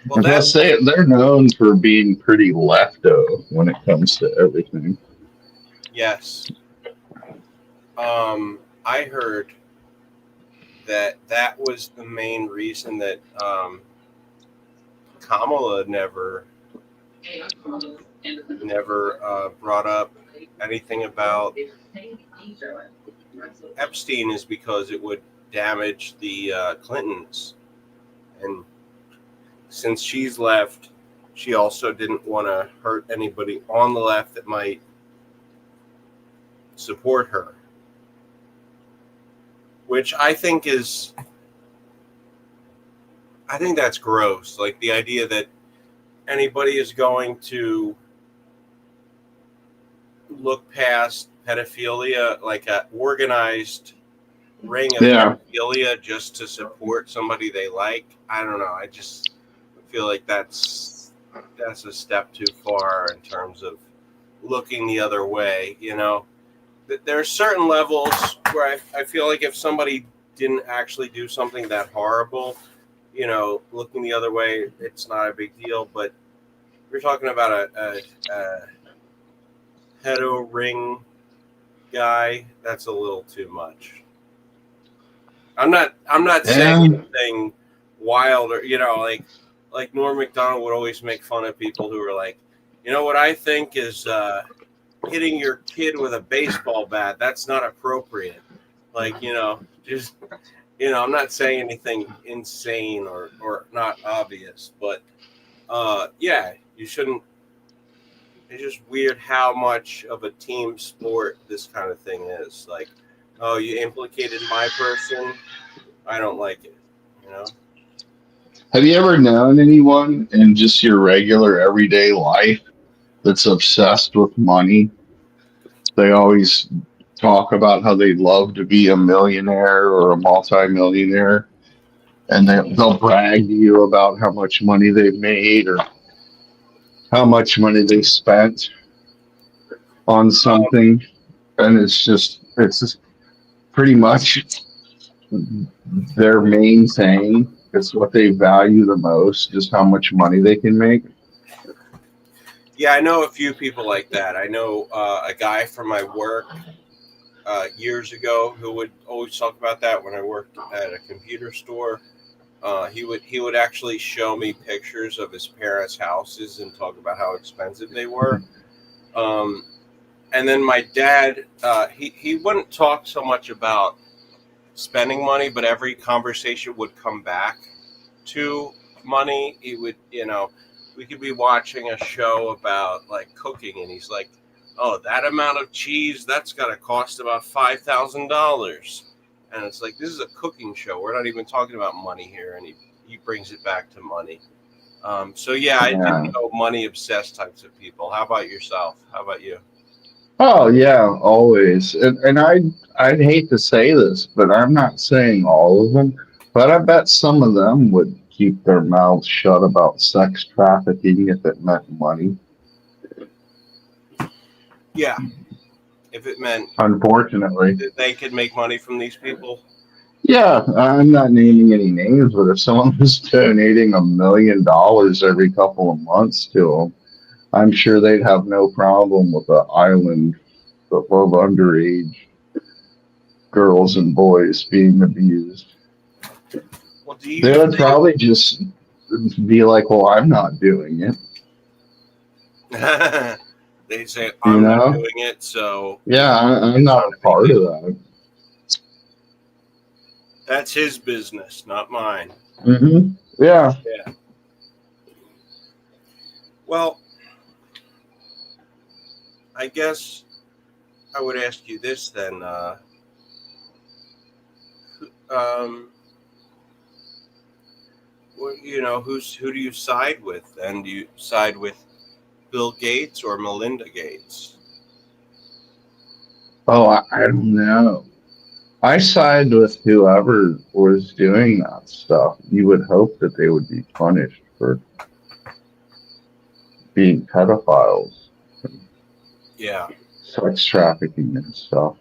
Speaker 6: Well, that's it. They're known for being pretty lefto when it comes to everything.
Speaker 3: Yes. I heard that was the main reason that Kamala never brought up anything about Epstein, is because it would damage the Clintons. And since she's left, she also didn't want to hurt anybody on the left that might support her, which I think that's gross. Like the idea that anybody is going to look past pedophilia, like an organized ring of pedophilia, just to support somebody they like. I don't know. I just feel like that's a step too far in terms of looking the other way. You know, there are certain levels where I feel like if somebody didn't actually do something that horrible, you know, looking the other way, it's not a big deal. But we're talking about a pedo ring guy. That's a little too much. I'm not saying anything wild, or, you know, like Norm Macdonald would always make fun of people who are like, you know, what I think is hitting your kid with a baseball bat, that's not appropriate. Like, you know, just, you know, I'm not saying anything insane or not obvious, but yeah, you shouldn't. It's just weird how much of a team sport this kind of thing is. Like, oh, you implicated my person, I don't like it, you know?
Speaker 6: Have you ever known anyone in just your regular everyday life that's obsessed with money? They always talk about how they'd love to be a millionaire or a multimillionaire, and they'll brag to you about how much money they've made or how much money they spent on something, and it's just pretty much their main thing. It's what they value the most, just how much money they can make.
Speaker 3: Yeah, I know a few people like that. I know a guy from my work years ago who would always talk about that when I worked at a computer store. He would actually show me pictures of his parents' houses and talk about how expensive they were. And then my dad, he wouldn't talk so much about spending money, but every conversation would come back to money. He would, we could be watching a show about like cooking, and he's like, "Oh, that amount of cheese, that's got to cost about $5,000." And it's like, this is a cooking show. We're not even talking about money here. And he brings it back to money. So yeah, I
Speaker 6: Yeah.
Speaker 3: do know money obsessed types of people. How about yourself? How about you?
Speaker 6: Oh yeah, always. And I'd hate to say this, but I'm not saying all of them, but I bet some of them would keep their mouths shut about sex trafficking if it meant money.
Speaker 3: Yeah. If it meant
Speaker 6: Unfortunately.
Speaker 3: that they could make money from these people.
Speaker 6: Yeah, I'm not naming any names, but if someone was donating $1 million every couple of months to them, I'm sure they'd have no problem with an island of underage girls and boys being abused.
Speaker 3: Well, do you
Speaker 6: They would
Speaker 3: think
Speaker 6: probably just be like, "Well, I'm not doing it."
Speaker 3: they say
Speaker 6: You
Speaker 3: I'm not
Speaker 6: know?
Speaker 3: doing it, so
Speaker 6: Yeah, I'm
Speaker 3: it's
Speaker 6: not
Speaker 3: not
Speaker 6: a
Speaker 3: a big
Speaker 6: part of
Speaker 3: deal.
Speaker 6: that.
Speaker 3: That's his business, not mine.
Speaker 6: Yeah.
Speaker 3: Yeah. Well, I guess I would ask you this then. Um, who do you side with? And do you side with Bill Gates or Melinda Gates?
Speaker 6: Oh, I don't know. I side with whoever was doing that stuff. You would hope that they would be punished for being pedophiles,
Speaker 3: Yeah.
Speaker 6: sex trafficking and stuff.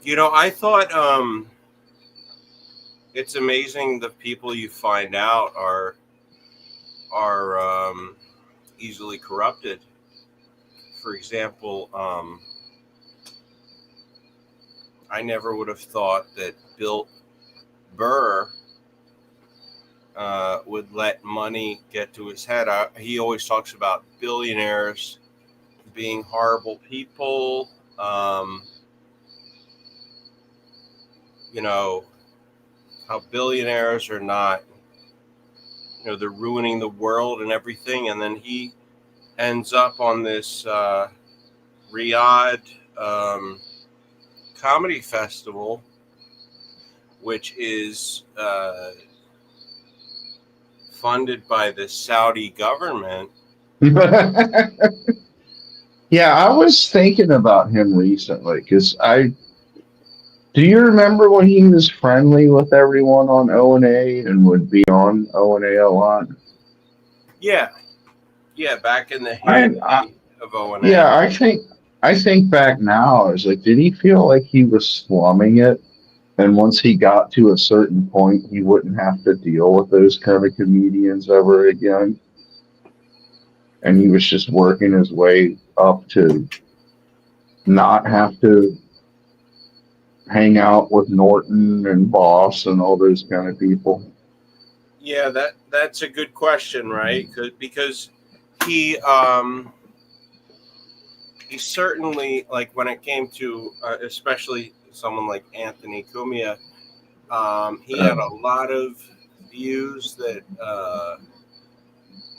Speaker 3: I thought it's amazing the people you find out are easily corrupted. For example, I never would have thought that Bill Burr would let money get to his head. He always talks about billionaires being horrible people. How billionaires are not, they're ruining the world and everything. And then he ends up on this Riyadh comedy festival, which is funded by the Saudi government.
Speaker 6: Yeah, I was thinking about him recently because do you remember when he was friendly with everyone on O&A and would be on O&A a lot?
Speaker 3: Yeah, back in the
Speaker 6: I,
Speaker 3: heyday of O&A.
Speaker 6: yeah, I think back now, I was like, did he feel like he was slumming it? And once he got to a certain point, he wouldn't have to deal with those kind of comedians ever again. And he was just working his way up to not have to hang out with Norton and Boss and all those kind of people.
Speaker 3: Yeah, that's a good question, right? Because he certainly, like, when it came to especially someone like Anthony Cumia, he had a lot of views that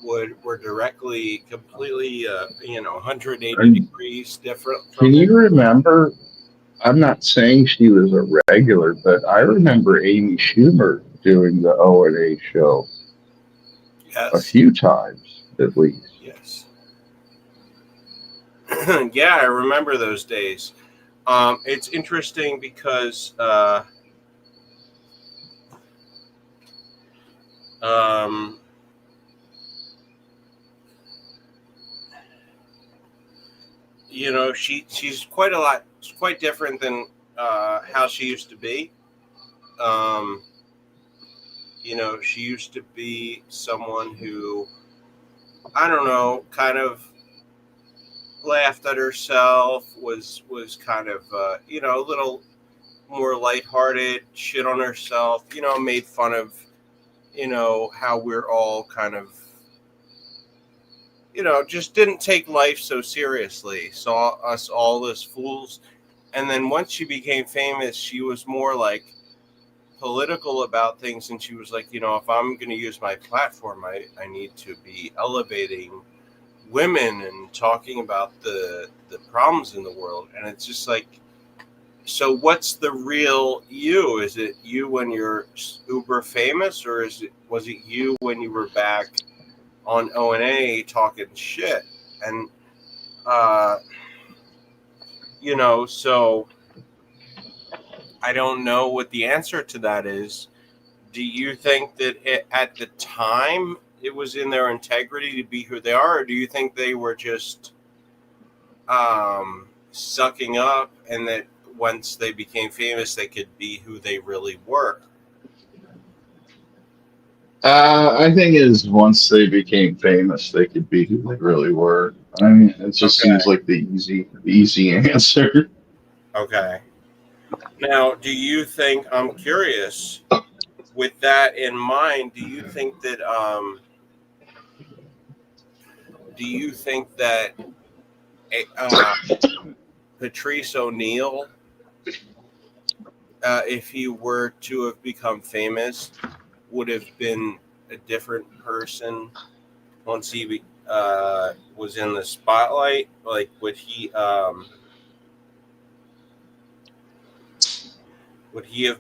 Speaker 3: were directly, completely, 180 degrees different from
Speaker 6: Can
Speaker 3: him.
Speaker 6: you remember? I'm not saying she was a regular, but I remember Amy Schumer doing the O&A show a
Speaker 3: Yes,
Speaker 6: few times at least.
Speaker 3: yes. Yeah, I remember those days. It's interesting because she's quite different than how she used to be. Um, she used to be someone who, I don't know, kind of laughed at herself, was kind of a little more lighthearted, shit on herself, made fun of how we're all kind of just didn't take life so seriously, saw us all as fools. And then once she became famous, she was more like political about things. And she was like, if I'm going to use my platform, I need to be elevating women and talking about the problems in the world. And it's just like, so what's the real you? Is it you when you're uber famous, or was it you when you were back on O&A talking shit? And so I don't know what the answer to that is. Do you think that at the time it was in their integrity to be who they are, or do you think they were just sucking up, and that once they became famous, they could be who they really were?
Speaker 6: I think is once they became famous, they could be who they really were. I mean, it just seems like the easy answer.
Speaker 3: Okay. Now, do you think, I'm curious, with that in mind, do you think that Patrice O'Neal, if he were to have become famous, would have been a different person once he was in the spotlight? Like, would he have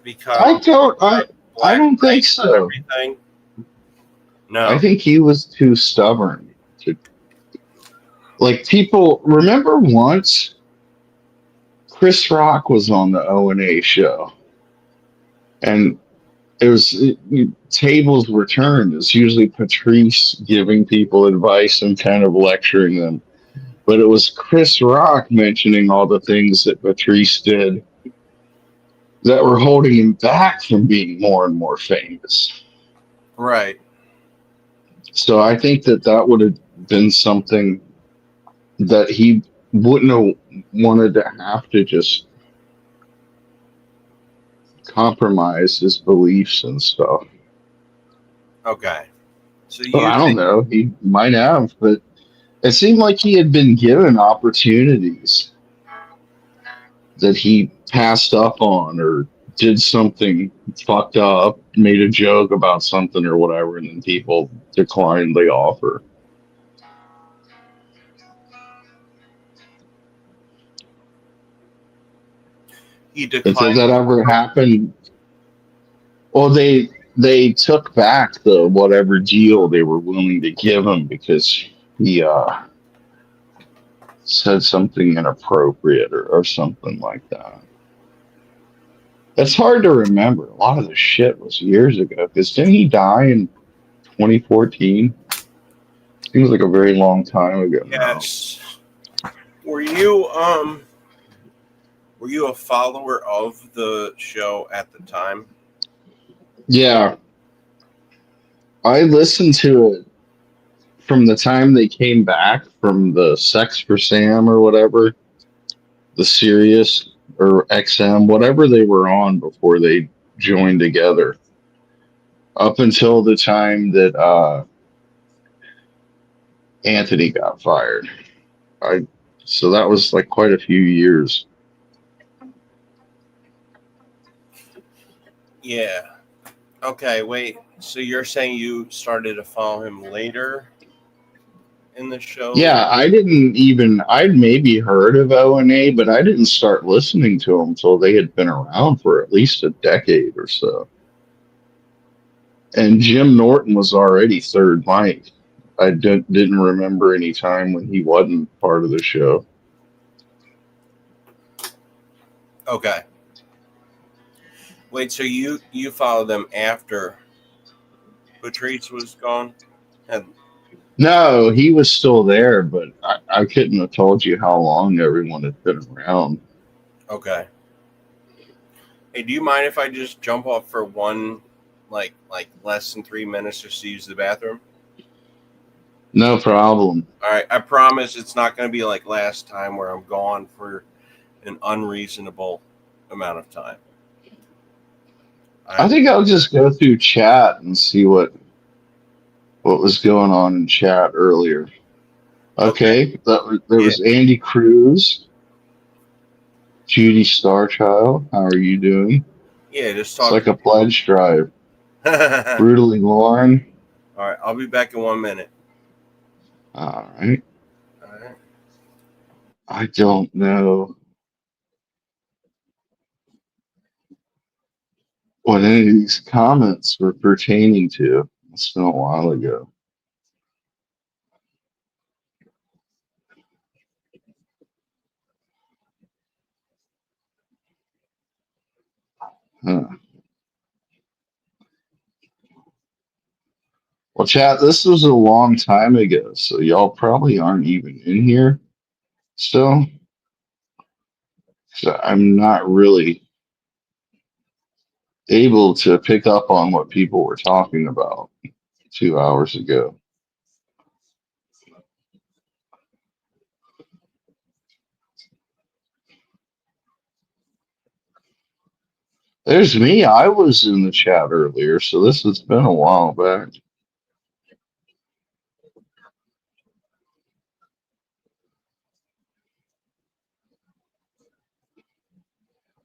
Speaker 3: become?
Speaker 6: I don't think so.
Speaker 3: Everything? No.
Speaker 6: I think he was too stubborn to. Like, people remember once Chris Rock was on the O&A show, and tables were turned. It's usually Patrice giving people advice and kind of lecturing them, but it was Chris Rock mentioning all the things that Patrice did that were holding him back from being more and more famous.
Speaker 3: Right.
Speaker 6: So I think that would have been something that he wouldn't have wanted to have to just compromise his beliefs and stuff.
Speaker 3: Okay. So
Speaker 6: I don't know. He might have, but it seemed like he had been given opportunities that he passed up on, or did something fucked up, made a joke about something or whatever, and then people declined the offer.
Speaker 3: He declined.
Speaker 6: If that ever happened, well, they took back the whatever deal they were willing to give him because he said something inappropriate or something like that. It's hard to remember. A lot of the shit was years ago. Because didn't he die in 2014? Seems like a very long time ago.
Speaker 3: Yes. Now. Were you a follower of the show at the time?
Speaker 6: Yeah. I listened to it from the time they came back from the Sex for Sam or whatever, the Sirius or XM, whatever they were on before they joined together, up until the time that Anthony got fired. So that was like quite a few years.
Speaker 3: Yeah. Okay, wait. So you're saying you started to follow him later in the show?
Speaker 6: Yeah, I'd maybe heard of O&A, but I didn't start listening to them until they had been around for at least a decade or so. And Jim Norton was already third mic. I didn't remember any time when he wasn't part of the show.
Speaker 3: Okay. Wait, so you followed them after Patrice was gone?
Speaker 6: No, he was still there, but I couldn't have told you how long everyone had been around.
Speaker 3: Okay. Hey, do you mind if I just jump off for one, like less than 3 minutes just to use the bathroom?
Speaker 6: No problem.
Speaker 3: All right, I promise it's not going to be like last time where I'm gone for an unreasonable amount of time.
Speaker 6: I think I'll just go through chat and see what was going on in chat earlier.
Speaker 3: Okay.
Speaker 6: Okay, there
Speaker 3: Yeah.
Speaker 6: was Andy Cruz, Judy Starchild. How are you doing?
Speaker 3: Yeah. Just
Speaker 6: It's
Speaker 3: talk
Speaker 6: like
Speaker 3: to
Speaker 6: a pledge drive.
Speaker 3: me. All
Speaker 6: Brutally Lauren.
Speaker 3: right. I'll be back in 1 minute.
Speaker 6: All right.
Speaker 3: All right.
Speaker 6: I don't know what any of these comments were pertaining to. It's been a while ago. Huh. Well, chat, this was a long time ago, so y'all probably aren't even in here still. So I'm not really able to pick up on what people were talking about 2 hours ago. There's me. I was in the chat earlier, so this has been a while back.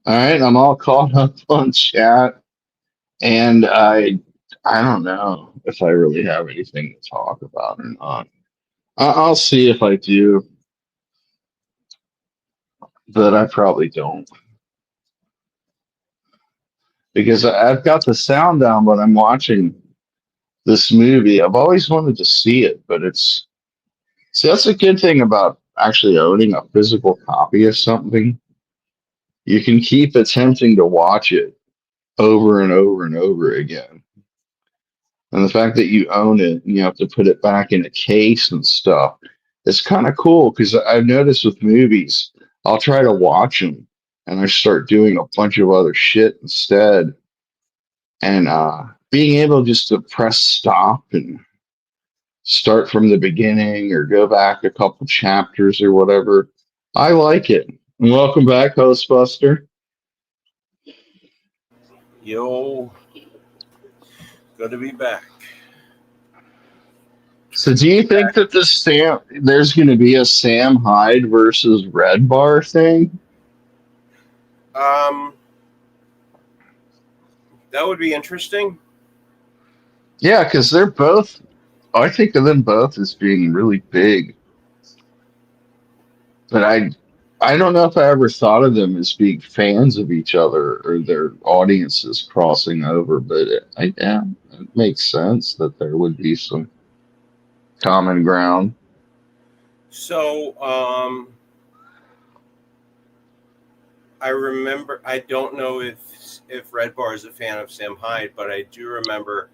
Speaker 6: All right, I'm all caught up on chat, and I don't know if I really have anything to talk about or not. I'll see if I do, but I probably don't because I've got the sound down, but I'm watching this movie. I've always wanted to see it, but it's see that's a good thing about actually owning a physical copy of something. You can keep attempting to watch it over and over and over again. And the fact that you own it and you have to put it back in a case and stuff, it's kind of cool because I've noticed with movies, I'll try to watch them and I start doing a bunch of other shit instead. And being able just to press stop and start from the beginning or go back a couple chapters or whatever, I like it. And welcome back, Hostbuster.
Speaker 3: Yo. Good to be back.
Speaker 6: So, do you think that there's going to be a Sam Hyde versus Red Bar thing?
Speaker 3: Um. That would be interesting.
Speaker 6: Yeah, because they're both. I think of them both as being really big, but I don't know if I ever thought of them as being fans of each other or their audiences crossing over. But yeah, it makes sense that there would be some common ground.
Speaker 3: So, I remember. I don't know if Red Bar is a fan of Sam Hyde, but I do remember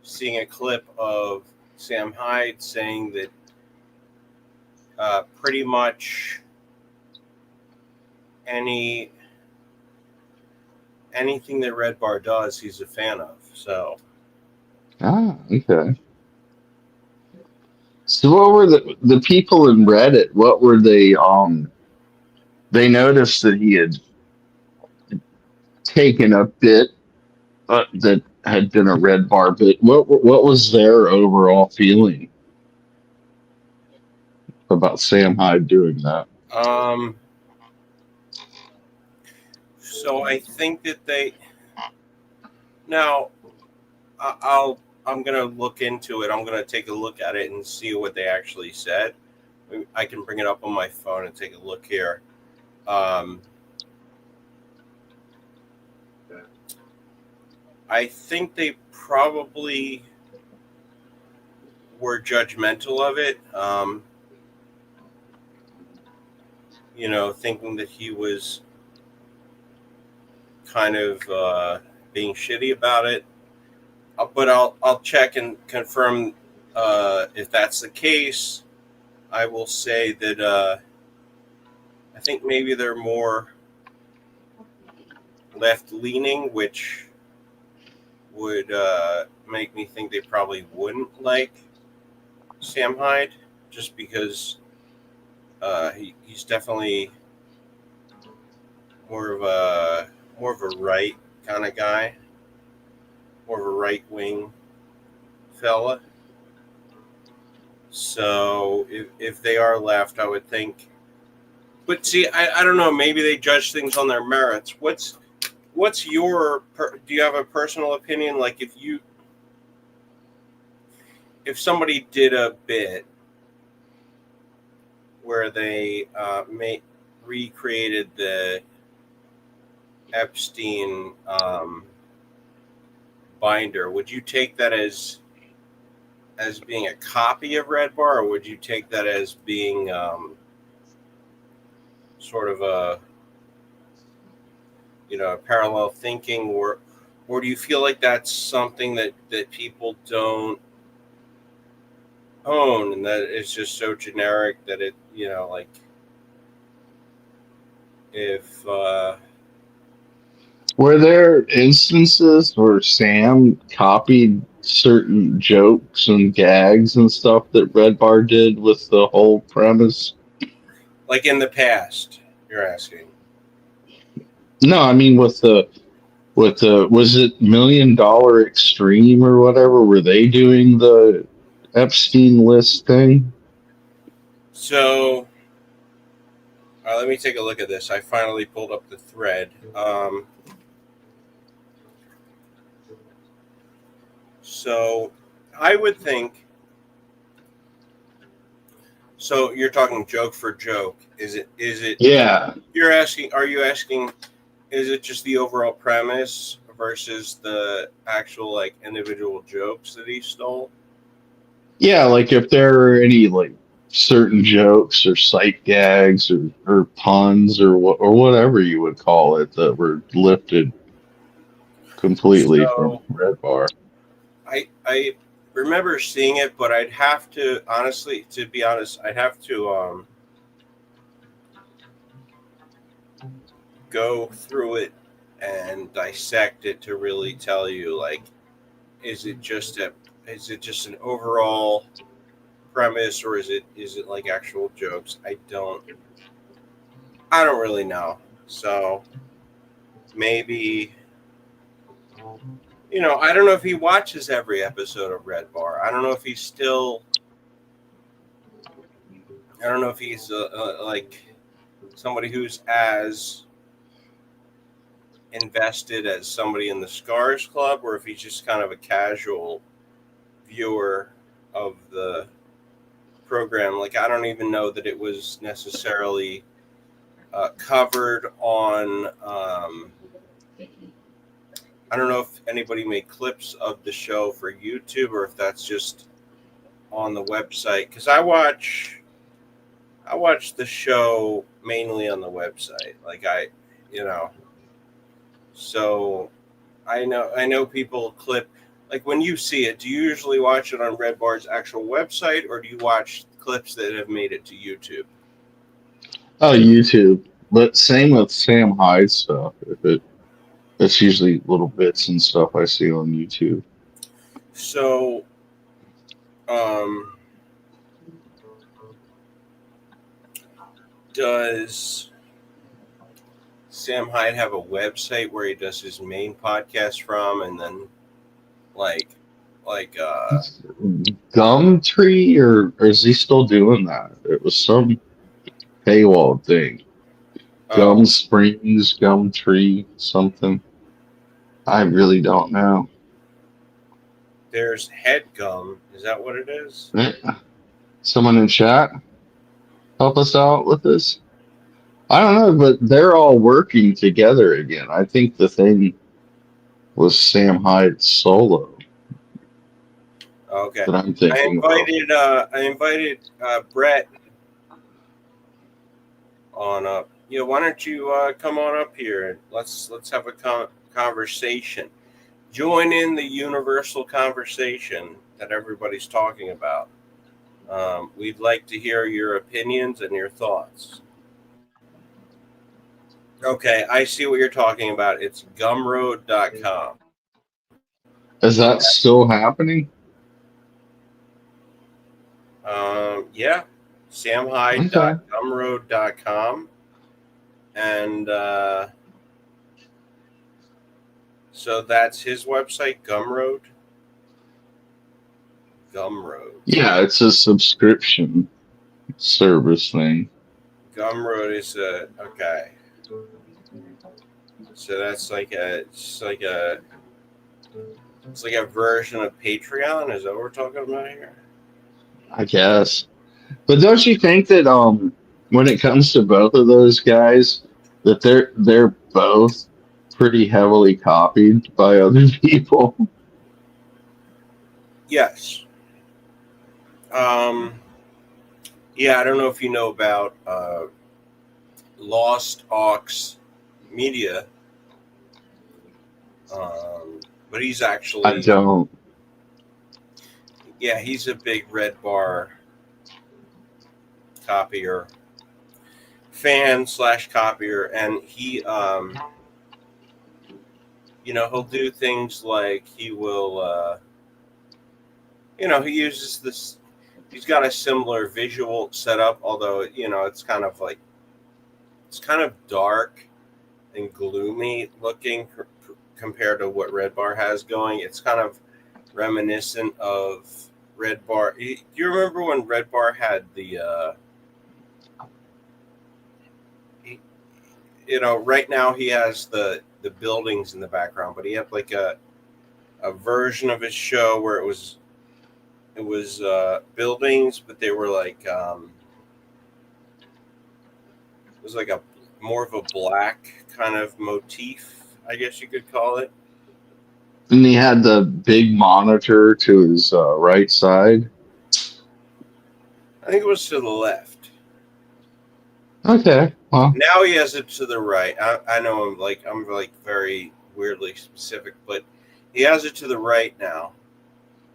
Speaker 3: seeing a clip of Sam Hyde saying that pretty much anything that Red Bar does, he's a fan of. So,
Speaker 6: Ah, okay. So what were the people in Reddit? What were they? They noticed that he had taken a bit that had been a Red Bar bit. What was their overall feeling about Sam Hyde doing that?
Speaker 3: so I think that they now I'm gonna look into it. I'm gonna take a look at it and see what they actually said. I can bring it up on my phone and take a look here. I think they probably were judgmental of it. Thinking that he was kind of being shitty about it. But I'll check and confirm if that's the case. I will say that I think maybe they're more left leaning, which would make me think they probably wouldn't like Sam Hyde, just because he's definitely more of a right kind of guy, more of a right wing fella. So if they are left, I would think. But see, I don't know. Maybe they judge things on their merits. What's your? Do you have a personal opinion? Like if somebody did a bit where they recreated the Epstein binder, would you take that as being a copy of Red Bar, or would you take that as being sort of a a parallel thinking, or do you feel like that's something that people don't own and that it's just so generic that it like if
Speaker 6: Were there instances where Sam copied certain jokes and gags and stuff that Red Bar did with the whole premise?
Speaker 3: like in the past, you're asking?
Speaker 6: No, I mean with the was it $1 Million Extreme or whatever? Were they doing the Epstein list thing?
Speaker 3: So let me take a look at this. I finally pulled up the thread. So I would think. So you're talking joke for joke. Is it?
Speaker 6: Yeah.
Speaker 3: You're asking? Are you asking? Is it just the overall premise versus the actual like individual jokes that he stole?
Speaker 6: Yeah, like if there are any like certain jokes or sight gags or puns or whatever you would call it that were lifted completely from
Speaker 3: So
Speaker 6: Red Bar.
Speaker 3: I remember seeing it, but I'd have to honestly, to be honest, I'd have to go through it and dissect it to really tell you like, is it just an overall premise, or is it like actual jokes? I don't really know. So maybe I don't know if he watches every episode of Red Bar. I don't know if he's still. I don't know if he's like somebody who's as invested as somebody in the Scars Club, or if he's just kind of a casual viewer of the program. Like I don't even know that it was necessarily covered on. I don't know if anybody made clips of the show for YouTube or if that's just on the website. Because I watch the show mainly on the website. Like so I know people clip. Like when you see it, do you usually watch it on Red Bar's actual website, or do you watch clips that have made it to YouTube?
Speaker 6: Oh, YouTube. But same with Sam Hyde stuff. It's usually little bits and stuff I see on YouTube.
Speaker 3: So, does Sam Hyde have a website where he does his main podcast from, and then like
Speaker 6: Gumtree or is he still doing that? It was some paywall thing. Gum Springs, Gumtree, something. I really don't know.
Speaker 3: there's HeadGum. Is that what it is?
Speaker 6: Someone in chat help us out with this. I don't know, but they're all working together again. I think the thing was Sam Hyde solo
Speaker 3: Okay.
Speaker 6: that I'm thinking
Speaker 3: I invited Brett on up. Why don't you come on up here and let's have a conversation. Join in the universal conversation that everybody's talking about. We'd like to hear your opinions and your thoughts. Okay, I see what you're talking about. It's gumroad.com.
Speaker 6: Is that still happening?
Speaker 3: Yeah, samhyde.gumroad.com. And so that's his website, Gumroad. Gumroad.
Speaker 6: Yeah, it's a subscription service thing.
Speaker 3: Gumroad is okay. So that's it's like a version of Patreon. Is that what we're talking about here?
Speaker 6: I guess. But don't you think that when it comes to both of those guys, that they're both pretty heavily copied by other people?
Speaker 3: Yes. Yeah, I don't know if you know about Lost Ox Media, but he's
Speaker 6: I
Speaker 3: actually
Speaker 6: don't.
Speaker 3: he's a big Red Bar copier fan / copier, and he he'll do things like he will he uses this. He's got a similar visual setup, although it's kind of dark and gloomy looking compared to what Red Bar has going. It's kind of reminiscent of Red Bar. Do you remember when Red Bar had the right now he has the buildings in the background, but he had like a version of his show where it was buildings, but they were like it was like a more of a black kind of motif, I guess you could call it.
Speaker 6: And he had the big monitor to his right side.
Speaker 3: I think it was to the left.
Speaker 6: Okay, well,
Speaker 3: Now he has it to the right. I know I'm very weirdly specific, but he has it to the right now.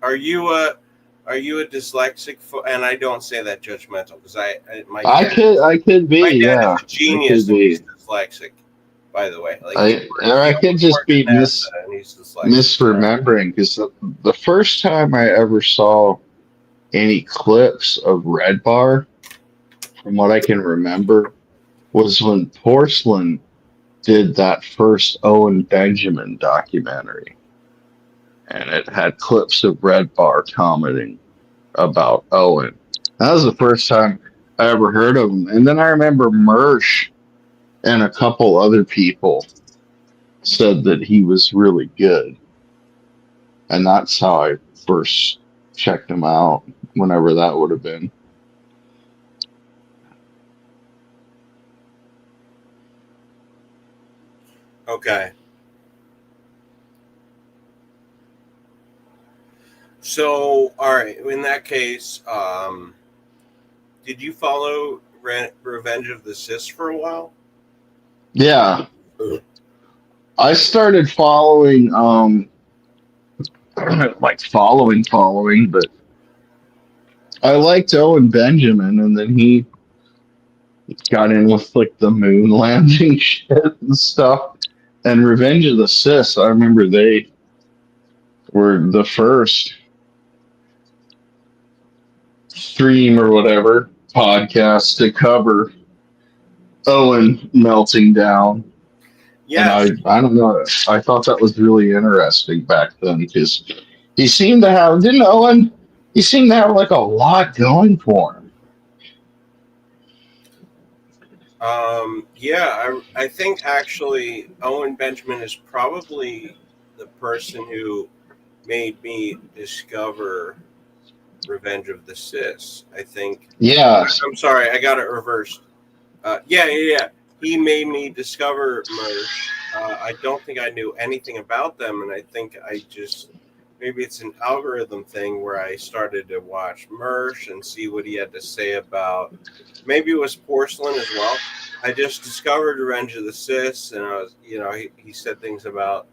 Speaker 3: Are you a dyslexic? And I don't say that judgmental because
Speaker 6: I could be,
Speaker 3: my dad
Speaker 6: yeah.
Speaker 3: is a genius
Speaker 6: could
Speaker 3: and
Speaker 6: be.
Speaker 3: he's dyslexic. By the way,
Speaker 6: I could just be
Speaker 3: and he's dyslexic.
Speaker 6: misremembering, because the first time I ever saw any clips of Red Bar, from what I can remember, was when Porcelain did that first Owen Benjamin documentary. And it had clips of Red Bar commenting about Owen. That was the first time I ever heard of him. And then I remember Mersh and a couple other people said that he was really good. And that's how I first checked him out, whenever that would have been.
Speaker 3: Okay. So, all right. In that case, did you follow Revenge of the Sis for a while?
Speaker 6: Yeah. I started following, like following, but I liked Owen Benjamin, and then he got in with like the moon landing shit and stuff. And Revenge of the Sis, I remember they were the first stream or whatever podcast to cover Owen melting down.
Speaker 3: Yes.
Speaker 6: And I don't know. I thought that was really interesting back then, because he seemed to have, didn't Owen? He seemed to have like a lot going for him.
Speaker 3: Yeah, I think actually Owen Benjamin is probably the person who made me discover Revenge of the Sis. I think.
Speaker 6: Yeah.
Speaker 3: I'm sorry, I got it reversed. Yeah. He made me discover Mersh. I don't think I knew anything about them, and I think maybe it's an algorithm thing where I started to watch Mersh and see what he had to say about. Maybe it was Porcelain as well. I just discovered Revenge of the Sis, and I was, he said things about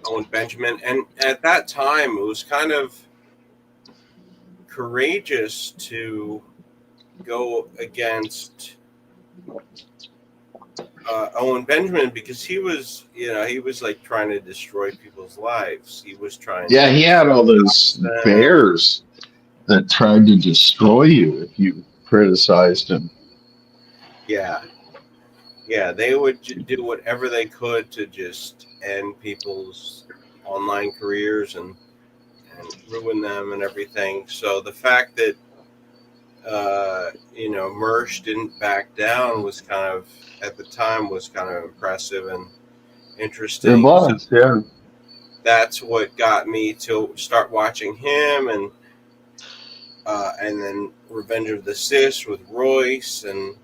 Speaker 3: Owen Benjamin, and at that time it was kind of courageous to go against Owen Benjamin, because he was like trying to destroy people's lives. He was trying.
Speaker 6: Yeah, he had all those bears that tried to destroy you if you criticized him.
Speaker 3: Yeah, they would do whatever they could to just end people's online careers, and ruin them and everything. So the fact that Mersch didn't back down was kind of, at the time, was kind of impressive and interesting.
Speaker 6: It was, yeah.
Speaker 3: That's what got me to start watching him, and then Revenge of the Sis with Royce, and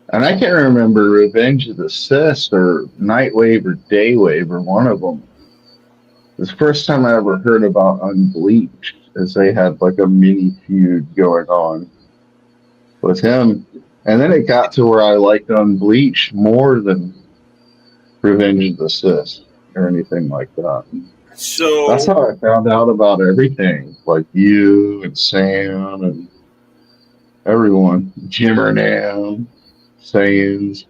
Speaker 6: And I can't remember Revenge of the Sis or Nightwave or Daywave or one of them. It was the first time I ever heard about Unbleached, as they had like a mini feud going on with him. And then it got to where I liked Unbleached more than Revenge of the Sis or anything like that.
Speaker 3: so
Speaker 6: That's how I found out about everything, like you and Sam and everyone, Jimmer Nam, Sayans.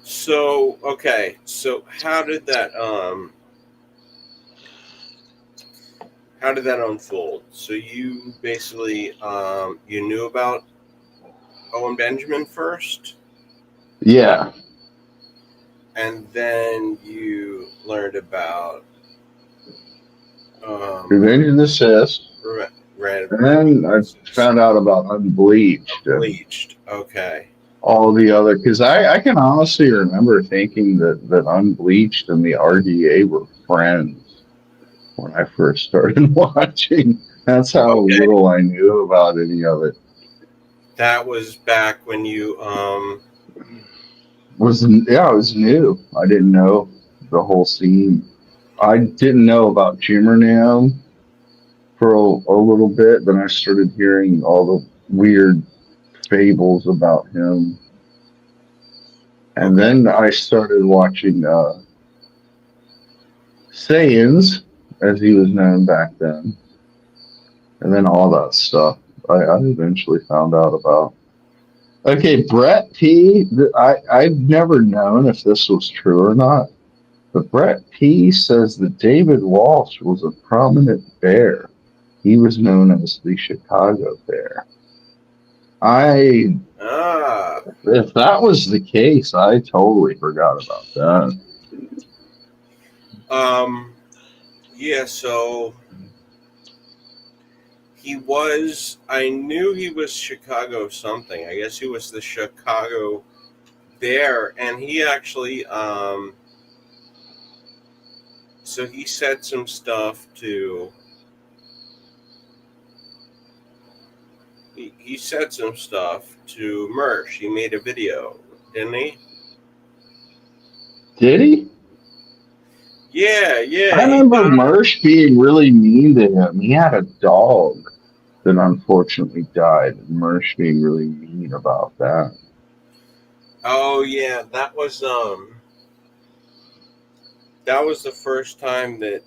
Speaker 3: So okay, so how did that unfold? So you basically you knew about Owen Benjamin first,
Speaker 6: Yeah,
Speaker 3: and then you learned about
Speaker 6: Revenge of the Sis. And then I found out about Unbleached and
Speaker 3: Bleached. Okay.
Speaker 6: all the other, because I can honestly remember thinking that Unbleached and the RDA were friends when I first started watching. That's how little I knew about any of it.
Speaker 3: That was back when you
Speaker 6: It was new. I didn't know the whole scene. I didn't know about Jimmer Nam for a little bit. Then I started hearing all the weird fables about him. And then I started watching Sayans, as he was known back then. And then all that stuff I eventually found out about. Okay, Brett P. I've never known if this was true or not, but Brett P. says that David Walsh was a prominent bear. He was known as the Chicago Bear. If that was the case, I totally forgot about that.
Speaker 3: yeah, so I knew he was Chicago something. I guess he was the Chicago Bear, and he actually so he said some stuff to he said some stuff to Mersch. He made a video, didn't he?
Speaker 6: Did he?
Speaker 3: Yeah.
Speaker 6: I remember Mersch being really mean to him. He had a dog that unfortunately died, and Mersch being really mean about that.
Speaker 3: Oh yeah, that was the first time that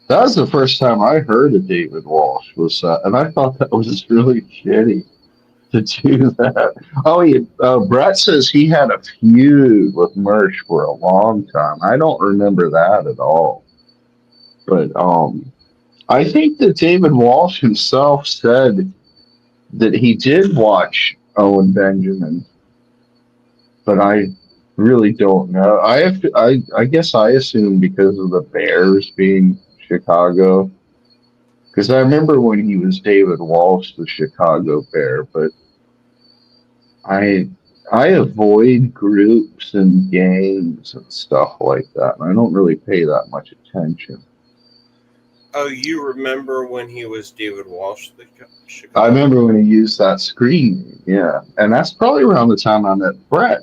Speaker 6: That was the first time I heard of David Walsh, and I thought that was really shitty to do that. Brett says he had a feud with Mersch for a long time. I don't remember that at all. But I think that David Walsh himself said that he did watch Owen Benjamin, but I really don't know. I guess I assume because of the Bears being Chicago, because I remember when he was David Walsh, the Chicago Bear, but I avoid groups and gangs and stuff like that, and I don't really pay that much attention.
Speaker 3: Oh, you remember when he was David Walsh, the Chicago?
Speaker 6: I remember when he used that screen, yeah, and that's probably around the time I met Brett.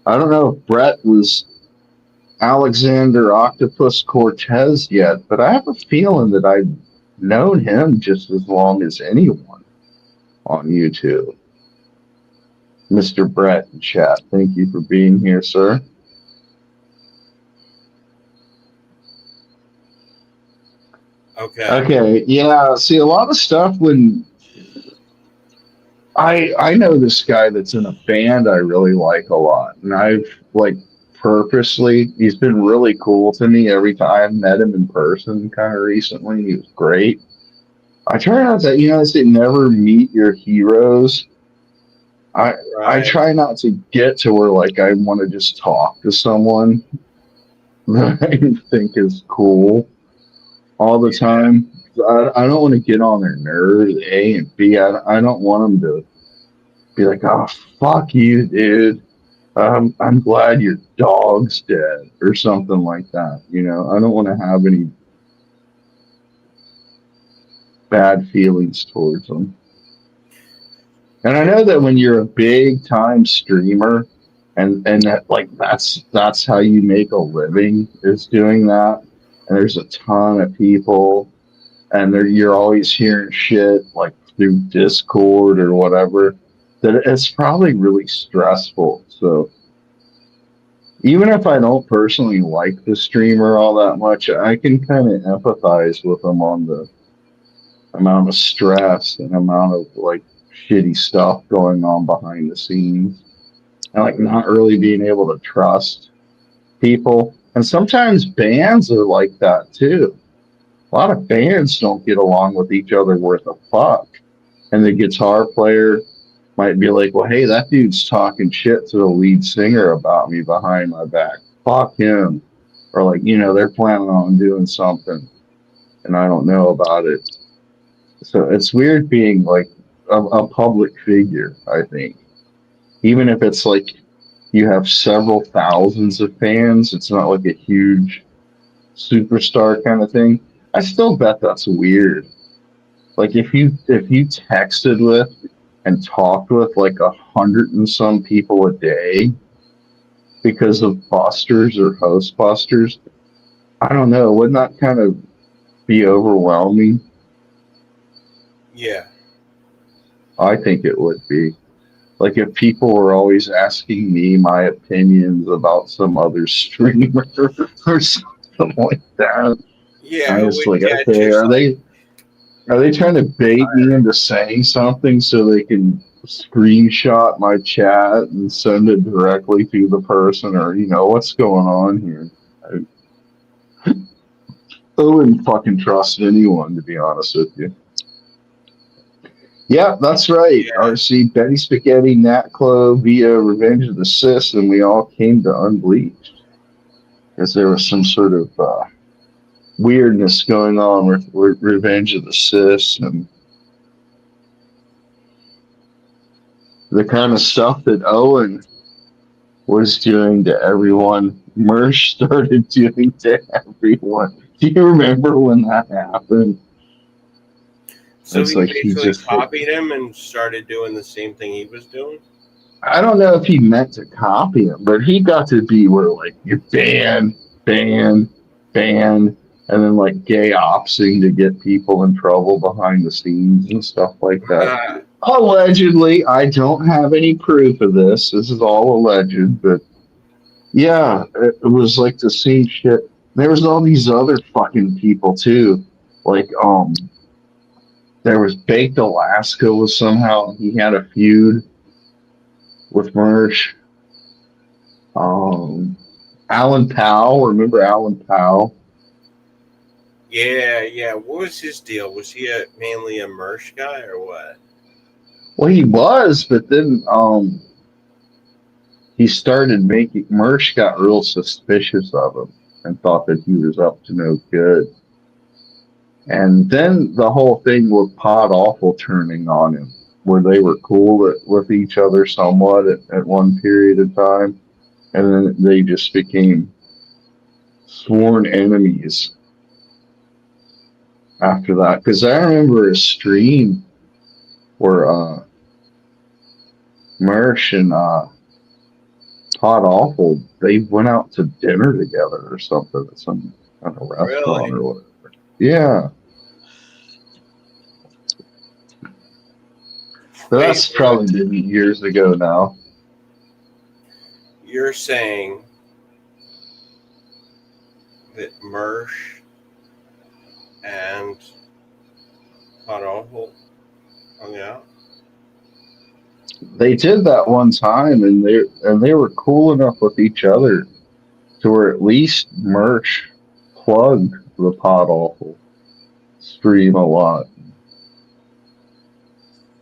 Speaker 6: I don't know if Brett was Alexander Octopus Cortez yet, but I have a feeling that I've known him just as long as anyone on YouTube. Mr. Brett in chat, thank you for being here, sir. Okay, yeah, see, a lot of stuff when I know this guy that's in a band I really like a lot, and I've purposely, he's been really cool to me every time I've met him in person kind of recently. He was great. I try not to, they say never meet your heroes. I
Speaker 3: Right.
Speaker 6: try not to get to where like I want to just talk to someone that I think is cool all the
Speaker 3: Yeah.
Speaker 6: time. I don't want to get on their nerves, A, and B, I don't want them to be like, oh, fuck you, dude. I'm glad your dog's dead or something like that. You know, I don't want to have any bad feelings towards them. And I know that when you're a big time streamer and that like that's how you make a living is doing that. And there's a ton of people and you're always hearing shit like through Discord or whatever, that it's probably really stressful. So even if I don't personally like the streamer all that much, I can kind of empathize with them on the amount of stress and amount of like shitty stuff going on behind the scenes and like not really being able to trust people. And sometimes bands are like that too. A lot of bands don't get along with each other worth a fuck. And the guitar player might be like, well, hey, that dude's talking shit to the lead singer about me behind my back. Fuck him. Or like, you know, they're planning on doing something and I don't know about it. So it's weird being like a public figure, I think. Even if it's like you have several thousands of fans, it's not like a huge superstar kind of thing. I still bet that's weird. Like if you texted with and talked with like 100 and some people a day because of busters or host busters, I don't know, wouldn't that kind of be overwhelming?
Speaker 3: Yeah.
Speaker 6: I think it would be. Like if people were always asking me my opinions about some other streamer or something like that,
Speaker 3: Yeah,
Speaker 6: I
Speaker 3: it
Speaker 6: was
Speaker 3: would
Speaker 6: like,
Speaker 3: get
Speaker 6: okay,
Speaker 3: just like
Speaker 6: are they trying to bait me into saying something so they can screenshot my chat and send it directly to the person, or you know what's going on here? I wouldn't fucking trust anyone to be honest with you. Yeah, that's right.
Speaker 3: yeah.
Speaker 6: RC, Betty Spaghetti, Nat Clo via Revenge of the Sis, and we all came to Unbleached because there was some sort of weirdness going on with Revenge of the Sis and the kind of stuff that Owen was doing to everyone. Mersh started doing to everyone. Do you remember when that happened?
Speaker 3: So
Speaker 6: It's
Speaker 3: he
Speaker 6: like he
Speaker 3: basically
Speaker 6: just
Speaker 3: copied him and started doing the same thing he was doing.
Speaker 6: I don't know if he meant to copy him, but he got to be where like you're banned, banned, banned, and then like gay opsing to get people in trouble behind the scenes and stuff like that. Allegedly, I don't have any proof of this. This is all alleged, but yeah, it was like the same shit. There was all these other fucking people too. Like there was Baked Alaska was somehow he had a feud with Mersh. Alan Powell, remember Alan Powell?
Speaker 3: Yeah, yeah. What was his deal? Was he mainly a Mersh guy or what?
Speaker 6: Well, he was, but then he started making Mersh got real suspicious of him and thought that he was up to no good. And then the whole thing with Pod Awful turning on him, where they were cool with each other somewhat at one period of time, and then they just became sworn enemies after that. Because I remember a stream where Mersh and Pod Awful they went out to dinner together or something at some kind of restaurant
Speaker 3: Really?
Speaker 6: or whatever. Yeah, but
Speaker 3: Wait,
Speaker 6: that's probably been years ago now.
Speaker 3: you're saying that Mersh and Pod Awful hung out?
Speaker 6: They did that one time, and they were cool enough with each other to where at least Merch plugged the Pod Awful stream a lot.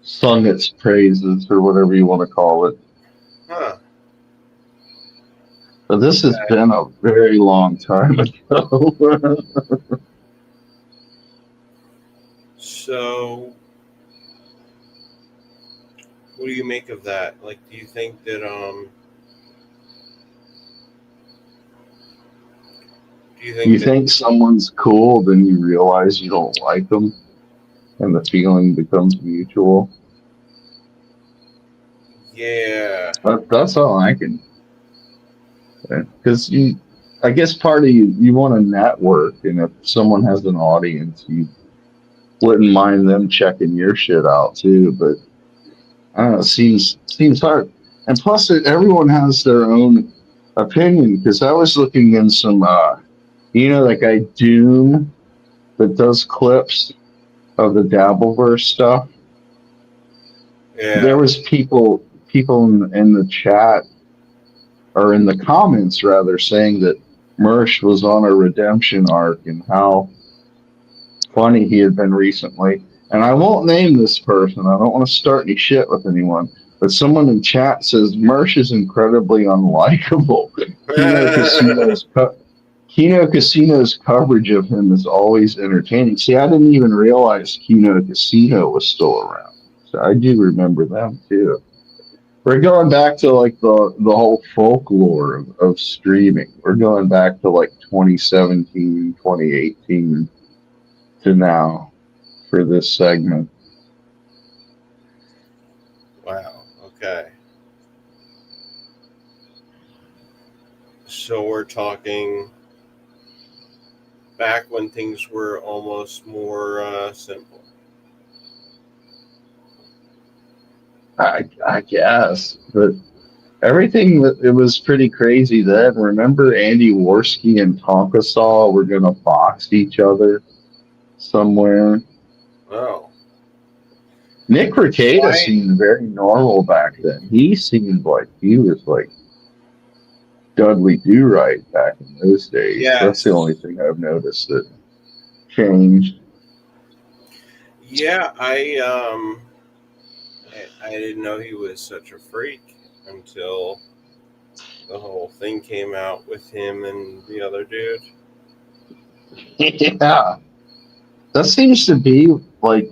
Speaker 6: sung its praises or whatever you want to call it.
Speaker 3: Huh.
Speaker 6: But this has been a very long time ago.
Speaker 3: So, what do you make of that? Like, do you think that do you think
Speaker 6: You
Speaker 3: that
Speaker 6: think someone's cool, then you realize you don't like them, and the feeling becomes mutual.
Speaker 3: yeah,
Speaker 6: That's all I can. Because I guess part of you want to network, and if someone has an audience, you wouldn't mind them checking your shit out too. But I don't know, it seems hard. And plus, everyone has their own opinion. Because I was looking in some, that guy Doom that does clips of the Dabbleverse stuff. There
Speaker 3: yeah,
Speaker 6: was people in the chat or in the comments rather saying that Mersh was on a redemption arc and how funny he had been recently. And I won't name this person. I don't want to start any shit with anyone. But someone in chat says Mersh is incredibly unlikable. Kino Casino's coverage of him is always entertaining. See, I didn't even realize Kino Casino was still around. So I do remember them too. We're going back to like the whole folklore of streaming. We're going back to like 2017, 2018 to now for this segment.
Speaker 3: wow, okay. So we're talking back when things were almost more simple.
Speaker 6: I guess, but everything it was pretty crazy then. Remember Andy Worski and Tonka Saw were gonna box each other somewhere.
Speaker 3: Oh,
Speaker 6: Nick Rekieta
Speaker 3: why?
Speaker 6: seemed very normal back then. He seemed like he was like Dudley Do Right back in those days. That's the
Speaker 3: Yes.
Speaker 6: only thing I've noticed that changed.
Speaker 3: Yeah, I didn't know he was such a freak until the whole thing came out with him and the other dude.
Speaker 6: Yeah. That seems to be like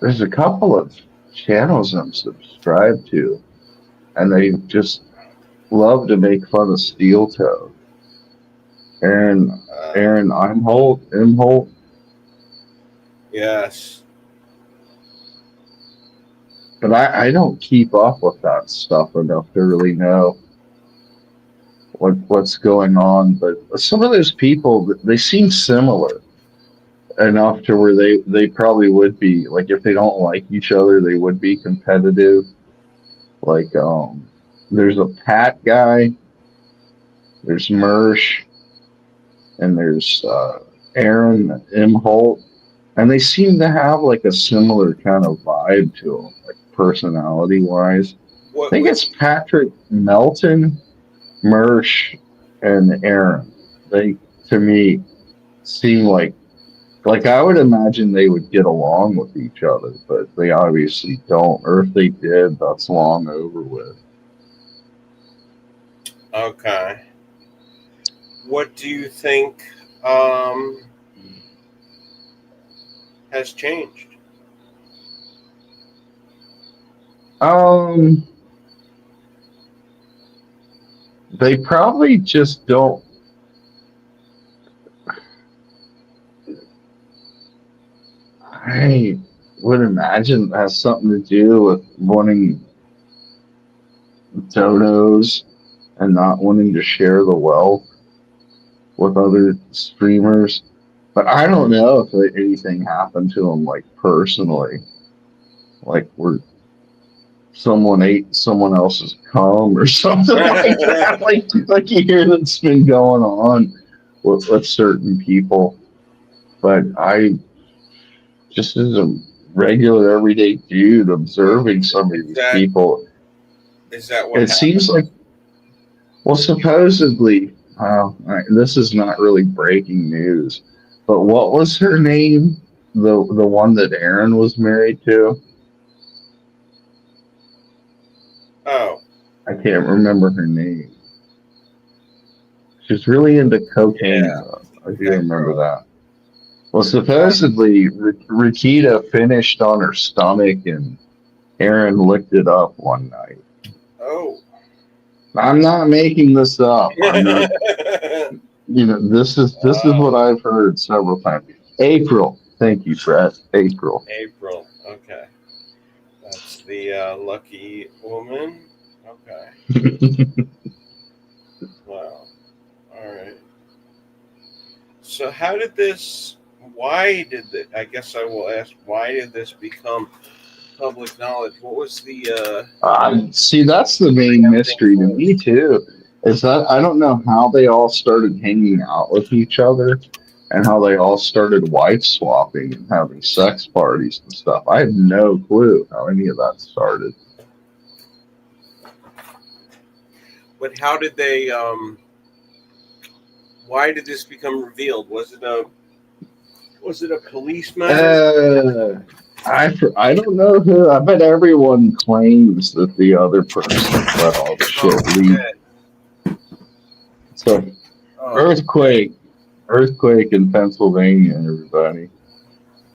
Speaker 6: there's a couple of channels I'm subscribed to, and they just love to make fun of Steel Toe. Aaron Imholt.
Speaker 3: Yes.
Speaker 6: But I don't keep up with that stuff enough to really know what's going on. But some of those people, they seem similar enough to where they probably would be like if they don't like each other, they would be competitive. Like there's a Pat guy, there's Mersh, and there's Aaron Imholt, and they seem to have like a similar kind of vibe to them, like personality wise. I think it's Patrick Melton, Mersh, and Aaron. They to me seem like I would imagine they would get along with each other, but they obviously don't. Or if they did, that's long over with.
Speaker 3: Okay. What do you think has changed?
Speaker 6: They probably just don't. I would imagine it has something to do with wanting donos and not wanting to share the wealth with other streamers. But I don't know if anything happened to them like personally, like where someone ate someone else's cum or something like that. Like you hear that's been going on with certain people. But I just as a regular everyday dude observing some of these people,
Speaker 3: Is that what
Speaker 6: it
Speaker 3: happened?
Speaker 6: seems like, well, supposedly, this is not really breaking news, but what was her name the one that Aaron was married to.
Speaker 3: Oh,
Speaker 6: I can't remember her name. She's really into cocaine.
Speaker 3: Yeah.
Speaker 6: I do remember that. Well, supposedly Rakita finished on her stomach and Aaron licked it up one night.
Speaker 3: oh.
Speaker 6: I'm not making this up. I'm not, this is what I've heard several times. April. Thank you, Fred. April.
Speaker 3: April. Okay. That's the lucky woman. Okay. Wow. All right. So how did this, why did it, I guess I will ask, why did this become public knowledge? What was the,
Speaker 6: See, that's the main mystery to me, too. Is that I don't know how they all started hanging out with each other and how they all started wife swapping and having sex parties and stuff. I have no clue how any of that started.
Speaker 3: but how did they, why did this become revealed? Was it a police matter?
Speaker 6: I don't know who. I bet everyone claims that the other person let all the shit leak. So,
Speaker 3: Oh,
Speaker 6: earthquake in Pennsylvania, everybody.